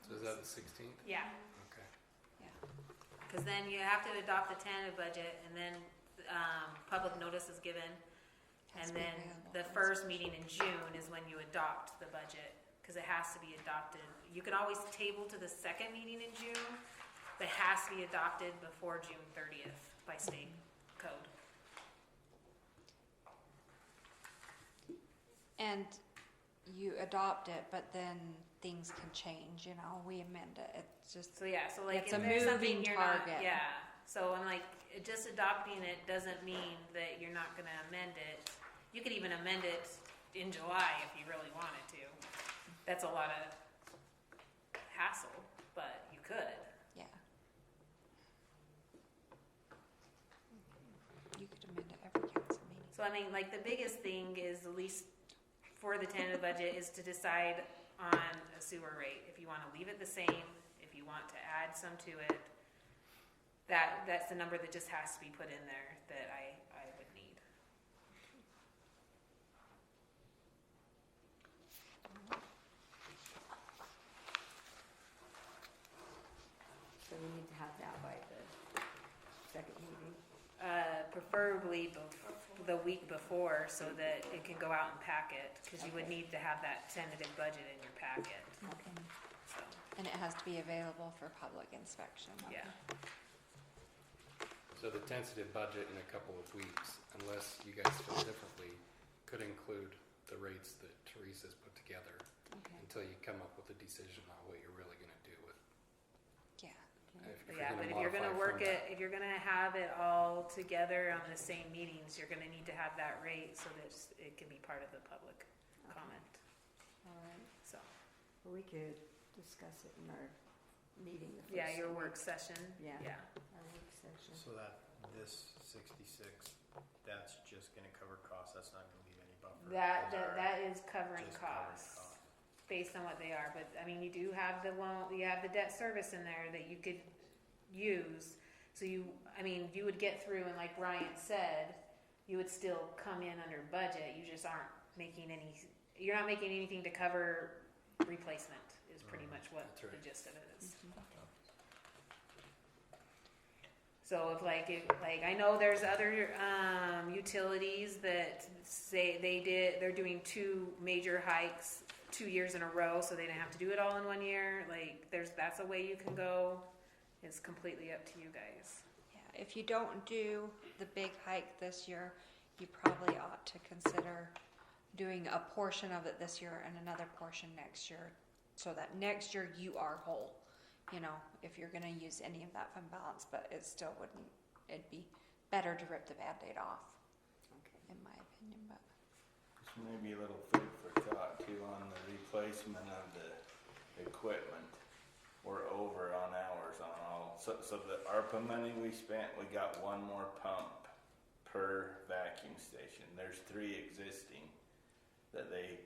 So is that the 16th? Yeah, Okay. because then you have to adopt the tentative budget, and then public notice is given. Has And to be then available the for first meeting in June is when you adopt the budget, because it has to be adopted. You can always table to the second meeting in June, but it has to be adopted before June 30th by state code. And you adopt it, but then things can change, we amend it. It's just, So yeah, so like It's if a there's something moving you're not, target. yeah. So I'm like, just adopting it doesn't mean that you're not gonna amend it. You could even amend it in July if you really wanted to. That's a lot of hassle, but you could. yeah. You could amend it every council meeting. So I mean, like the biggest thing is, at least for the tentative budget, is to decide on a sewer rate. If you wanna leave it the same, if you want to add some to it, that's the number that just has to be put in there that I would need. So we need to have that by the second meeting? Preferably the week before so that it can go out and pack it, because you would Okay. need to have that tentative budget in your packet, Okay. so, And it has to be available for public inspection. yeah. So the tentative budget in a couple of weeks, unless you guys feel differently, could include the rates that Teresa's put together Okay. until you come up with a decision on what you're really gonna do with. Yeah. Yeah, but if you're gonna modify work from it, if you're gonna have it all together on the same meetings, you're gonna need to have that rate so that it can be part of the public comment, All right, so. well, we could discuss it in our meeting the first. Yeah, your work session, Yeah. yeah. Our work session. So that, this 66, that's just gonna cover costs, that's not gonna leave any buffer? Those are That is covering just covering costs, based on what they are, but, I mean, you do have the loan, you have the debt service in there that you could use, so you would get through, and like Ryan said, you would still come in under budget, you just aren't making you're not making anything to cover replacement, is pretty much what That's the right. gist of it is. So if I know there's other utilities that say they're doing 2 major hikes 2 years in a row, so they didn't have to do it all in 1 year. Like that's a way you can go. It's completely up to you guys. Yeah, if you don't do the big hike this year, you probably ought to consider doing a portion of it this year and another portion next year, so that next year you are whole. You know, if you're gonna use any of that fund balance, but it still wouldn't, it'd be better to rip the Band-Aid off, Okay. in my opinion, but. Just maybe a little food for thought too on the replacement of the equipment. We're over on hours on all, so the ARPA money we spent, we got 1 more pump per vacuum station. There's 3 existing that they,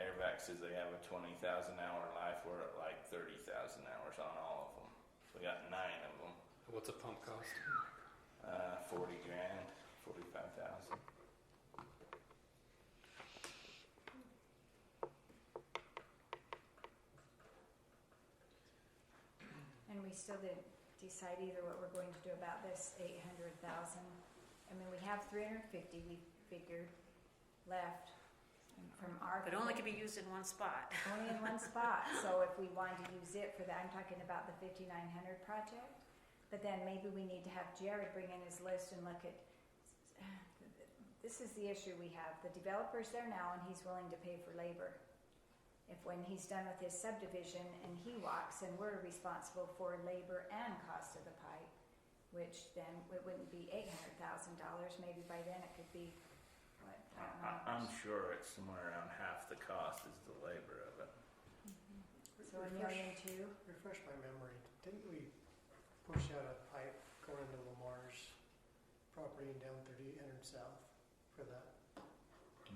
Airvac says they have a 20,000 hour life. We're at like 30,000 hours on all of them. We got 9 of them. What's a pump cost? 40 grand, 45,000. And we still didn't decide either what we're going to do about this 800,000. I mean, we have 350, we figured, left from our. But it only can be used in one spot. Only in one spot, so if we wanted to use it for that, I'm talking about the 5900 project, but then maybe we need to have Jared bring in his list and look at, this is the issue we have, the developer's there now and he's willing to pay for labor. If when he's done with his subdivision and he walks and we're responsible for labor and cost of the pipe, which then it wouldn't be $800,000, maybe by then it could be, what, I don't know. I'm sure it's somewhere around half the cost is the labor of it. So $1.2 million. Refresh my memory, didn't we push out a pipe going into Lamar's property and down 3800 South for that?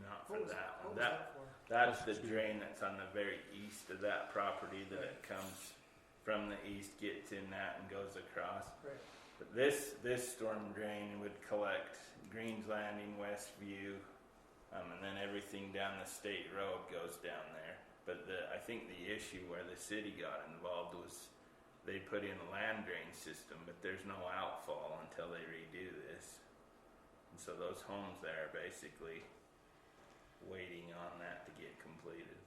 Not What for was that what one. was that for? That's the drain that's on the very east of that property that it comes from the east, gets in that and goes across. Right. But this storm drain would collect Greens Landing, Westview, and then everything down the state road goes down there. But I think the issue where the city got involved was they put in a land drain system, but there's no outfall until they redo this. And so those homes there are basically waiting on that to get completed.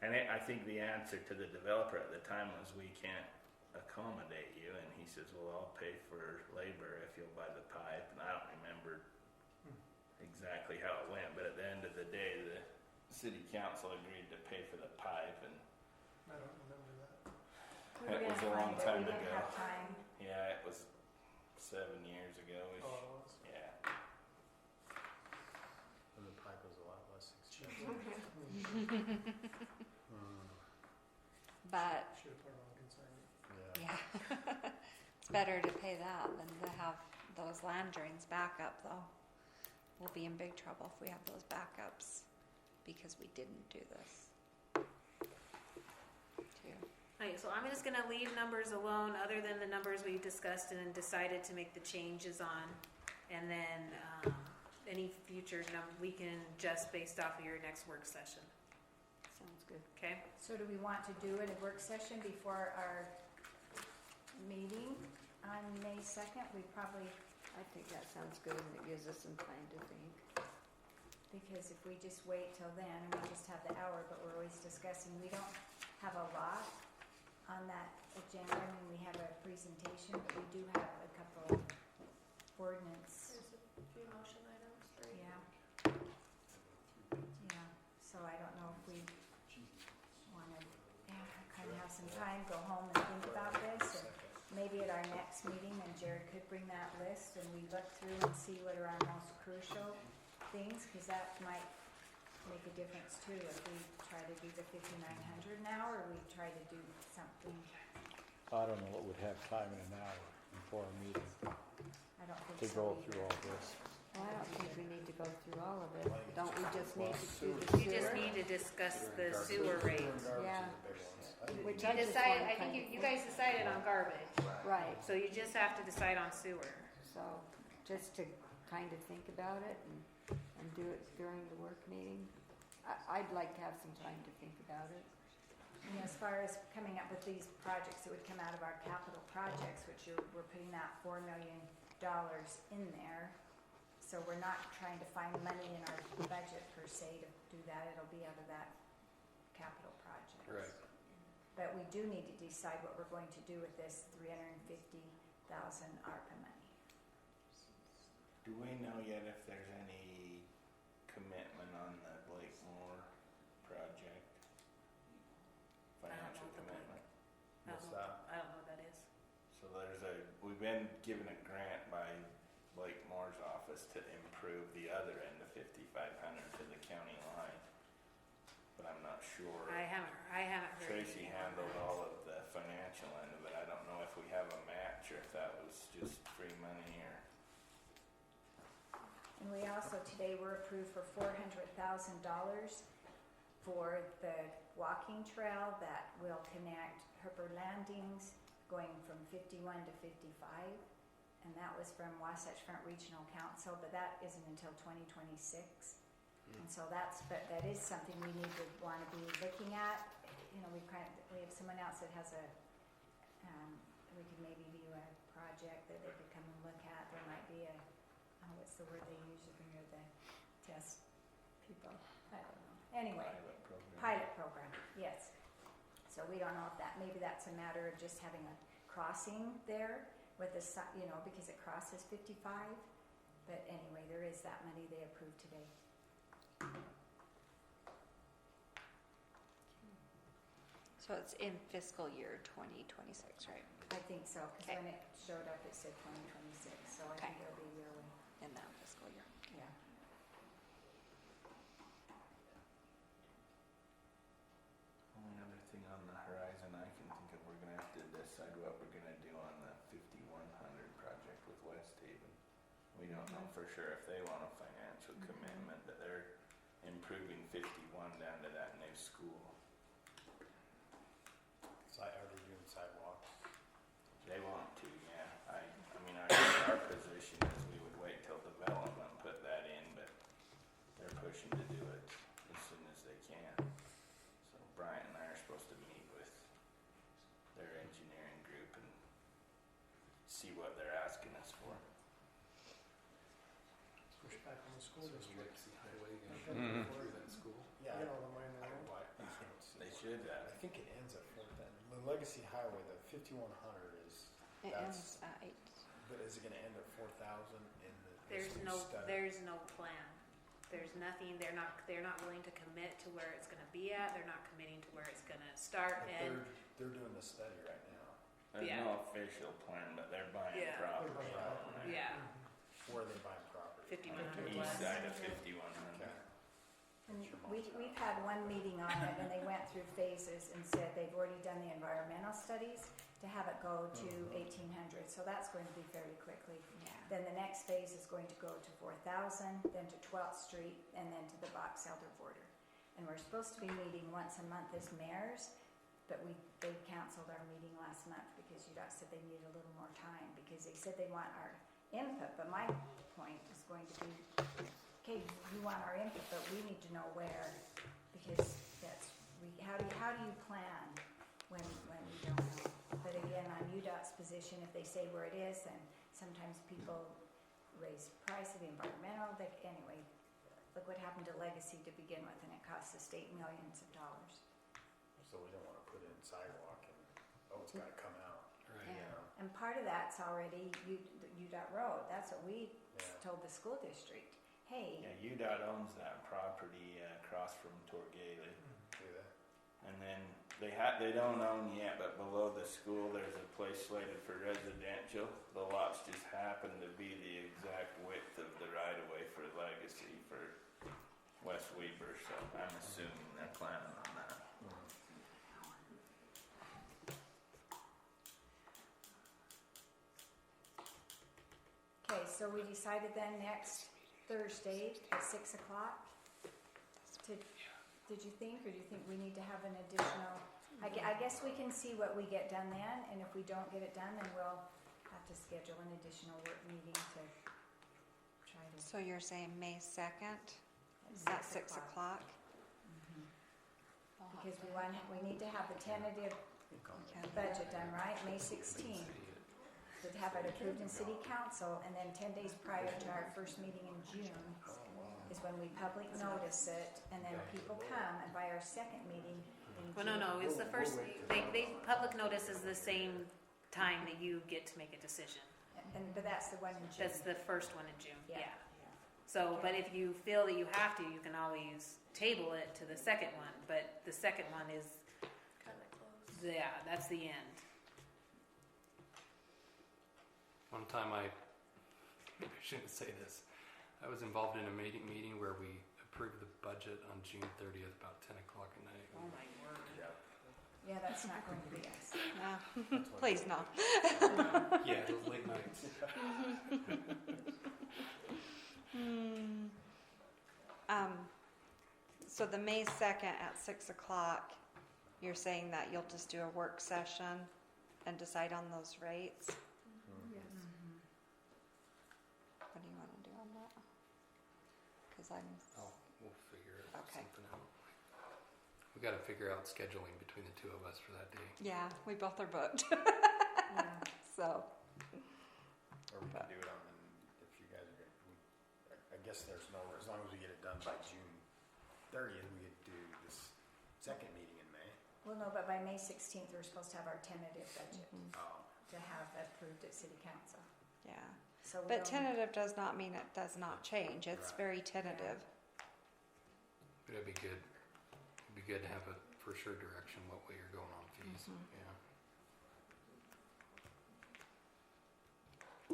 And I think the answer to the developer at the time was, we can't accommodate you. And he says, well, I'll pay for labor if you'll buy the pipe. And I don't remember exactly how it went, but at the end of the day, the city council agreed to pay for the pipe. And I don't remember that. We were It was gonna a long find it, time we didn't ago. have time. yeah, it was 7 years ago. Oh, it was. Yeah. And the pipe was a lot less expensive. But, Should have put it on consignment. Yeah. yeah, it's better to pay that than to have those land drains back up, though. We'll be in big trouble if we have those backups, because we didn't do this. Too. Alright, so I'm just gonna leave numbers alone, other than the numbers we discussed and decided to make the changes on. And then, any future we can adjust based off of your next work session, Sounds good. okay? So do we want to do it a work session before our meeting? on May 2nd, we probably, I think that sounds good, and it gives us some time to think. because if we just wait till then, and we just have the hour, but we're always discussing, we don't have a lot on that agenda. I mean, we have a presentation, but we do have a couple ordinance. There's a few motion items, right? Yeah. Yeah, so I don't know if we wanna, kind of have some time, go home and think about this, and maybe at our next meeting, and Jared could bring that list, and we look through and see what are our most crucial things, cause that might make a difference too, if we try to do the 5,900 now, or we try to do something, I don't know what would have time in an hour before a meeting I don't think to so go either. through all this. Well, I don't think we need to go through all of it. Don't we just need to do the You just sewer? need to discuss the sewer rates. Yeah. Which You I just decide, wanna I think kind you of- guys decided on garbage, Right, so you just have to decide on sewer. so just to kind of think about it and do it during the work meeting. I'd like to have some time to think about it. And as far as coming up with these projects, it would come out of our capital projects, which we're putting that $4 million in there. So we're not trying to find money in our budget per se to do that, it'll be out of that capital project. Right. But we do need to decide what we're going to do with this $350,000 ARPA money. Do we know yet if there's any commitment on the Blakemore project? I don't know Financial what the commitment? What's that? I don't know what that is. So we've been given a grant by Blakemore's office to improve the other end of 5,500 to the county line. But I'm not sure. I haven't heard. Tracy anything on handled that. all of the financial end of it. I don't know if we have a match or if that was just free money or. And we also, today were approved for $400,000 for the walking trail that will connect Herper Landings going from 51 to 55. And that was from Wasatch Front Regional Council, but that isn't until 2026. And so that is something we need to want to be looking at. You know, we have someone else that has we could maybe view a project that they could come and look at. There might be what's the word they use when you're the test people? I don't know. Anyway, pilot program, yes. So we don't know if maybe that's a matter of just having a crossing there with because it crosses 55. But anyway, there is that money they approved today. So it's in fiscal year 2026, right? I think so, because Okay. when it showed up, it said 2026, so I Okay. think it'll be a year away, In that fiscal year. yeah. Only other thing on the horizon I can think of, we're gonna have to decide what we're gonna do on the 5100 project with West Haven. We don't know for sure if they want a financial commitment, but they're improving 51 down to that new school. Are they doing sidewalks? They want to, yeah. I mean, our position is we would wait till development, put that in, but they're pushing to do it as soon as they can. So Brian and I are supposed to meet with their engineering group and see what they're asking us for. Push back on the school district. Legacy Highway Mhm. through that school. Yeah. You know, the minor I road. like these ones. They should I think it ends at Fourth End. The Legacy Highway, the 5100 is, It That's- ends at 8. but is it gonna end at 4,000 in the? There's this new no, study? there's no plan. There's nothing, they're not willing to commit to where it's gonna be at, they're not committing to where it's gonna start But and, they're doing the study right now. There's Yeah. no official plan, but they're buying Yeah. property They're buying out property. there. yeah, Where are they buying property? 5100 East west. side of 5100. Okay. And we've had one meeting on it, and they went through phases and said they've already done the environmental studies to have it go to 1800, so that's going to be fairly quickly. Yeah. Then the next phase is going to go to 4,000, then to 12th Street, and then to the Box Elder border. And we're supposed to be meeting once a month as mayors, but they canceled our meeting last month because UDOT said they needed a little more time, because they said they want our input, but my point is going to be, okay, you want our input, but we need to know where, because how do you plan when we don't know? But again, on UDOT's position, if they say where it is, then sometimes people raise price of the environmental, anyway, look what happened to Legacy to begin with, and it cost the state millions of dollars. So we don't wanna put it in sidewalk and, oh, it's gotta come out, Right. you know? And part of that's already UDOT road, that's what we Yeah. told the school district. Hey, Yeah, UDOT owns that property across from Torgale. Do that. And then they don't own yet, but below the school, there's a place slated for residential. The lots just happen to be the exact width of the right of way for Legacy for West Weber, so I'm assuming they're planning on that. okay, so we decided then next Thursday at 6 o'clock? Did you think, or do you think we need to have an additional, I guess we can see what we get done then, and if we don't get it done, then we'll have to schedule an additional work meeting to try to. So you're saying May 2nd at 6 o'clock? Mhm. Because we need to have the tentative Okay. budget done, right, May 16th. To have it approved in city council, and then 10 days prior to our first meeting in June is when we public notice it, and then people come, and by our second meeting in Well, June. no, it's the first, they, public notice is the same time that you get to make a decision. But that's the one in June. That's the first one in June, Yeah. yeah. So, but if you feel that you have to, you can always table it to the second one, but the second one is, Kinda close. yeah, that's the end. One time I shouldn't say this, I was involved in a meeting where we approved the budget on June 30th, about 10 o'clock at night. Oh my word. Yeah, that's not going to be us. No, please no. Yeah, those late nights. So the May 2nd at 6 o'clock, you're saying that you'll just do a work session and decide on those rates? Yes. Mm-hmm. What do you want to do on that? Because I'm, We'll figure Okay. something out. We got to figure out scheduling between the two of us for that day. yeah, we both are booked, Yeah. so. Or we can do it on, if you guys are, I guess there's no, as long as we get it done by June 30th, we could do this second meeting in May. Well, no, but by May 16th, we're supposed to have our tentative budget Oh, to have approved at city council. Yeah, So we but don't- tentative does not mean it does not change. It's Right. very tentative. But it'd be good. It'd be good to have a for sure direction what way you're going on fees. Mhm. Yeah.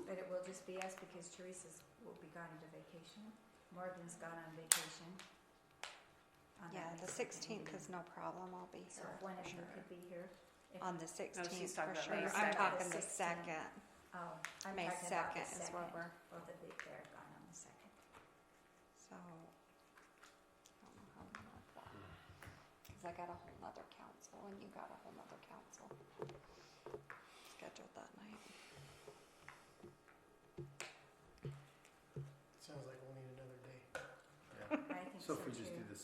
But it will just be us because Teresa's will be gone into vacation. Morgan's gone on vacation. on that Yeah, May the 16th is no problem. I'll be So here. if one of for you sure. could be here. If- On the 16th talking for about sure. May I'm 2nd. talking the 16th. 2nd. Oh, I'm May talking about the 2nd is what 2nd. we're, Both of you, they're gone on the 2nd. so. I don't know how to work that. Cause I got a whole nother council and you got a whole nother council scheduled that night. Sounds like we'll need another day. yeah. I think So so if we just too. do the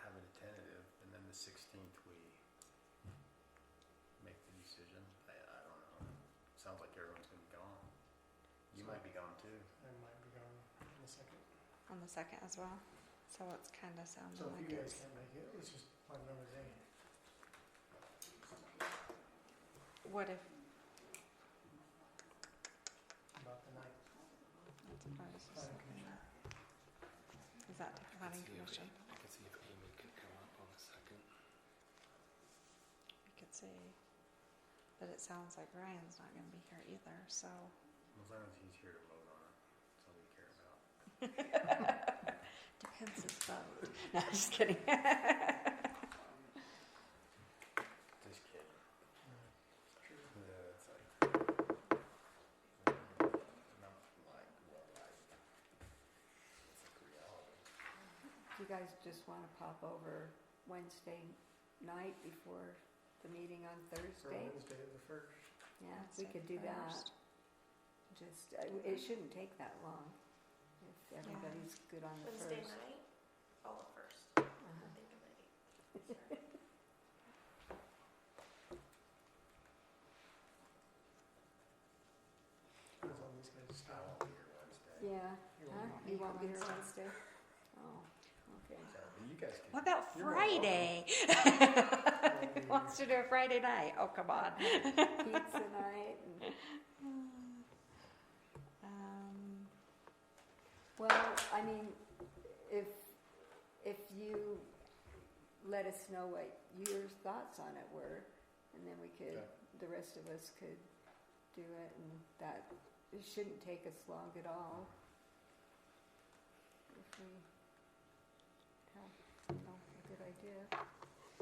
have it a tentative, and then the 16th we make the decision, I don't know. Sounds like everyone's gonna be gone. You might be gone too. I might be gone in a second. On the 2nd as well. So it's kind of sounding So if like you guys it's, can't make it, let's just find another day. what if, About the night. that's what I was just Planning looking commission. at. Is that the planning commission? I can see if Amy could come up on the 2nd. We could see. But it sounds like Ryan's not gonna be here either, so. As long as he's here to vote on it, that's all we care about. Depends his vote. No, I'm just kidding. Just kidding. True. Yeah, it's like, not like, well, like, it's like reality. Do you guys just wanna pop over Wednesday night before the meeting on For Thursday? Wednesday the 1st. Yeah, we could do that. Just, it shouldn't take that long if everybody's good on the Wednesday first. night? Oh, the first. Uh-huh. I'm thinking maybe. Sorry. Yeah, huh? You won't be here Wednesday? Oh, okay. Sorry, but you guys can. What about you're more welcome. Friday? Wants to do a Friday night. Oh, come on. Pizza night and, well, I mean, if you let us know what your thoughts on it were, and then we could, Okay. the rest of us could do it, and that, it shouldn't take us long at all. If we have, a good idea.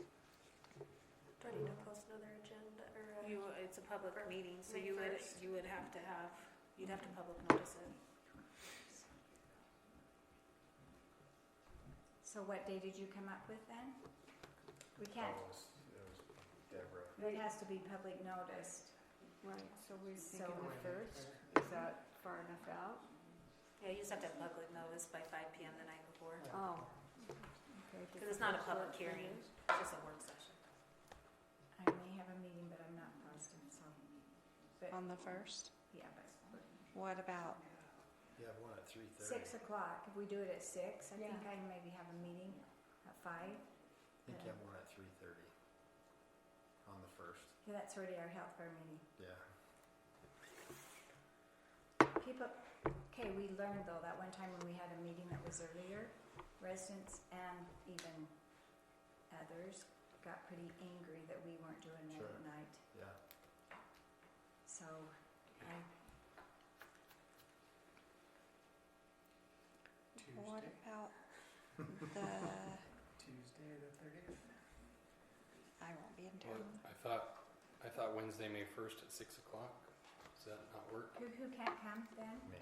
Do I need to post another agenda or? It's a public For meeting, so May you would, 1st. you'd have to public notice it. So what day did you come up with then? We can't, It was Deborah. it has to be public noticed. Right, so we're So- thinking the first, is that far enough out? Yeah, you just have to have public notice by 5 PM the night before, Oh. Okay. because it's not a public hearing, it's just a work session. I may have a meeting, but I'm not positive, so. But, On the 1st? yeah, but What about, You have one at 3:30. 6 o'clock, if we do it at 6, I Yeah. think I maybe have a meeting at 5. I think you have one at 3:30 on the 1st. Yeah, that's already our health fair meeting. Yeah. People, okay, we learned though, that one time when we had a meeting that was earlier, residents and even others got pretty angry that we weren't doing it Sure. at night. Yeah. So, I, what Tuesday, about the, Tuesday the 30th. I won't be in Well, town. I thought Wednesday, May 1st at 6 o'clock. Does that not work? who can't come then? Me.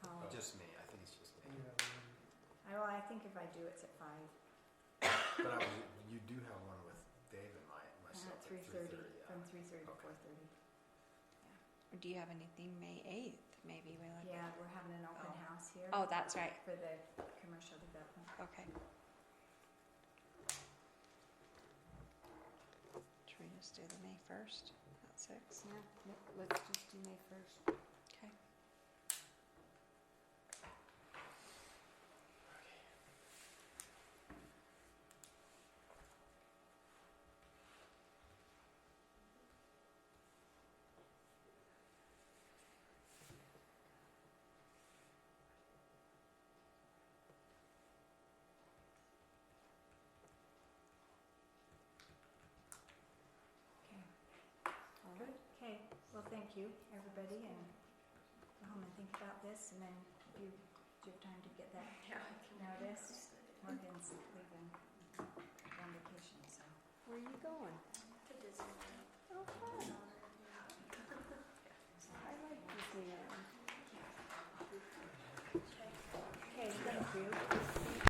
Oh, Just me. I think it's just And me. you have a meeting. well, I think if I do, it's at 5, But you do have one with Dave and myself at at 3:30, 3:30. Yeah. from 3:30 to Okay. 4:30. Do you have anything May 8th? Maybe we like. Yeah, we're having an open house here. Oh, that's right. For the commercial development. Okay. Should we just do the May 1st at 6? Yeah, let's just do May 1st. Okay. Okay. Okay, well, thank you, everybody, and go home and think about this, and then do you have time to get that Yeah, I can. notice? Morgan's leaving on vacation, so. Where are you going? To Disneyland. Oh, fun. I like Disneyland. Okay, thank you.